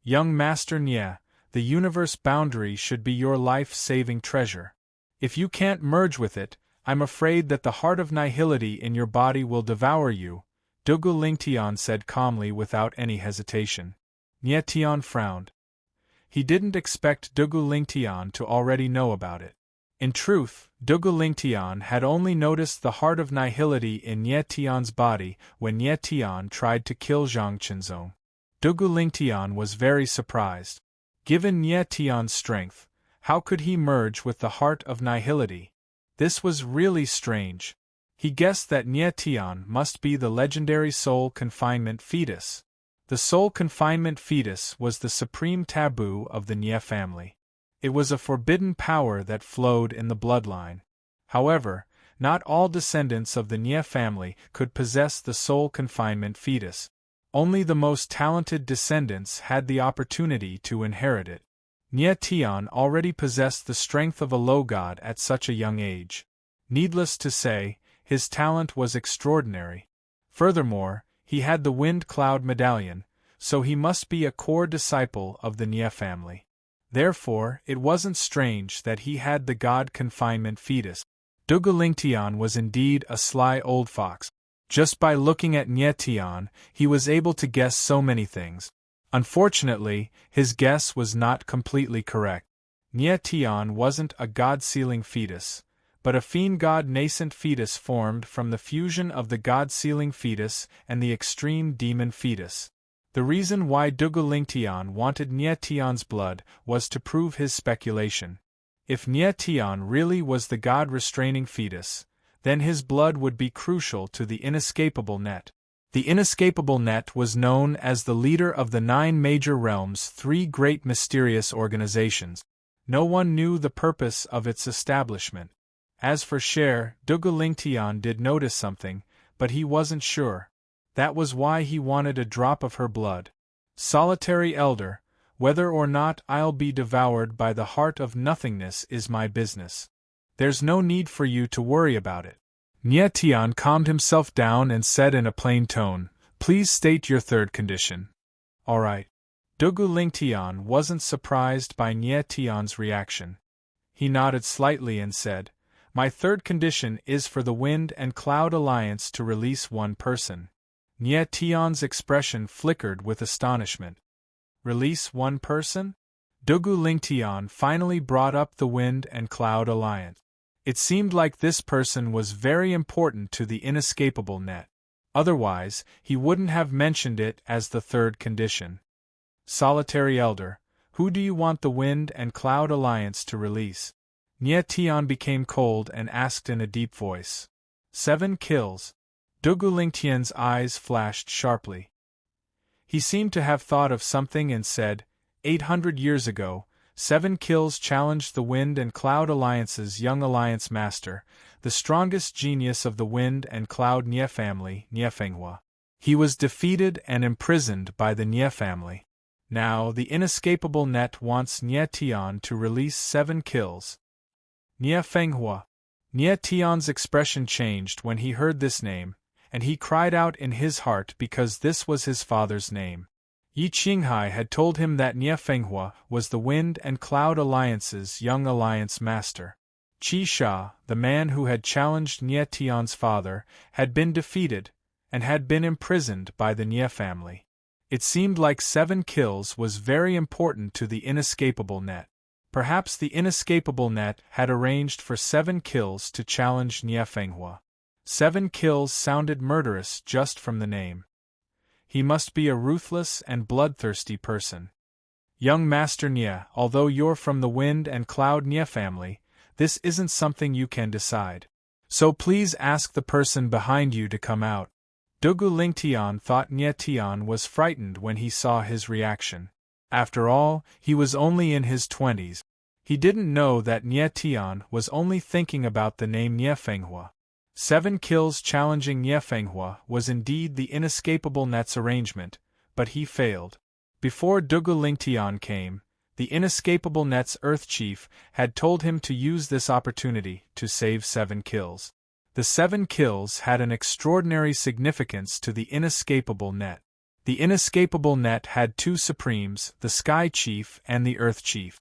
Young Master Nie, the universe boundary should be your life-saving treasure. If you can't merge with it, I'm afraid that the heart of nihility in your body will devour you, Dugu Lingtian said calmly without any hesitation. Nie Tian frowned. He didn't expect Dugu Lingtian to already know about it. In truth, Dugu Lingtian had only noticed the heart of nihility in Nie Tian's body when Nie Tian tried to kill Zhang Qinzong. Dugu Lingtian was very surprised. Given Nie Tian's strength, how could he merge with the heart of nihility? This was really strange. He guessed that Nie Tian must be the legendary soul confinement fetus. The soul confinement fetus was the supreme taboo of the Nie family. It was a forbidden power that flowed in the bloodline. However, not all descendants of the Nie family could possess the soul confinement fetus. Only the most talented descendants had the opportunity to inherit it. Nie Tian already possessed the strength of a low god at such a young age. Needless to say, his talent was extraordinary. Furthermore, he had the Wind Cloud Medallion, so he must be a core disciple of the Nie family. Therefore, it wasn't strange that he had the god confinement fetus. Dugu Lingtian was indeed a sly old fox. Just by looking at Nie Tian, he was able to guess so many things. Unfortunately, his guess was not completely correct. Nie Tian wasn't a god-sealing fetus, but a fiend god nascent fetus formed from the fusion of the god-sealing fetus and the extreme demon fetus. The reason why Dugulingtian wanted Nye Tian's blood was to prove his speculation. If Nye Tian really was the god-restraining fetus, then his blood would be crucial to the inescapable net. The inescapable net was known as the leader of the 9 major realms, 3 great mysterious organizations. No one knew the purpose of its establishment. As for Cher, Dugulingtian did notice something, but he wasn't sure. That was why he wanted a drop of her blood. Solitary elder, whether or not I'll be devoured by the heart of nothingness is my business. There's no need for you to worry about it. Nye Tian calmed himself down and said in a plain tone, "Please state your third condition." "All right." Dugulingtian wasn't surprised by Nye Tian's reaction. He nodded slightly and said, "My third condition is for the Wind and Cloud Alliance to release one person." Nye Tian's expression flickered with astonishment. Release one person? Dugulingtian finally brought up the Wind and Cloud Alliance. It seemed like this person was very important to the inescapable net. Otherwise, he wouldn't have mentioned it as the third condition. "Solitary elder, who do you want the Wind and Cloud Alliance to release?" Nye Tian became cold and asked in a deep voice. 7 kills. Dugulingtian's eyes flashed sharply. He seemed to have thought of something and said, 800 years ago, 7 kills challenged the Wind and Cloud Alliance's young alliance master, the strongest genius of the Wind and Cloud Nye family, Nye Fenghua. He was defeated and imprisoned by the Nye family. Now the inescapable net wants Nye Tian to release 7 kills. Nye Fenghua. Nye Tian's expression changed when he heard this name, and he cried out in his heart because this was his father's name. Yi Qinghai had told him that Nye Fenghua was the Wind and Cloud Alliance's young alliance master. Qi Sha, the man who had challenged Nye Tian's father, had been defeated, and had been imprisoned by the Nye family. It seemed like 7 kills was very important to the inescapable net. Perhaps the inescapable net had arranged for 7 kills to challenge Nye Fenghua. 7 kills sounded murderous just from the name. He must be a ruthless and bloodthirsty person. Young Master Nye, although you're from the Wind and Cloud Nye family, this isn't something you can decide. So please ask the person behind you to come out. Dugulingtian thought Nye Tian was frightened when he saw his reaction. After all, he was only in his 20s. He didn't know that Nye Tian was only thinking about the name Nye Fenghua. 7 kills challenging Nye Fenghua was indeed the inescapable net's arrangement, but he failed. Before Dugulingtian came, the inescapable net's Earth Chief had told him to use this opportunity to save 7 kills. The 7 kills had an extraordinary significance to the inescapable net. The inescapable net had 2 supremes, the Sky Chief and the Earth Chief.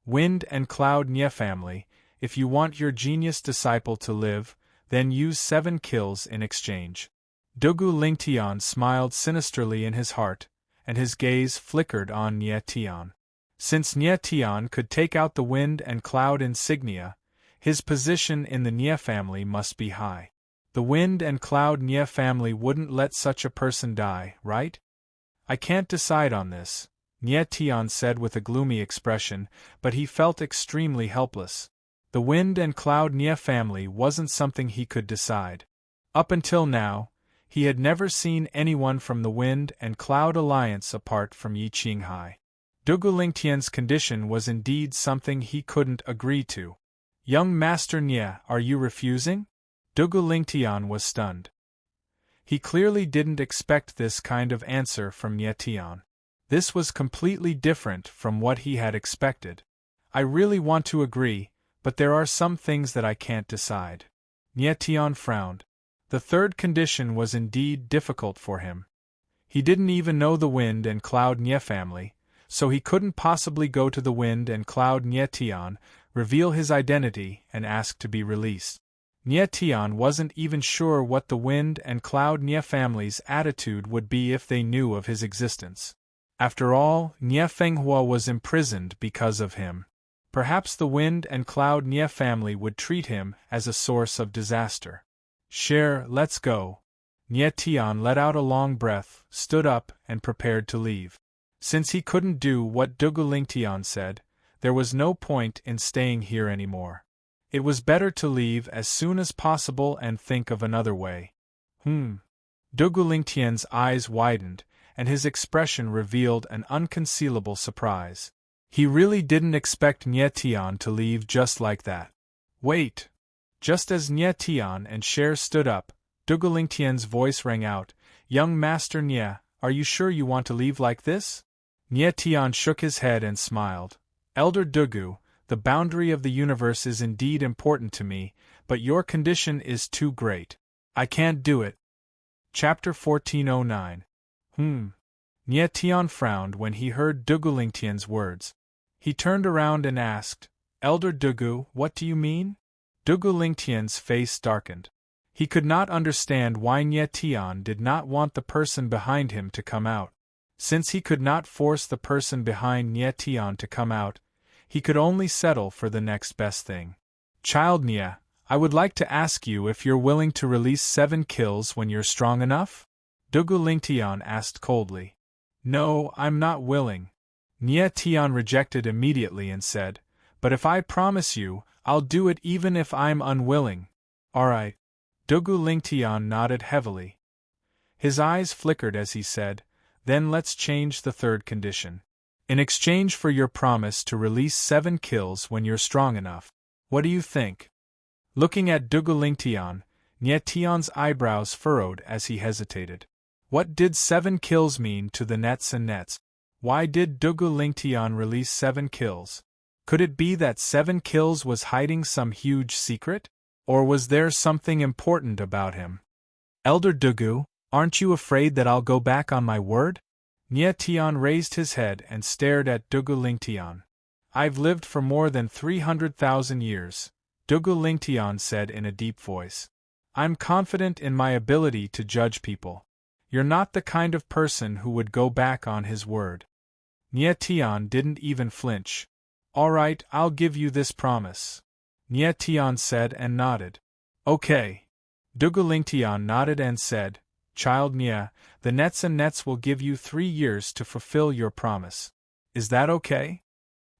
Wind and Cloud Nye family, if you want your genius disciple to live, then use 7 kills in exchange. Dugulingtian smiled sinisterly in his heart, and his gaze flickered on Nye Tian. Since Nye Tian could take out the Wind and Cloud insignia, his position in the Nye family must be high. The Wind and Cloud Nye family wouldn't let such a person die, right? "I can't decide on this," Nye Tian said with a gloomy expression, but he felt extremely helpless. The Wind and Cloud Nye family wasn't something he could decide. Up until now, he had never seen anyone from the Wind and Cloud Alliance apart from Yi Qinghai. Dugulingtian's condition was indeed something he couldn't agree to. "Young Master Nye, are you refusing?" Dugulingtian was stunned. He clearly didn't expect this kind of answer from Nye Tian. This was completely different from what he had expected. "I really want to agree, but there are some things that I can't decide." Nye Tian frowned. The third condition was indeed difficult for him. He didn't even know the Wind and Cloud Nye family, so he couldn't possibly go to the Wind and Cloud Nye Tian, reveal his identity, and ask to be released. Nye Tian wasn't even sure what the Wind and Cloud Nye family's attitude would be if they knew of his existence. After all, Nye Fenghua was imprisoned because of him. Perhaps the Wind and Cloud Nye family would treat him as a source of disaster. "Cher, let's go." Nie Tian let out a long breath, stood up, and prepared to leave. Since he couldn't do what Dugu Tian said, there was no point in staying here anymore. It was better to leave as soon as possible and think of another way. Dugu Tian's eyes widened, and his expression revealed an unconcealable surprise. He really didn't expect Nie Tian to leave just like that. Wait! Just as Nie Tian and Cher stood up, Dugu Tian's voice rang out, "Young Master Nie, are you sure you want to leave like this?" Nie Tian shook his head and smiled. "Elder Dugu, the boundary of the universe is indeed important to me, but your condition is too great. I can't do it." Chapter 1409. Nie Tian frowned when he heard Dugu Tian's words. He turned around and asked, "Elder Dugu, what do you mean?" Dugu Tian's face darkened. He could not understand why Nie Tian did not want the person behind him to come out. Since he could not force the person behind Nie Tian to come out, he could only settle for the next best thing. "Child Nie, I would like to ask you if you're willing to release 7 kills when you're strong enough?" Dugu Tian asked coldly. "No, I'm not willing." Nie Tian rejected immediately and said, "But if I promise you, I'll do it even if I'm unwilling." "Alright." Dugu Tian nodded heavily. His eyes flickered as he said, "Then let's change the third condition. In exchange for your promise to release 7 kills when you're strong enough. What do you think?" Looking at Dugu Tian, Nie Tian's eyebrows furrowed as he hesitated. What did 7 kills mean to the nets and nets? Why did Dugu Tian release 7 kills? Could it be that 7 kills was hiding some huge secret? Or was there something important about him? "Elder Dugu, aren't you afraid that I'll go back on my word?" Nie Tian raised his head and stared at Dugu Tian. "I've lived for more than 300,000 years," Dugu Tian said in a deep voice. "I'm confident in my ability to judge people. You're not the kind of person who would go back on his word." Nie Tian didn't even flinch. "Alright, I'll give you this promise," Nie Tian said and nodded. "Okay." Dugu Tian nodded and said, "Child Nie, the nets and nets will give you 3 years to fulfill your promise. Is that okay?"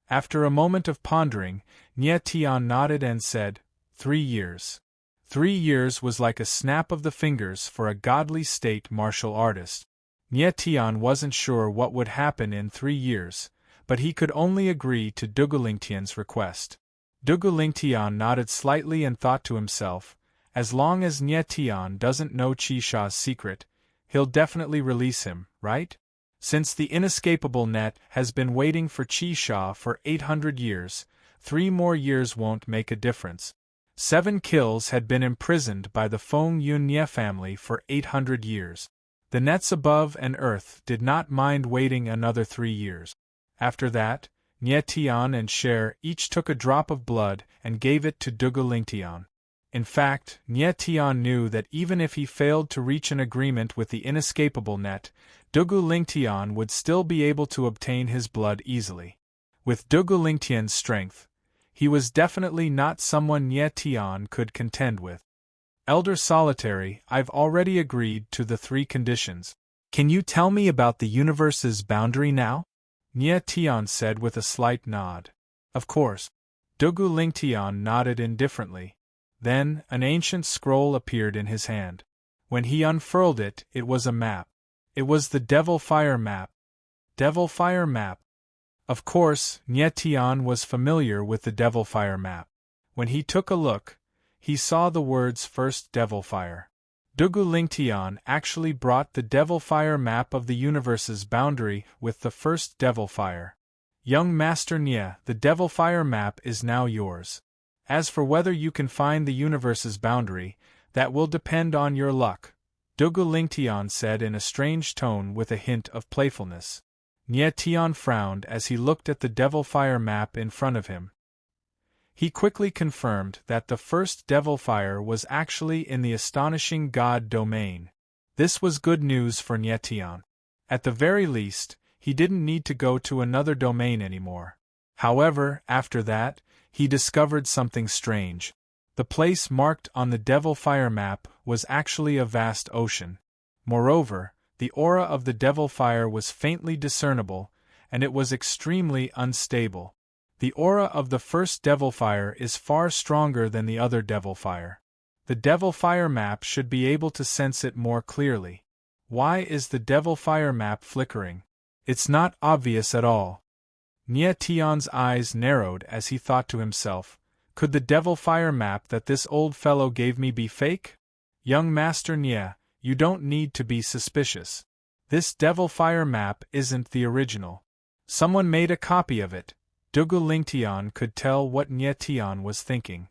After a moment of pondering, Nie Tian nodded and said, 3 years. 3 years was like a snap of the fingers for a godly state martial artist. Nie Tian wasn't sure what would happen in 3 years, but he could only agree to Dugu Tian's request. Dugu Tian nodded slightly and thought to himself, as long as Nie Tian doesn't know Qisha's secret, he'll definitely release him, right? Since the inescapable net has been waiting for Qisha for 800 years, 3 more years won't make a difference. 7 kills had been imprisoned by the Feng Yun Nie family for 800 years. The nets above and earth did not mind waiting another 3 years. After that, Nie Tian and Cher each took a drop of blood and gave it to Dugu Tian. In fact, Nie Tian knew that even if he failed to reach an agreement with the inescapable net, Dugu Tian would still be able to obtain his blood easily. With Dugu Tian's strength, he was definitely not someone Nie Tian could contend with. "Elder Solitary, I've already agreed to the 3 conditions. Can you tell me about the universe's boundary now?" Nie Tian said with a slight nod. "Of course." Dugu Tian nodded indifferently. Then, an ancient scroll appeared in his hand. When he unfurled it, it was a map. It was the Devil Fire map. Devil Fire map. Of course, Nie Tian was familiar with the Devil Fire map. When he took a look, he saw the words First Devil Fire. Dugu Tian actually brought the Devil Fire map of the universe's boundary with the first Devil Fire. "Young Master Nie, the Devil Fire map is now yours. As for whether you can find the universe's boundary, that will depend on your luck," Dugu Tian said in a strange tone with a hint of playfulness. Nie Tian frowned as he looked at the Devil Fire map in front of him. He quickly confirmed that the first Devil Fire was actually in the astonishing God domain. This was good news for Nie Tian. At the very least, he didn't need to go to another domain anymore. However, after that, he discovered something strange. The place marked on the Devil Fire map was actually a vast ocean. Moreover, the aura of the Devil Fire was faintly discernible, and it was extremely unstable. The aura of the first Devil Fire is far stronger than the other Devil Fire. The Devil Fire map should be able to sense it more clearly. Why is the Devil Fire map flickering? It's not obvious at all. Nie Tion's eyes narrowed as he thought to himself, could the Devil Fire map that this old fellow gave me be fake? Young Master Nie, you don't need to be suspicious. This Devil Fire map isn't the original. Someone made a copy of it. Dugu Lingtian could tell what Nie Tion was thinking.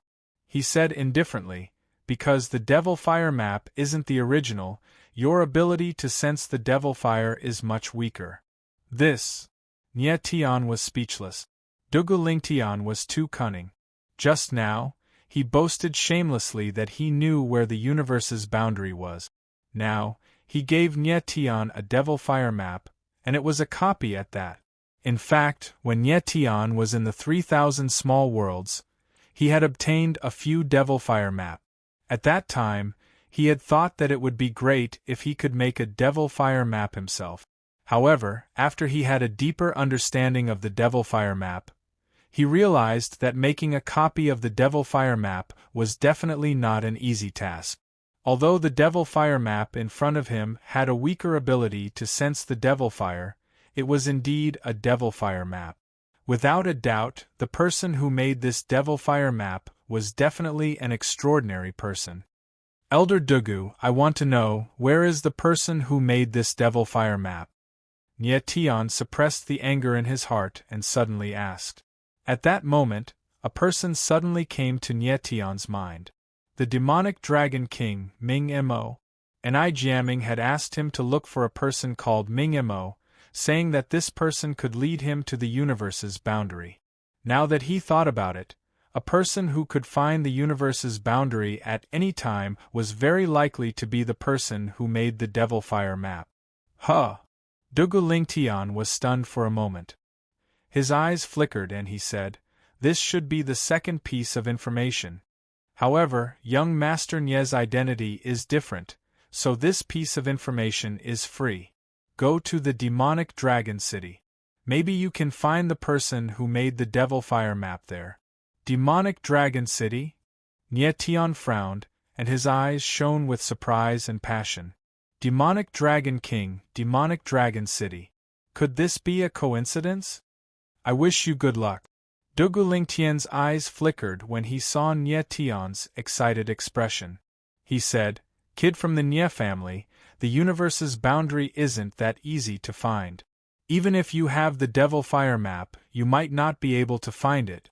He said indifferently, because the Devil Fire map isn't the original, your ability to sense the Devil Fire is much weaker. This. Nie Tion was speechless. Dugu Lingtian was too cunning. Just now, he boasted shamelessly that he knew where the universe's boundary was. Now, he gave Nie Tion a Devil Fire map, and it was a copy at that. In fact, when Nie Tion was in the 3,000 small worlds, he had obtained a few Devil Fire map. At that time, he had thought that it would be great if he could make a Devil Fire map himself. However, after he had a deeper understanding of the Devil Fire map, he realized that making a copy of the Devil Fire map was definitely not an easy task. Although the Devil Fire map in front of him had a weaker ability to sense the Devil Fire, it was indeed a Devil Fire map. Without a doubt, the person who made this Devil Fire map was definitely an extraordinary person. Elder Dugu, I want to know, where is the person who made this Devil Fire map? Nie Tion suppressed the anger in his heart and suddenly asked. At that moment, a person suddenly came to Nie Tion's mind. The demonic dragon king, Ming Mo. And I Jiaming had asked him to look for a person called Ming Mo, saying that this person could lead him to the universe's boundary. Now that he thought about it, a person who could find the universe's boundary at any time was very likely to be the person who made the Devil Fire map. Huh! Dugu Lingtian was stunned for a moment. His eyes flickered and he said, this should be the second piece of information. However, young Master Nie's identity is different, so this piece of information is free. Go to the demonic dragon city. Maybe you can find the person who made the Devil Fire map there. Demonic dragon city? Nie Tion frowned, and his eyes shone with surprise and passion. Demonic dragon king, demonic dragon city. Could this be a coincidence? I wish you good luck. Dugu Lingtian's eyes flickered when he saw Nie Tion's excited expression. He said, kid from the Nie family, the universe's boundary isn't that easy to find. Even if you have the Devil Fire map, you might not be able to find it.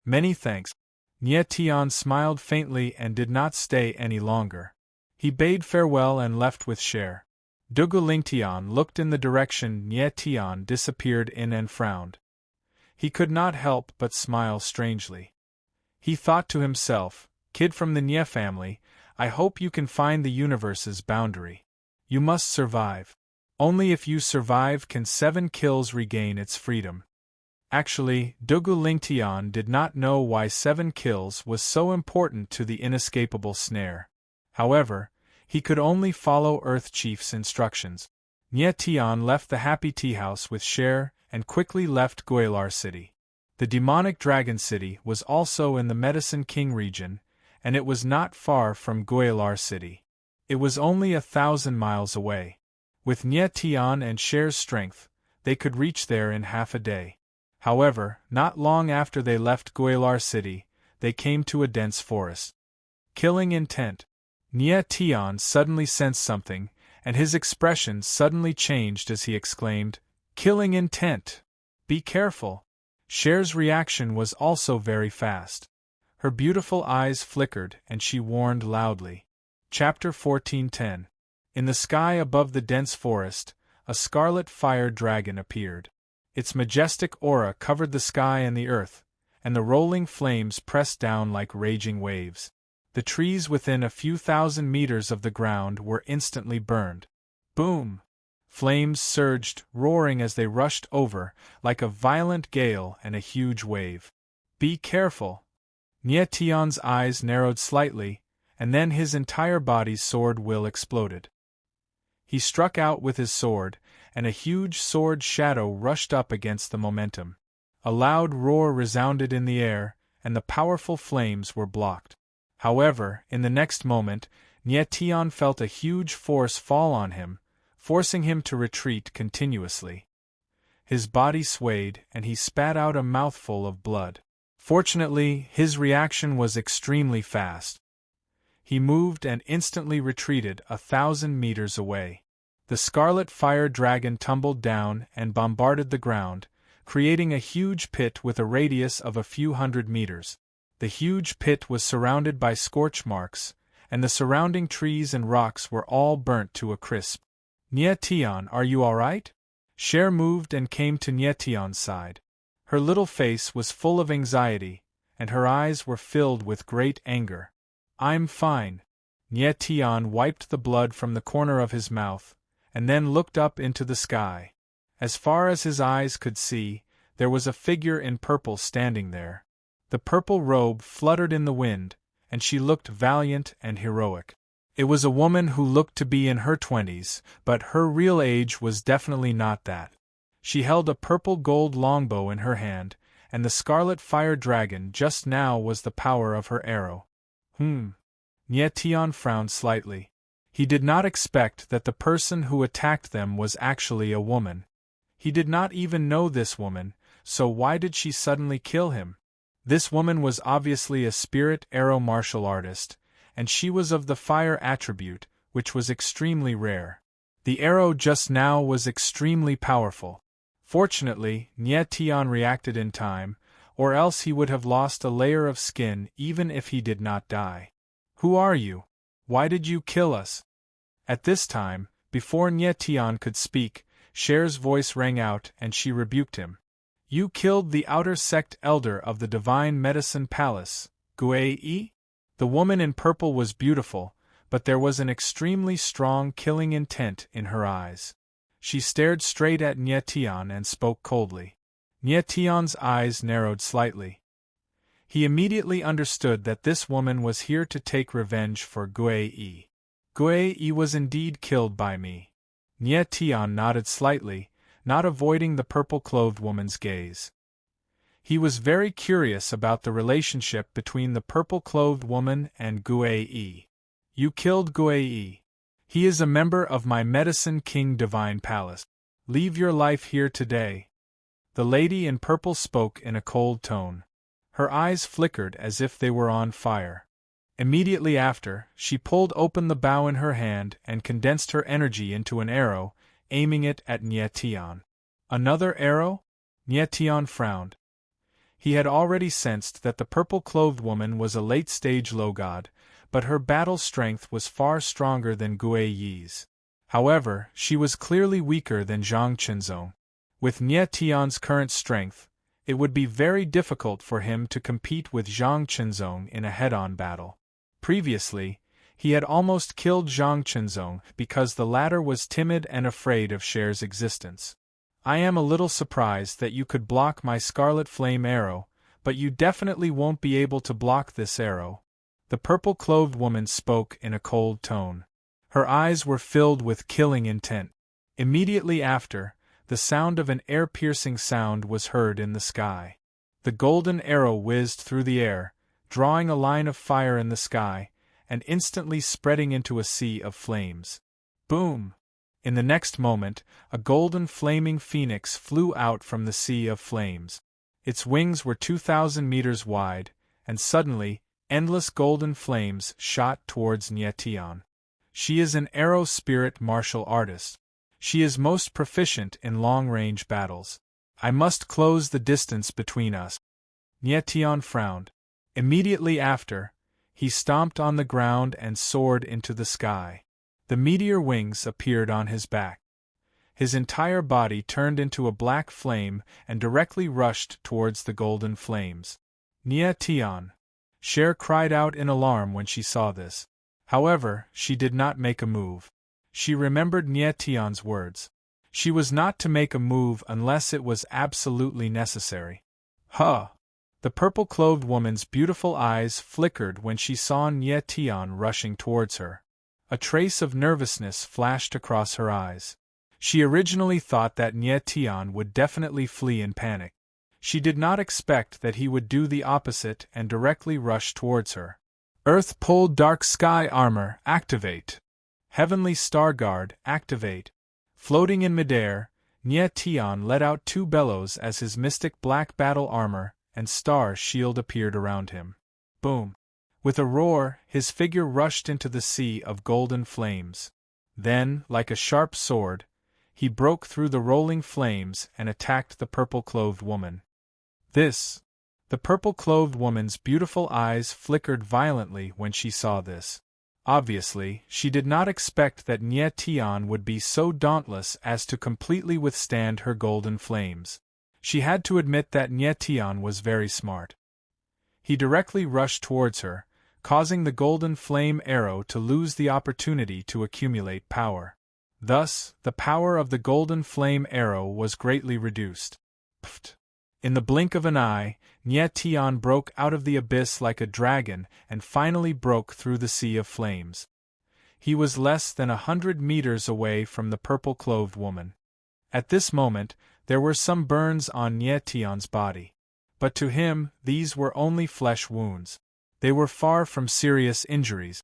Many thanks. Nie Tion smiled faintly and did not stay any longer. He bade farewell and left with Cher. Dugu Lingtian looked in the direction Nie Tion disappeared in and frowned. He could not help but smile strangely. He thought to himself, kid from the Nie family, I hope you can find the universe's boundary. You must survive. Only if you survive can 7 kills regain its freedom. Actually, Dugu Lingtian did not know why 7 kills was so important to the inescapable snare. However, he could only follow Earth Chief's instructions. Nie Tion left the Happy Tea House with Cher and quickly left Goilar City. The demonic dragon city was also in the Medicine King region, and it was not far from Goilar City. It was only 1,000 miles away. With Nie Tion and Cher's strength, they could reach there in half a day. However, not long after they left Goilar City, they came to a dense forest. Killing intent. Nie Tion suddenly sensed something, and his expression suddenly changed as he exclaimed, killing intent! Be careful! Cher's reaction was also very fast. Her beautiful eyes flickered and she warned loudly. Chapter 14:10. In the sky above the dense forest, a scarlet fire dragon appeared. Its majestic aura covered the sky and the earth, and the rolling flames pressed down like raging waves. The trees within a few thousand meters of the ground were instantly burned. Boom! Flames surged, roaring as they rushed over, like a violent gale and a huge wave. Be careful! Nie Tian's eyes narrowed slightly, and then his entire body's sword will exploded. He struck out with his sword, and a huge sword shadow rushed up against the momentum. A loud roar resounded in the air, and the powerful flames were blocked. However, in the next moment, Nie Tian felt a huge force fall on him, forcing him to retreat continuously. His body swayed, and he spat out a mouthful of blood. Fortunately, his reaction was extremely fast. He moved and instantly retreated 1,000 meters away. The scarlet fire dragon tumbled down and bombarded the ground, creating a huge pit with a radius of a few hundred meters. The huge pit was surrounded by scorch marks, and the surrounding trees and rocks were all burnt to a crisp. Nie Tian, are you all right? Cher moved and came to Nie Tian's side. Her little face was full of anxiety, and her eyes were filled with great anger. I'm fine. Nie Tian wiped the blood from the corner of his mouth, and then looked up into the sky. As far as his eyes could see, there was a figure in purple standing there. The purple robe fluttered in the wind, and she looked valiant and heroic. It was a woman who looked to be in her 20s, but her real age was definitely not that. She held a purple gold longbow in her hand, and the scarlet fire dragon just now was the power of her arrow. Nie Tian frowned slightly. He did not expect that the person who attacked them was actually a woman. He did not even know this woman, so why did she suddenly kill him? This woman was obviously a spirit arrow martial artist, and she was of the fire attribute, which was extremely rare. The arrow just now was extremely powerful. Fortunately, Nie Tian reacted in time, or else he would have lost a layer of skin even if he did not die. Who are you? Why did you kill us? At this time, before Nie Tian could speak, Cher's voice rang out and she rebuked him. You killed the outer sect elder of the Divine Medicine Palace, Gui. The woman in purple was beautiful, but there was an extremely strong killing intent in her eyes. She stared straight at Nie Tian and spoke coldly. Nie Tian's eyes narrowed slightly. He immediately understood that this woman was here to take revenge for Gui. Gui was indeed killed by me. Nie Tian nodded slightly, not avoiding the purple-clothed woman's gaze. He was very curious about the relationship between the purple-clothed woman and Gui. You killed Gui. He is a member of my Medicine King Divine Palace. Leave your life here today. The lady in purple spoke in a cold tone. Her eyes flickered as if they were on fire. Immediately after, she pulled open the bow in her hand and condensed her energy into an arrow, aiming it at Nie Tian. Another arrow? Nie Tian frowned. He had already sensed that the purple-clothed woman was a late-stage low god, but her battle strength was far stronger than Gui's. However, she was clearly weaker than Zhang Qinzong. With Nie Tian's current strength, it would be very difficult for him to compete with Zhang Qinzong in a head-on battle. Previously, he had almost killed Zhang Qinzong because the latter was timid and afraid of Cher's existence. I am a little surprised that you could block my scarlet flame arrow, but you definitely won't be able to block this arrow. The purple-clothed woman spoke in a cold tone. Her eyes were filled with killing intent. Immediately after, the sound of an ear-piercing sound was heard in the sky. The golden arrow whizzed through the air, drawing a line of fire in the sky, and instantly spreading into a sea of flames. Boom! In the next moment, a golden flaming phoenix flew out from the sea of flames. Its wings were 2,000 meters wide, and suddenly, endless golden flames shot towards Nie Tian. She is an arrow spirit martial artist. She is most proficient in long-range battles. I must close the distance between us. Nie Tian frowned. Immediately after, he stomped on the ground and soared into the sky. The meteor wings appeared on his back. His entire body turned into a black flame and directly rushed towards the golden flames. Nie Tian! Cher cried out in alarm when she saw this. However, she did not make a move. She remembered Nie Tian's words. She was not to make a move unless it was absolutely necessary. Huh! The purple-clothed woman's beautiful eyes flickered when she saw Nye Tian rushing towards her. A trace of nervousness flashed across her eyes. She originally thought that Nye Tian would definitely flee in panic. She did not expect that he would do the opposite and directly rush towards her. Earth Pole Dark Sky Armor, activate. Heavenly Star Guard, activate. Floating in midair, Nye Tian let out two bellows as his mystic black battle armor and star shield appeared around him. Boom! With a roar, his figure rushed into the sea of golden flames. Then, like a sharp sword, he broke through the rolling flames and attacked the purple-clothed woman. The purple-clothed woman's beautiful eyes flickered violently when she saw this. Obviously, she did not expect that Nye Tian would be so dauntless as to completely withstand her golden flames. She had to admit that Nye Tian was very smart. He directly rushed towards her, causing the golden flame arrow to lose the opportunity to accumulate power. Thus, the power of the golden flame arrow was greatly reduced. Pfft! In the blink of an eye, Nye Tian broke out of the abyss like a dragon and finally broke through the sea of flames. He was less than 100 meters away from the purple-clothed woman. At this moment, there were some burns on Nye Tian's body. But to him, these were only flesh wounds. They were far from serious injuries.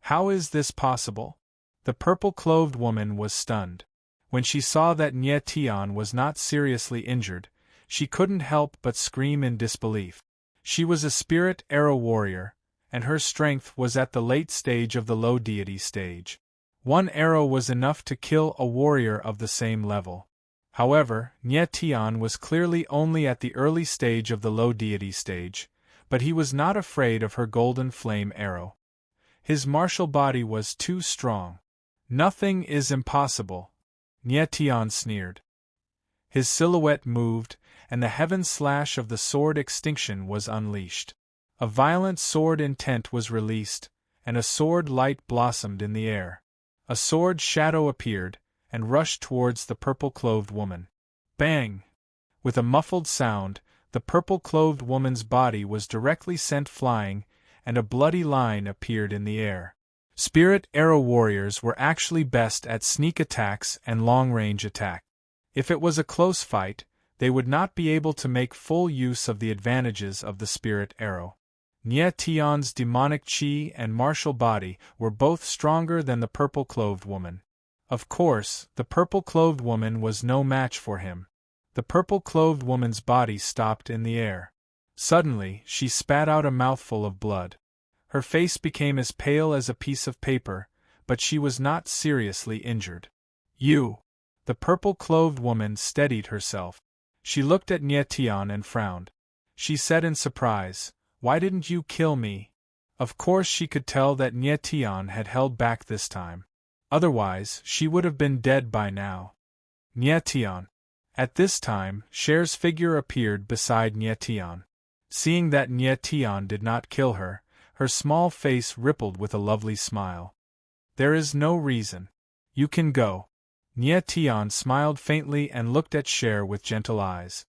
How is this possible? The purple-clothed woman was stunned. When she saw that Nye Tian was not seriously injured, she couldn't help but scream in disbelief. She was a spirit arrow warrior, and her strength was at the late stage of the low deity stage. One arrow was enough to kill a warrior of the same level. However, Nye Tian was clearly only at the early stage of the low deity stage, but he was not afraid of her golden flame arrow. His martial body was too strong. Nothing is impossible, Nye Tian sneered. His silhouette moved, and the heaven slash of the sword extinction was unleashed. A violent sword intent was released, and a sword light blossomed in the air. A sword shadow appeared, and rushed towards the purple-clothed woman. Bang! With a muffled sound, the purple-clothed woman's body was directly sent flying, and a bloody line appeared in the air. Spirit arrow warriors were actually best at sneak attacks and long-range attack. If it was a close fight, they would not be able to make full use of the advantages of the spirit arrow. Nye Tian's demonic chi and martial body were both stronger than the purple-clothed woman. Of course, the purple-clothed woman was no match for him. The purple-clothed woman's body stopped in the air. Suddenly, she spat out a mouthful of blood. Her face became as pale as a piece of paper, but she was not seriously injured. The purple-clothed woman steadied herself. She looked at Nye Tian and frowned. She said in surprise, "Why didn't you kill me?" Of course she could tell that Nye Tian had held back this time. Otherwise, she would have been dead by now. Nye Tian. At this time, Cher's figure appeared beside Nye Tian. Seeing that Nye Tian did not kill her, her small face rippled with a lovely smile. "There is no reason. You can go." Nye Tian smiled faintly and looked at Cher with gentle eyes.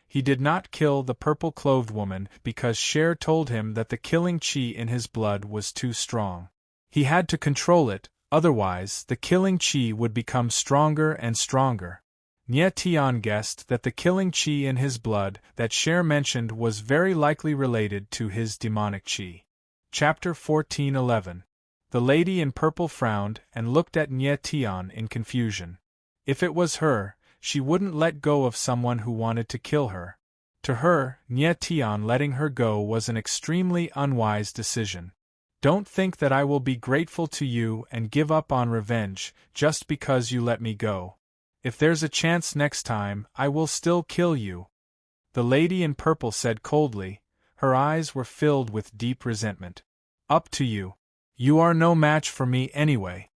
He did not kill the purple-clothed woman because Cher told him that the killing chi in his blood was too strong. He had to control it, otherwise the killing chi would become stronger and stronger. Nye Tian guessed that the killing chi in his blood that Cher mentioned was very likely related to his demonic chi. Chapter 14:11. The lady in purple frowned and looked at Nye Tian in confusion. If it was her, she wouldn't let go of someone who wanted to kill her. To her, Nye Tian letting her go was an extremely unwise decision. "Don't think that I will be grateful to you and give up on revenge just because you let me go. If there's a chance next time, I will still kill you," the lady in purple said coldly. Her eyes were filled with deep resentment. "Up to you. You are no match for me anyway."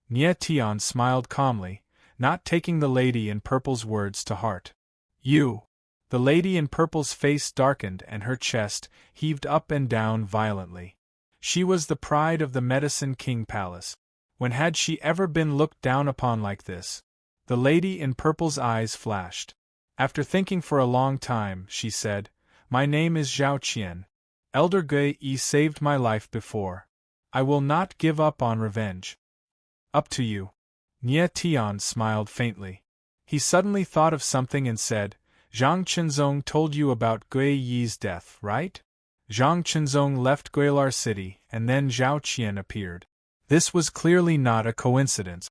Nye Tian smiled calmly, not taking the lady in purple's words to heart. "You." The lady in purple's face darkened and her chest heaved up and down violently. She was the pride of the Medicine King Palace. When had she ever been looked down upon like this? The lady in purple's eyes flashed. After thinking for a long time, she said, My name is Zhao Qian. Elder Gui Yi saved my life before. I will not give up on revenge. Up to you. Nie Tian smiled faintly. He suddenly thought of something and said, Zhang Qinzong told you about Gui Yi's death, right? Zhang Qinzong left Guilar City, and then Zhao Qian appeared. This was clearly not a coincidence.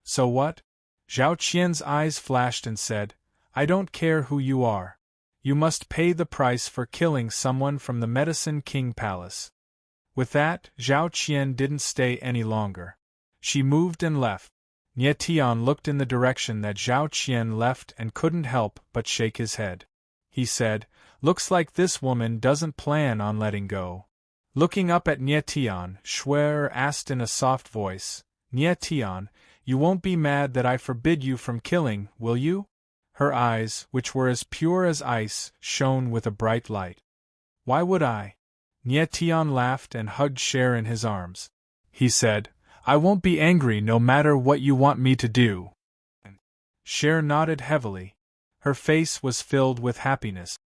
So what? Zhao Qian's eyes flashed and said, I don't care who you are. You must pay the price for killing someone from the Medicine King Palace. With that, Zhao Qian didn't stay any longer. She moved and left. Nie Tian looked in the direction that Zhao Qian left and couldn't help but shake his head. He said, Looks like this woman doesn't plan on letting go. Looking up at Nie Tian, Shuer asked in a soft voice, Nie Tian, you won't be mad that I forbid you from killing, will you? Her eyes, which were as pure as ice, shone with a bright light. Why would I? Nie Tian laughed and hugged Cher in his arms. He said, I won't be angry no matter what you want me to do. Cher nodded heavily. Her face was filled with happiness.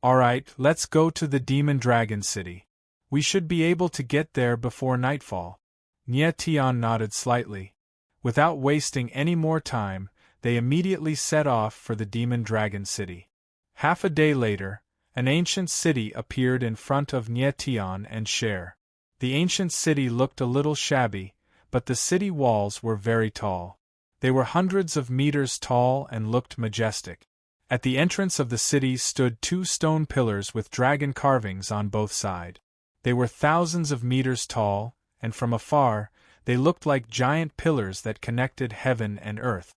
All right, let's go to the Demon Dragon City. We should be able to get there before nightfall. Nie Tian nodded slightly. Without wasting any more time, they immediately set off for the Demon Dragon City. Half a day later, an ancient city appeared in front of Nie Tian and Cher. The ancient city looked a little shabby, but the city walls were very tall. They were hundreds of meters tall and looked majestic. At the entrance of the city stood 2 stone pillars with dragon carvings on both sides. They were thousands of meters tall, and from afar, they looked like giant pillars that connected heaven and earth.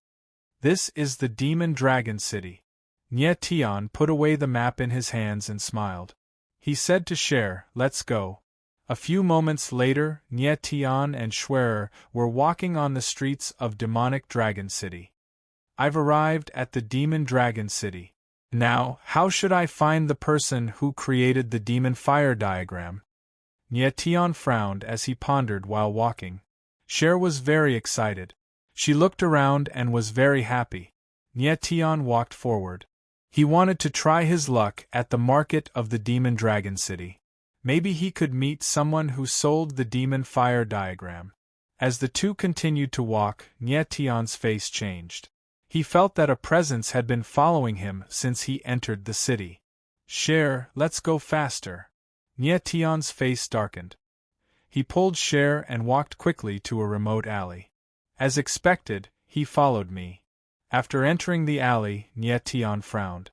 This is the Demon Dragon City. Nie Tian put away the map in his hands and smiled. He said to Cher, Let's go. A few moments later, Nie Tian and Shuer were walking on the streets of Demonic Dragon City. I've arrived at the Demon Dragon City. Now, how should I find the person who created the Demon Fire diagram? Nie Tian frowned as he pondered while walking. Cher was very excited. She looked around and was very happy. Nie Tian walked forward. He wanted to try his luck at the market of the Demon Dragon City. Maybe he could meet someone who sold the Demon Fire diagram. As the two continued to walk, Nie Tian's face changed. He felt that a presence had been following him since he entered the city. Cher, let's go faster. Nie Tian's face darkened. He pulled Cher and walked quickly to a remote alley. As expected, he followed me. After entering the alley, Nie Tian frowned.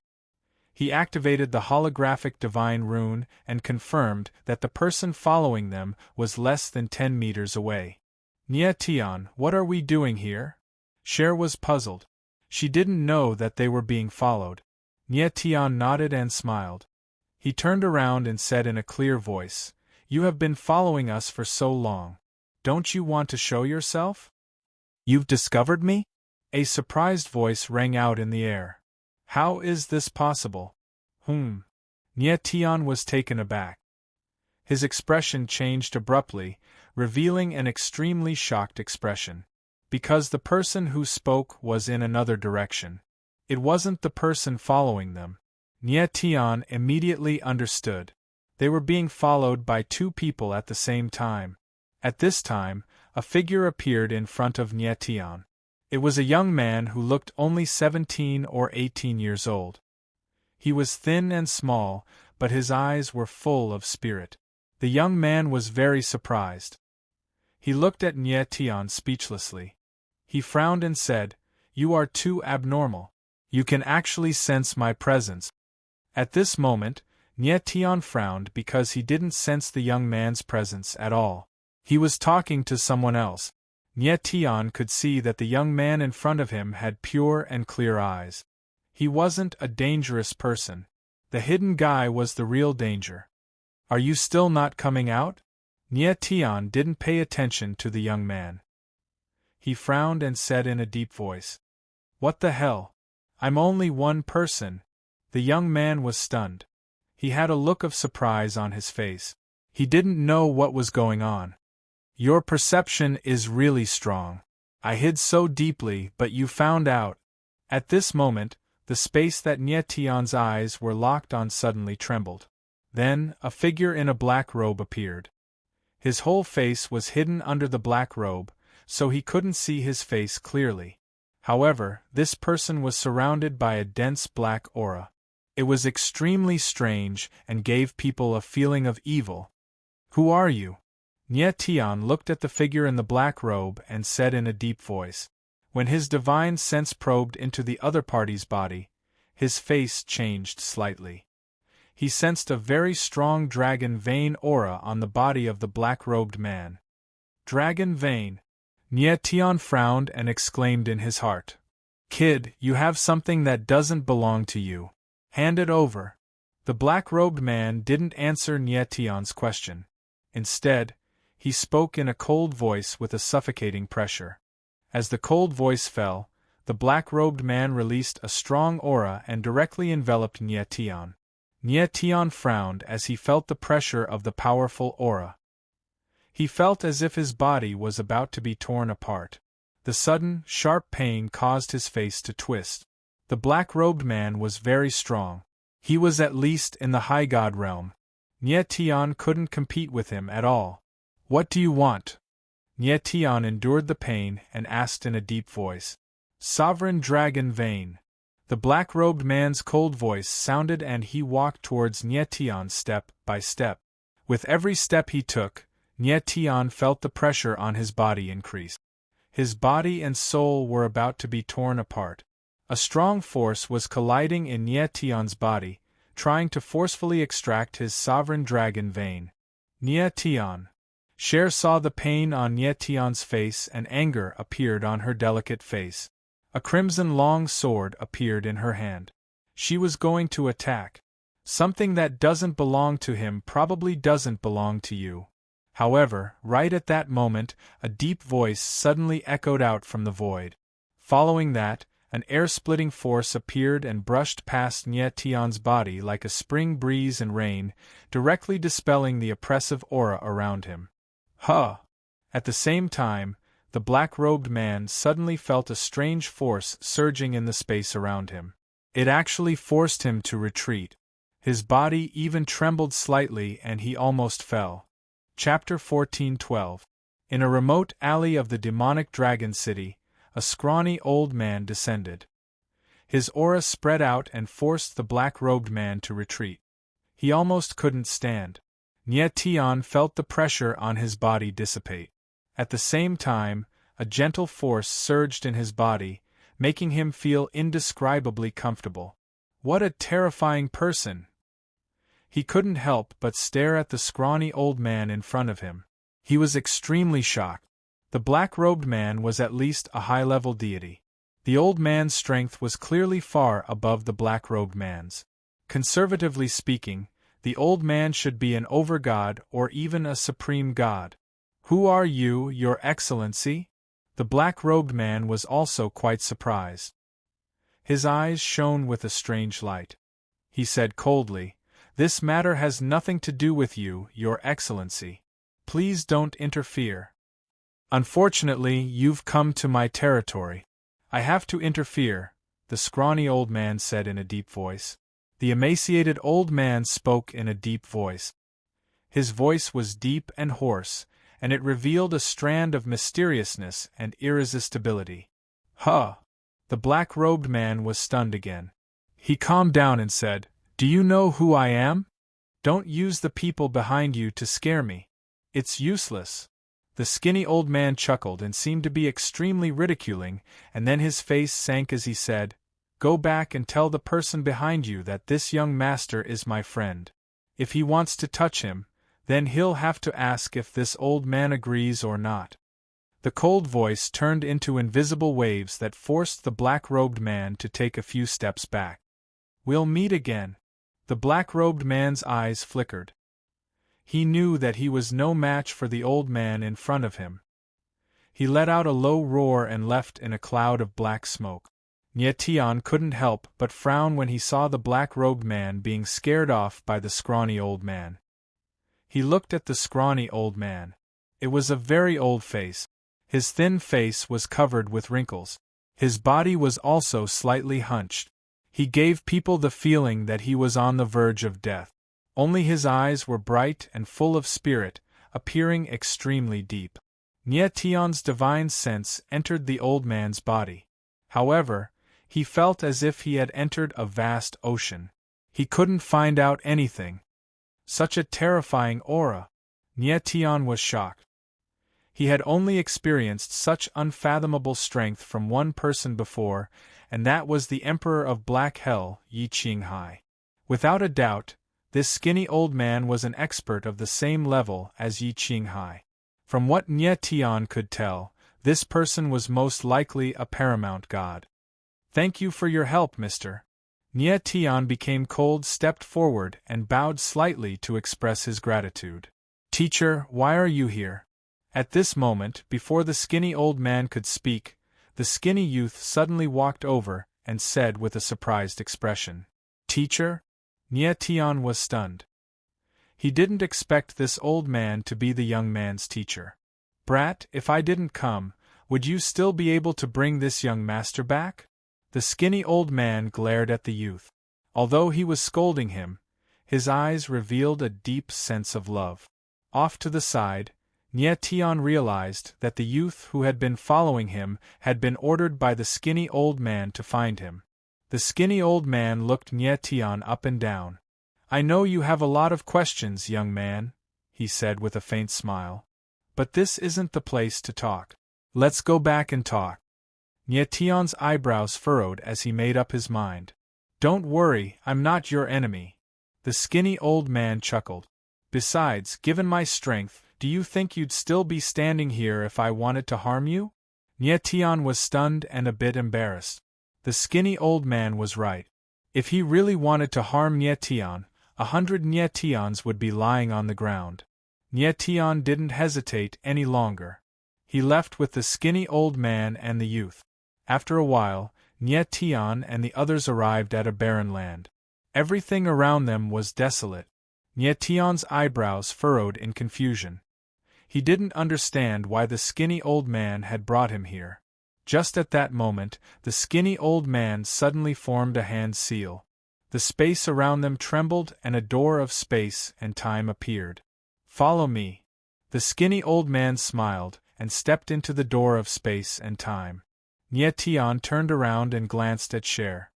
He activated the holographic divine rune and confirmed that the person following them was less than 10 meters away. Nie Tian, what are we doing here? Cher was puzzled. She didn't know that they were being followed. Nie Tian nodded and smiled. He turned around and said in a clear voice, You have been following us for so long. Don't you want to show yourself? You've discovered me? A surprised voice rang out in the air. How is this possible? Nie Tian was taken aback. His expression changed abruptly, revealing an extremely shocked expression. Because the person who spoke was in another direction. It wasn't the person following them. Nie Tian immediately understood. They were being followed by 2 people at the same time. At this time, a figure appeared in front of Nie Tian. It was a young man who looked only 17 or 18 years old. He was thin and small, but his eyes were full of spirit. The young man was very surprised. He looked at Nie Tian speechlessly. He frowned and said, You are too abnormal. You can actually sense my presence. At this moment, Nie Tian frowned because he didn't sense the young man's presence at all. He was talking to someone else. Nie Tian could see that the young man in front of him had pure and clear eyes. He wasn't a dangerous person. The hidden guy was the real danger. Are you still not coming out? Nie Tian didn't pay attention to the young man. He frowned and said in a deep voice, What the hell? I'm only one person. The young man was stunned. He had a look of surprise on his face. He didn't know what was going on. Your perception is really strong. I hid so deeply, but you found out. At this moment, the The space that Nye Tian's eyes were locked on suddenly trembled. Then, a figure in a black robe appeared. His whole face was hidden under the black robe, so he couldn't see his face clearly. However, this person was surrounded by a dense black aura. It was extremely strange and gave people a feeling of evil. "Who are you?" Nye Tian looked at the figure in the black robe and said in a deep voice. When his divine sense probed into the other party's body, his face changed slightly. He sensed a very strong dragon vein aura on the body of the black-robed man. Dragon vein? Nye Tian frowned and exclaimed in his heart. "Kid, you have something that doesn't belong to you. Hand it over." The black-robed man didn't answer Nye Tian's question. Instead, he spoke in a cold voice with a suffocating pressure. As the cold voice fell, the black-robed man released a strong aura and directly enveloped Nye Tian. Nye Tian frowned as he felt the pressure of the powerful aura. He felt as if his body was about to be torn apart. The sudden, sharp pain caused his face to twist. The black-robed man was very strong. He was at least in the high god realm. Nye Tian couldn't compete with him at all. "What do you want?" Nye Tian endured the pain and asked in a deep voice. "Sovereign dragon vein." The black-robed man's cold voice sounded and he walked towards Nye Tian step by step. With every step he took, Nye Tian felt the pressure on his body increase. His body and soul were about to be torn apart. A strong force was colliding in Nye Tian's body, trying to forcefully extract his sovereign dragon vein. Nye Tian. Cher saw the pain on Nye Tian's face and anger appeared on her delicate face. A crimson long sword appeared in her hand. She was going to attack. "Something that doesn't belong to him probably doesn't belong to you." However, right at that moment, a deep voice suddenly echoed out from the void. Following that, an air-splitting force appeared and brushed past Nye Tian's body like a spring breeze and rain, directly dispelling the oppressive aura around him. "Huh!" At the same time, the black-robed man suddenly felt a strange force surging in the space around him. It actually forced him to retreat. His body even trembled slightly and he almost fell. Chapter 14:12. In a remote alley of the demonic dragon city, a scrawny old man descended. His aura spread out and forced the black-robed man to retreat. He almost couldn't stand. Nye Tian felt the pressure on his body dissipate. At the same time, a gentle force surged in his body, making him feel indescribably comfortable. What a terrifying person! He couldn't help but stare at the scrawny old man in front of him. He was extremely shocked. The black-robed man was at least a high-level deity. The old man's strength was clearly far above the black-robed man's. Conservatively speaking, the old man should be an overgod or even a supreme god. "Who are you, Your Excellency?" The black-robed man was also quite surprised. His eyes shone with a strange light. He said coldly, "This matter has nothing to do with you, Your Excellency. Please don't interfere." "Unfortunately, you've come to my territory. I have to interfere," the scrawny old man said in a deep voice. The emaciated old man spoke in a deep voice. His voice was deep and hoarse, and it revealed a strand of mysteriousness and irresistibility. "Huh!" The black-robed man was stunned again. He calmed down and said, "Do you know who I am? Don't use the people behind you to scare me. It's useless." The skinny old man chuckled and seemed to be extremely ridiculing, and then his face sank as he said, "Go back and tell the person behind you that this young master is my friend. If he wants to touch him, then he'll have to ask if this old man agrees or not." The cold voice turned into invisible waves that forced the black-robed man to take a few steps back. "We'll meet again." The black-robed man's eyes flickered. He knew that he was no match for the old man in front of him. He let out a low roar and left in a cloud of black smoke. Nye Tian couldn't help but frown when he saw the black-robed man being scared off by the scrawny old man. He looked at the scrawny old man. It was a very old face. His thin face was covered with wrinkles. His body was also slightly hunched. He gave people the feeling that he was on the verge of death. Only his eyes were bright and full of spirit, appearing extremely deep. Nye Tion's divine sense entered the old man's body. However, he felt as if he had entered a vast ocean. He couldn't find out anything. Such a terrifying aura. Nye Tion was shocked. He had only experienced such unfathomable strength from one person before, and that was the Emperor of Black Hell, Yi Qinghai. Without a doubt, this skinny old man was an expert of the same level as Yi Qinghai. From what Nye Tion could tell, this person was most likely a paramount god. "Thank you for your help, mister." Nye Tion became cold, stepped forward, and bowed slightly to express his gratitude. "Teacher, why are you here?" At this moment, before the skinny old man could speak, the skinny youth suddenly walked over and said with a surprised expression, "Teacher?" Nye Tion was stunned. He didn't expect this old man to be the young man's teacher. "Brat, if I didn't come, would you still be able to bring this young master back?" The skinny old man glared at the youth. Although he was scolding him, his eyes revealed a deep sense of love. Off to the side, Nye Tion realized that the youth who had been following him had been ordered by the skinny old man to find him. The skinny old man looked Nye Tion up and down. "I know you have a lot of questions, young man," he said with a faint smile. "But this isn't the place to talk. Let's go back and talk." Nye Tion's eyebrows furrowed as he made up his mind. "Don't worry, I'm not your enemy." The skinny old man chuckled. "Besides, given my strength, do you think you'd still be standing here if I wanted to harm you?" Nye Tion was stunned and a bit embarrassed. The skinny old man was right. If he really wanted to harm Nye Tion, 100 Nye Tions would be lying on the ground. Nye Tion didn't hesitate any longer. He left with the skinny old man and the youth. After a while, Nye Tion and the others arrived at a barren land. Everything around them was desolate. Nye Tion's eyebrows furrowed in confusion. He didn't understand why the skinny old man had brought him here. Just at that moment, the skinny old man suddenly formed a hand seal. The space around them trembled and a door of space and time appeared. "Follow me." The skinny old man smiled and stepped into the door of space and time. Nye Tion turned around and glanced at Cher.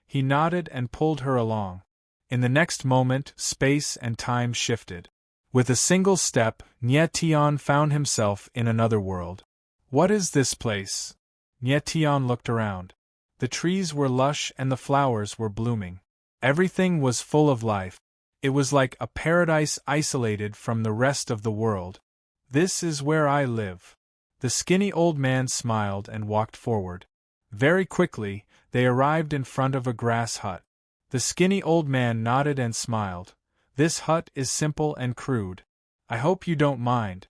He nodded and pulled her along. In the next moment, space and time shifted. With a single step, Nye Tion found himself in another world. "What is this place?" Nye Tion looked around. The trees were lush and the flowers were blooming. Everything was full of life. It was like a paradise isolated from the rest of the world. "This is where I live." The skinny old man smiled and walked forward. Very quickly, they arrived in front of a grass hut. The skinny old man nodded and smiled. "This hut is simple and crude. I hope you don't mind."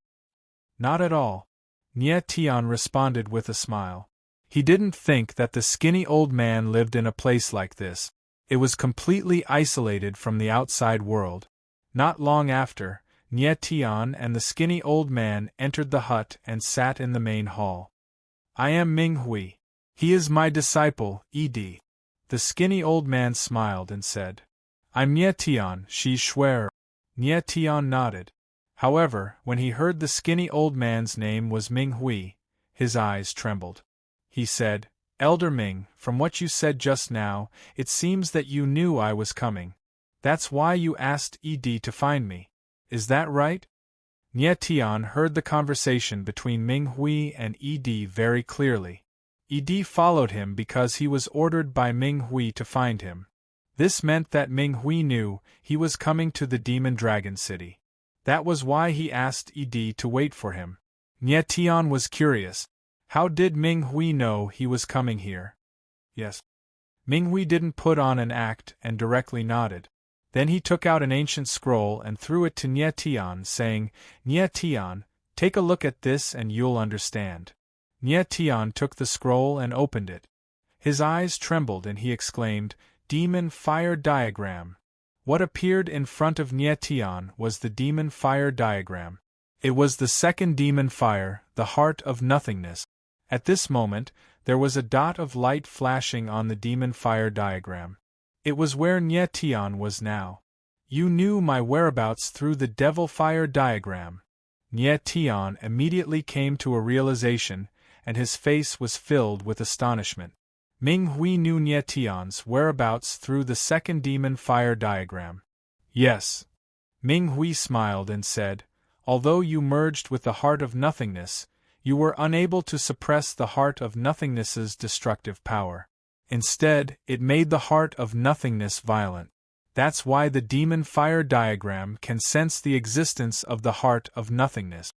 "Not at all," Nye Tion responded with a smile. He didn't think that the skinny old man lived in a place like this. It was completely isolated from the outside world. Not long after, Nye Tion and the skinny old man entered the hut and sat in the main hall. "I am Ming Hui. He is my disciple, Ed." The skinny old man smiled and said, "I'm Nye Tion, she's Schwer." Nye Tion nodded. However, when he heard the skinny old man's name was Ming Hui, his eyes trembled. He said, "Elder Ming, from what you said just now, it seems that you knew I was coming. That's why you asked Ed to find me. Is that right?" Nye Tion heard the conversation between Ming Hui and Ed very clearly. Ed followed him because he was ordered by Ming Hui to find him. This meant that Ming Hui knew he was coming to the Demon Dragon City. That was why he asked Ed to wait for him. Nye Tion was curious. How did Ming Hui know he was coming here? Yes. Ming Hui didn't put on an act and directly nodded. Then he took out an ancient scroll and threw it to Nye Tion, saying, "Nye Tion, take a look at this and you'll understand." Nye Tion took the scroll and opened it. His eyes trembled and he exclaimed, "Demon Fire Diagram." What appeared in front of Nye Tion was the Demon Fire Diagram. It was the second Demon Fire, the Heart of Nothingness. At this moment, there was a dot of light flashing on the demon fire diagram. It was where Nye Tian was now. You knew my whereabouts through the devil fire diagram. Nye Tian immediately came to a realization, and his face was filled with astonishment. Ming Hui knew Nye Tian's whereabouts through the second demon fire diagram. Yes. Ming Hui smiled and said, although you merged with the heart of nothingness, you were unable to suppress the heart of nothingness's destructive power. Instead, it made the heart of nothingness violent. That's why the demon fire diagram can sense the existence of the heart of nothingness.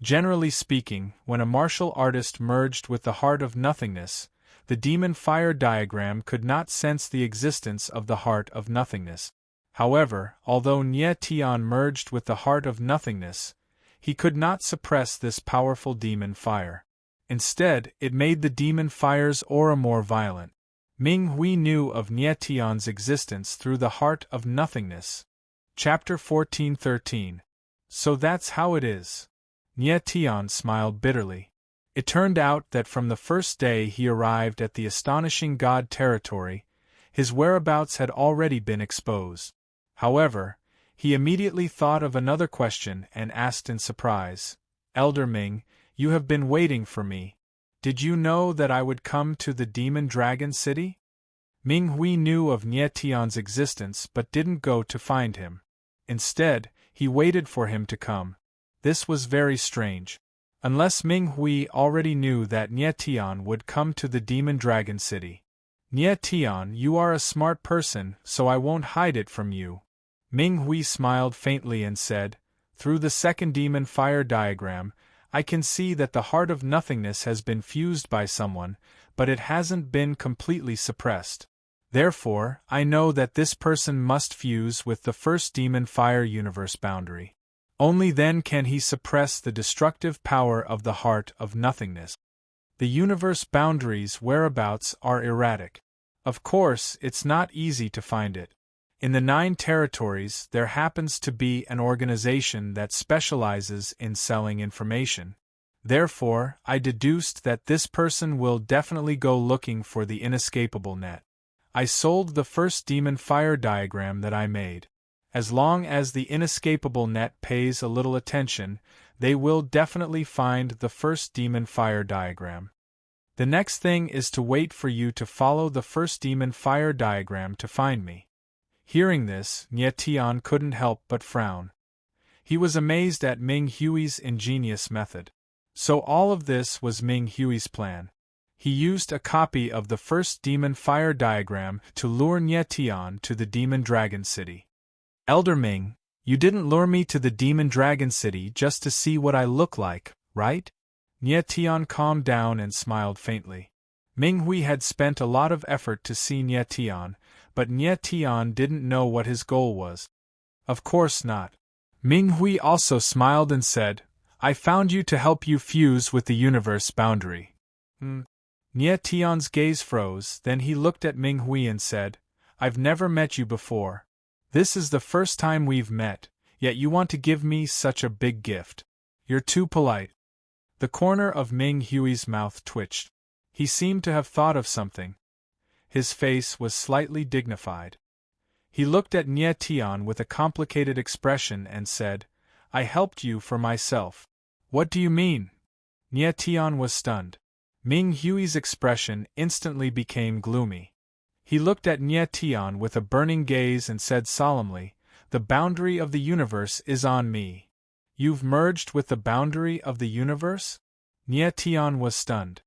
Generally speaking, when a martial artist merged with the heart of nothingness, the demon fire diagram could not sense the existence of the heart of nothingness. However, although Nye Tian merged with the heart of nothingness, he could not suppress this powerful demon fire. Instead, it made the demon fire's aura more violent. Ming Hui knew of Nye Tian's existence through the heart of nothingness. Chapter 14:13. So that's how it is. Nye Tian smiled bitterly. It turned out that from the first day he arrived at the astonishing God territory, his whereabouts had already been exposed. However, he immediately thought of another question and asked in surprise, Elder Ming, you have been waiting for me. Did you know that I would come to the Demon Dragon City? Ming Hui knew of Nye Tian's existence but didn't go to find him. Instead, he waited for him to come. This was very strange. Unless Ming Hui already knew that Nye Tian would come to the Demon Dragon City. Nye Tian, you are a smart person, so I won't hide it from you. Ming Hui smiled faintly and said, through the second demon fire diagram, I can see that the heart of nothingness has been fused by someone, but it hasn't been completely suppressed. Therefore, I know that this person must fuse with the first demon fire universe boundary. Only then can he suppress the destructive power of the heart of nothingness. The universe boundaries' whereabouts are erratic. Of course, it's not easy to find it. In the 9 territories, there happens to be an organization that specializes in selling information. Therefore, I deduced that this person will definitely go looking for the inescapable net. I sold the first demon fire diagram that I made. As long as the inescapable net pays a little attention, they will definitely find the first demon fire diagram. The next thing is to wait for you to follow the first demon fire diagram to find me. Hearing this, Nye Tian couldn't help but frown. He was amazed at Ming Hui's ingenious method. So all of this was Ming Hui's plan. He used a copy of the first demon fire diagram to lure Nye Tian to the Demon Dragon City. Elder Ming, you didn't lure me to the Demon Dragon City just to see what I look like, right? Nye Tian calmed down and smiled faintly. Ming Hui had spent a lot of effort to see Nye Tian, but Nye Tian didn't know what his goal was. Of course not. Ming Hui also smiled and said, I found you to help you fuse with the universe boundary. Nye Tian's gaze froze, then he looked at Ming Hui and said, I've never met you before. This is the first time we've met, yet you want to give me such a big gift. You're too polite. The corner of Ming Hui's mouth twitched. He seemed to have thought of something. His face was slightly dignified. He looked at Nye Tian with a complicated expression and said, I helped you for myself. What do you mean? Nye Tian was stunned. Ming Hui's expression instantly became gloomy. He looked at Nye Tian with a burning gaze and said solemnly, The boundary of the universe is on me. You've merged with the boundary of the universe? Nye Tian was stunned.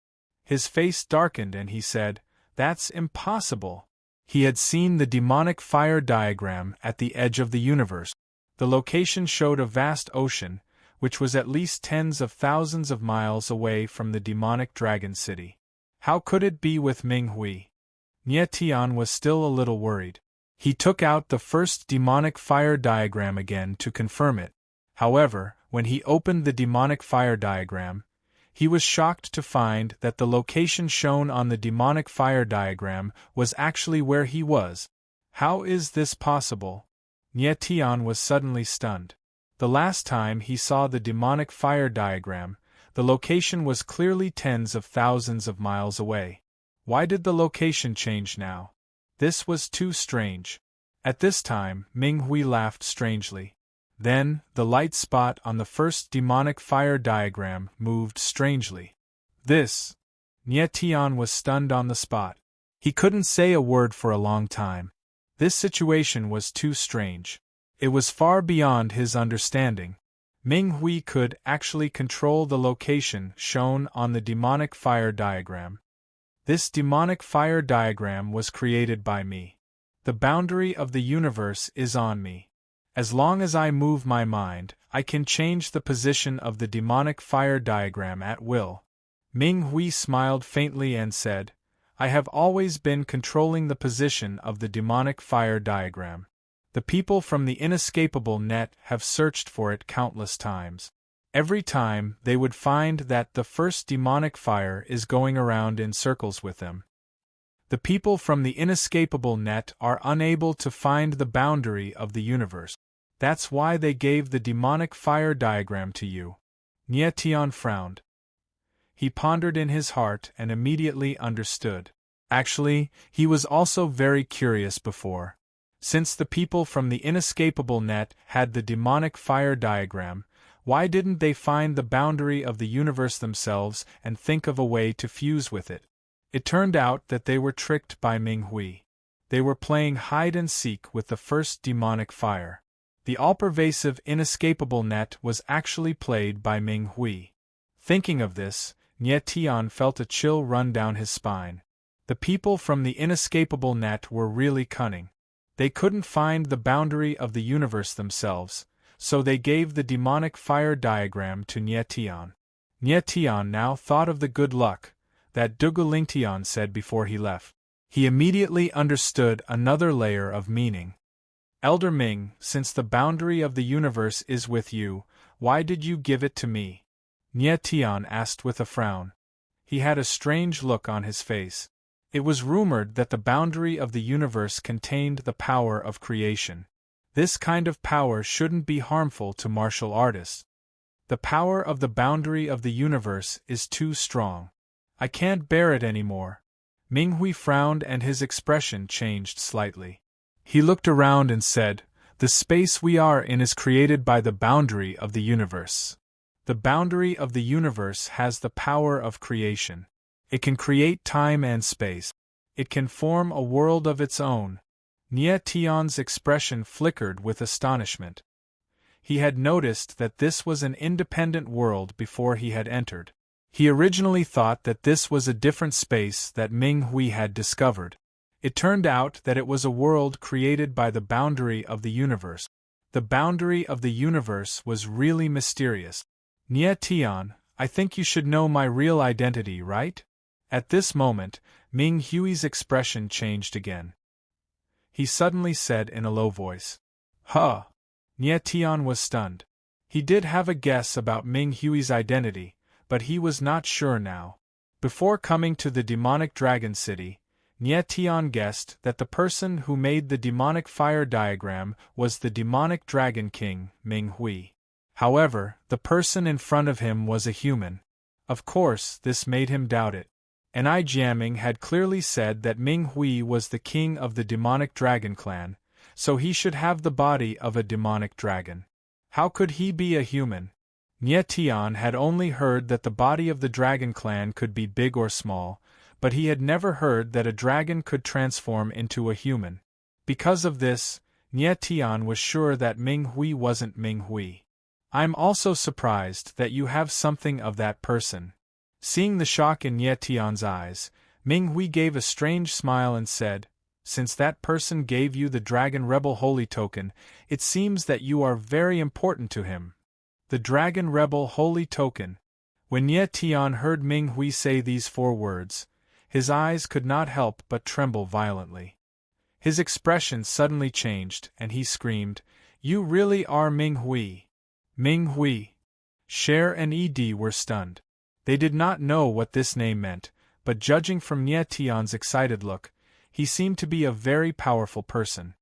His face darkened and he said, That's impossible. He had seen the demonic fire diagram at the edge of the universe. The location showed a vast ocean, which was at least tens of thousands of miles away from the demonic dragon city. How could it be with Ming Hui? Nye Tian was still a little worried. He took out the first demonic fire diagram again to confirm it. However, when he opened the demonic fire diagram, he was shocked to find that the location shown on the demonic fire diagram was actually where he was. How is this possible? Nye Tian was suddenly stunned. The last time he saw the demonic fire diagram, The location was clearly tens of thousands of miles away. Why did the location change now? This was too strange. At this time, Ming Hui laughed strangely. Then, the light spot on the first demonic fire diagram moved strangely. This. Nie Tian was stunned on the spot. He couldn't say a word for a long time. This situation was too strange. It was far beyond his understanding. Ming Hui could actually control the location shown on the demonic fire diagram. This demonic fire diagram was created by me. The boundary of the universe is on me. As long as I move my mind, I can change the position of the demonic fire diagram at will. Ming Hui smiled faintly and said, I have always been controlling the position of the demonic fire diagram. The people from the inescapable net have searched for it countless times. Every time, they would find that the first demonic fire is going around in circles with them. The people from the inescapable net are unable to find the boundary of the universe. That's why they gave the demonic fire diagram to you. Nie Tian frowned. He pondered in his heart and immediately understood. Actually, he was also very curious before. Since the people from the inescapable net had the demonic fire diagram, why didn't they find the boundary of the universe themselves and think of a way to fuse with it? It turned out that they were tricked by Ming Hui. They were playing hide-and-seek with the first demonic fire. The all-pervasive inescapable net was actually played by Ming Hui. Thinking of this, Nie Tian felt a chill run down his spine. The people from the inescapable net were really cunning. They couldn't find the boundary of the universe themselves, so they gave the demonic fire diagram to Nie Tian. Nie Tian now thought of the good luck that Dugu Tian said before he left. He immediately understood another layer of meaning. Elder Ming, since the boundary of the universe is with you, why did you give it to me? Nie Tian asked with a frown. He had a strange look on his face. It was rumored that the boundary of the universe contained the power of creation. This kind of power shouldn't be harmful to martial artists. The power of the boundary of the universe is too strong. I can't bear it anymore. Ming Hui frowned and his expression changed slightly. He looked around and said, the space we are in is created by the boundary of the universe. The boundary of the universe has the power of creation. It can create time and space. It can form a world of its own. Nie Tian's expression flickered with astonishment. He had noticed that this was an independent world before he had entered. He originally thought that this was a different space that Ming Hui had discovered. It turned out that it was a world created by the boundary of the universe. The boundary of the universe was really mysterious. Nie Tian, I think you should know my real identity, right? At this moment, Ming Hui's expression changed again. He suddenly said in a low voice, Huh! Nie Tian was stunned. He did have a guess about Ming Hui's identity, but he was not sure now. Before coming to the demonic dragon city, Nie Tian guessed that the person who made the demonic fire diagram was the demonic dragon king, Ming Hui. However, the person in front of him was a human. Of course, this made him doubt it. And Jiaming had clearly said that Ming Hui was the king of the demonic dragon clan, so he should have the body of a demonic dragon. How could he be a human? Nie Tian had only heard that the body of the dragon clan could be big or small, but he had never heard that a dragon could transform into a human. Because of this, Nie Tian was sure that Ming Hui wasn't Ming Hui. I'm also surprised that you have something of that person. Seeing the shock in Nie Tian's eyes, Ming Hui gave a strange smile and said, Since that person gave you the Dragon Rebel Holy Token, it seems that you are very important to him. The Dragon Rebel Holy Token. When Nie Tian heard Ming Hui say these 4 words, his eyes could not help but tremble violently. His expression suddenly changed, and he screamed, You really are Ming Hui. Ming Hui. Cher and Ed were stunned. They did not know what this name meant, but judging from Nie Tian's excited look, he seemed to be a very powerful person.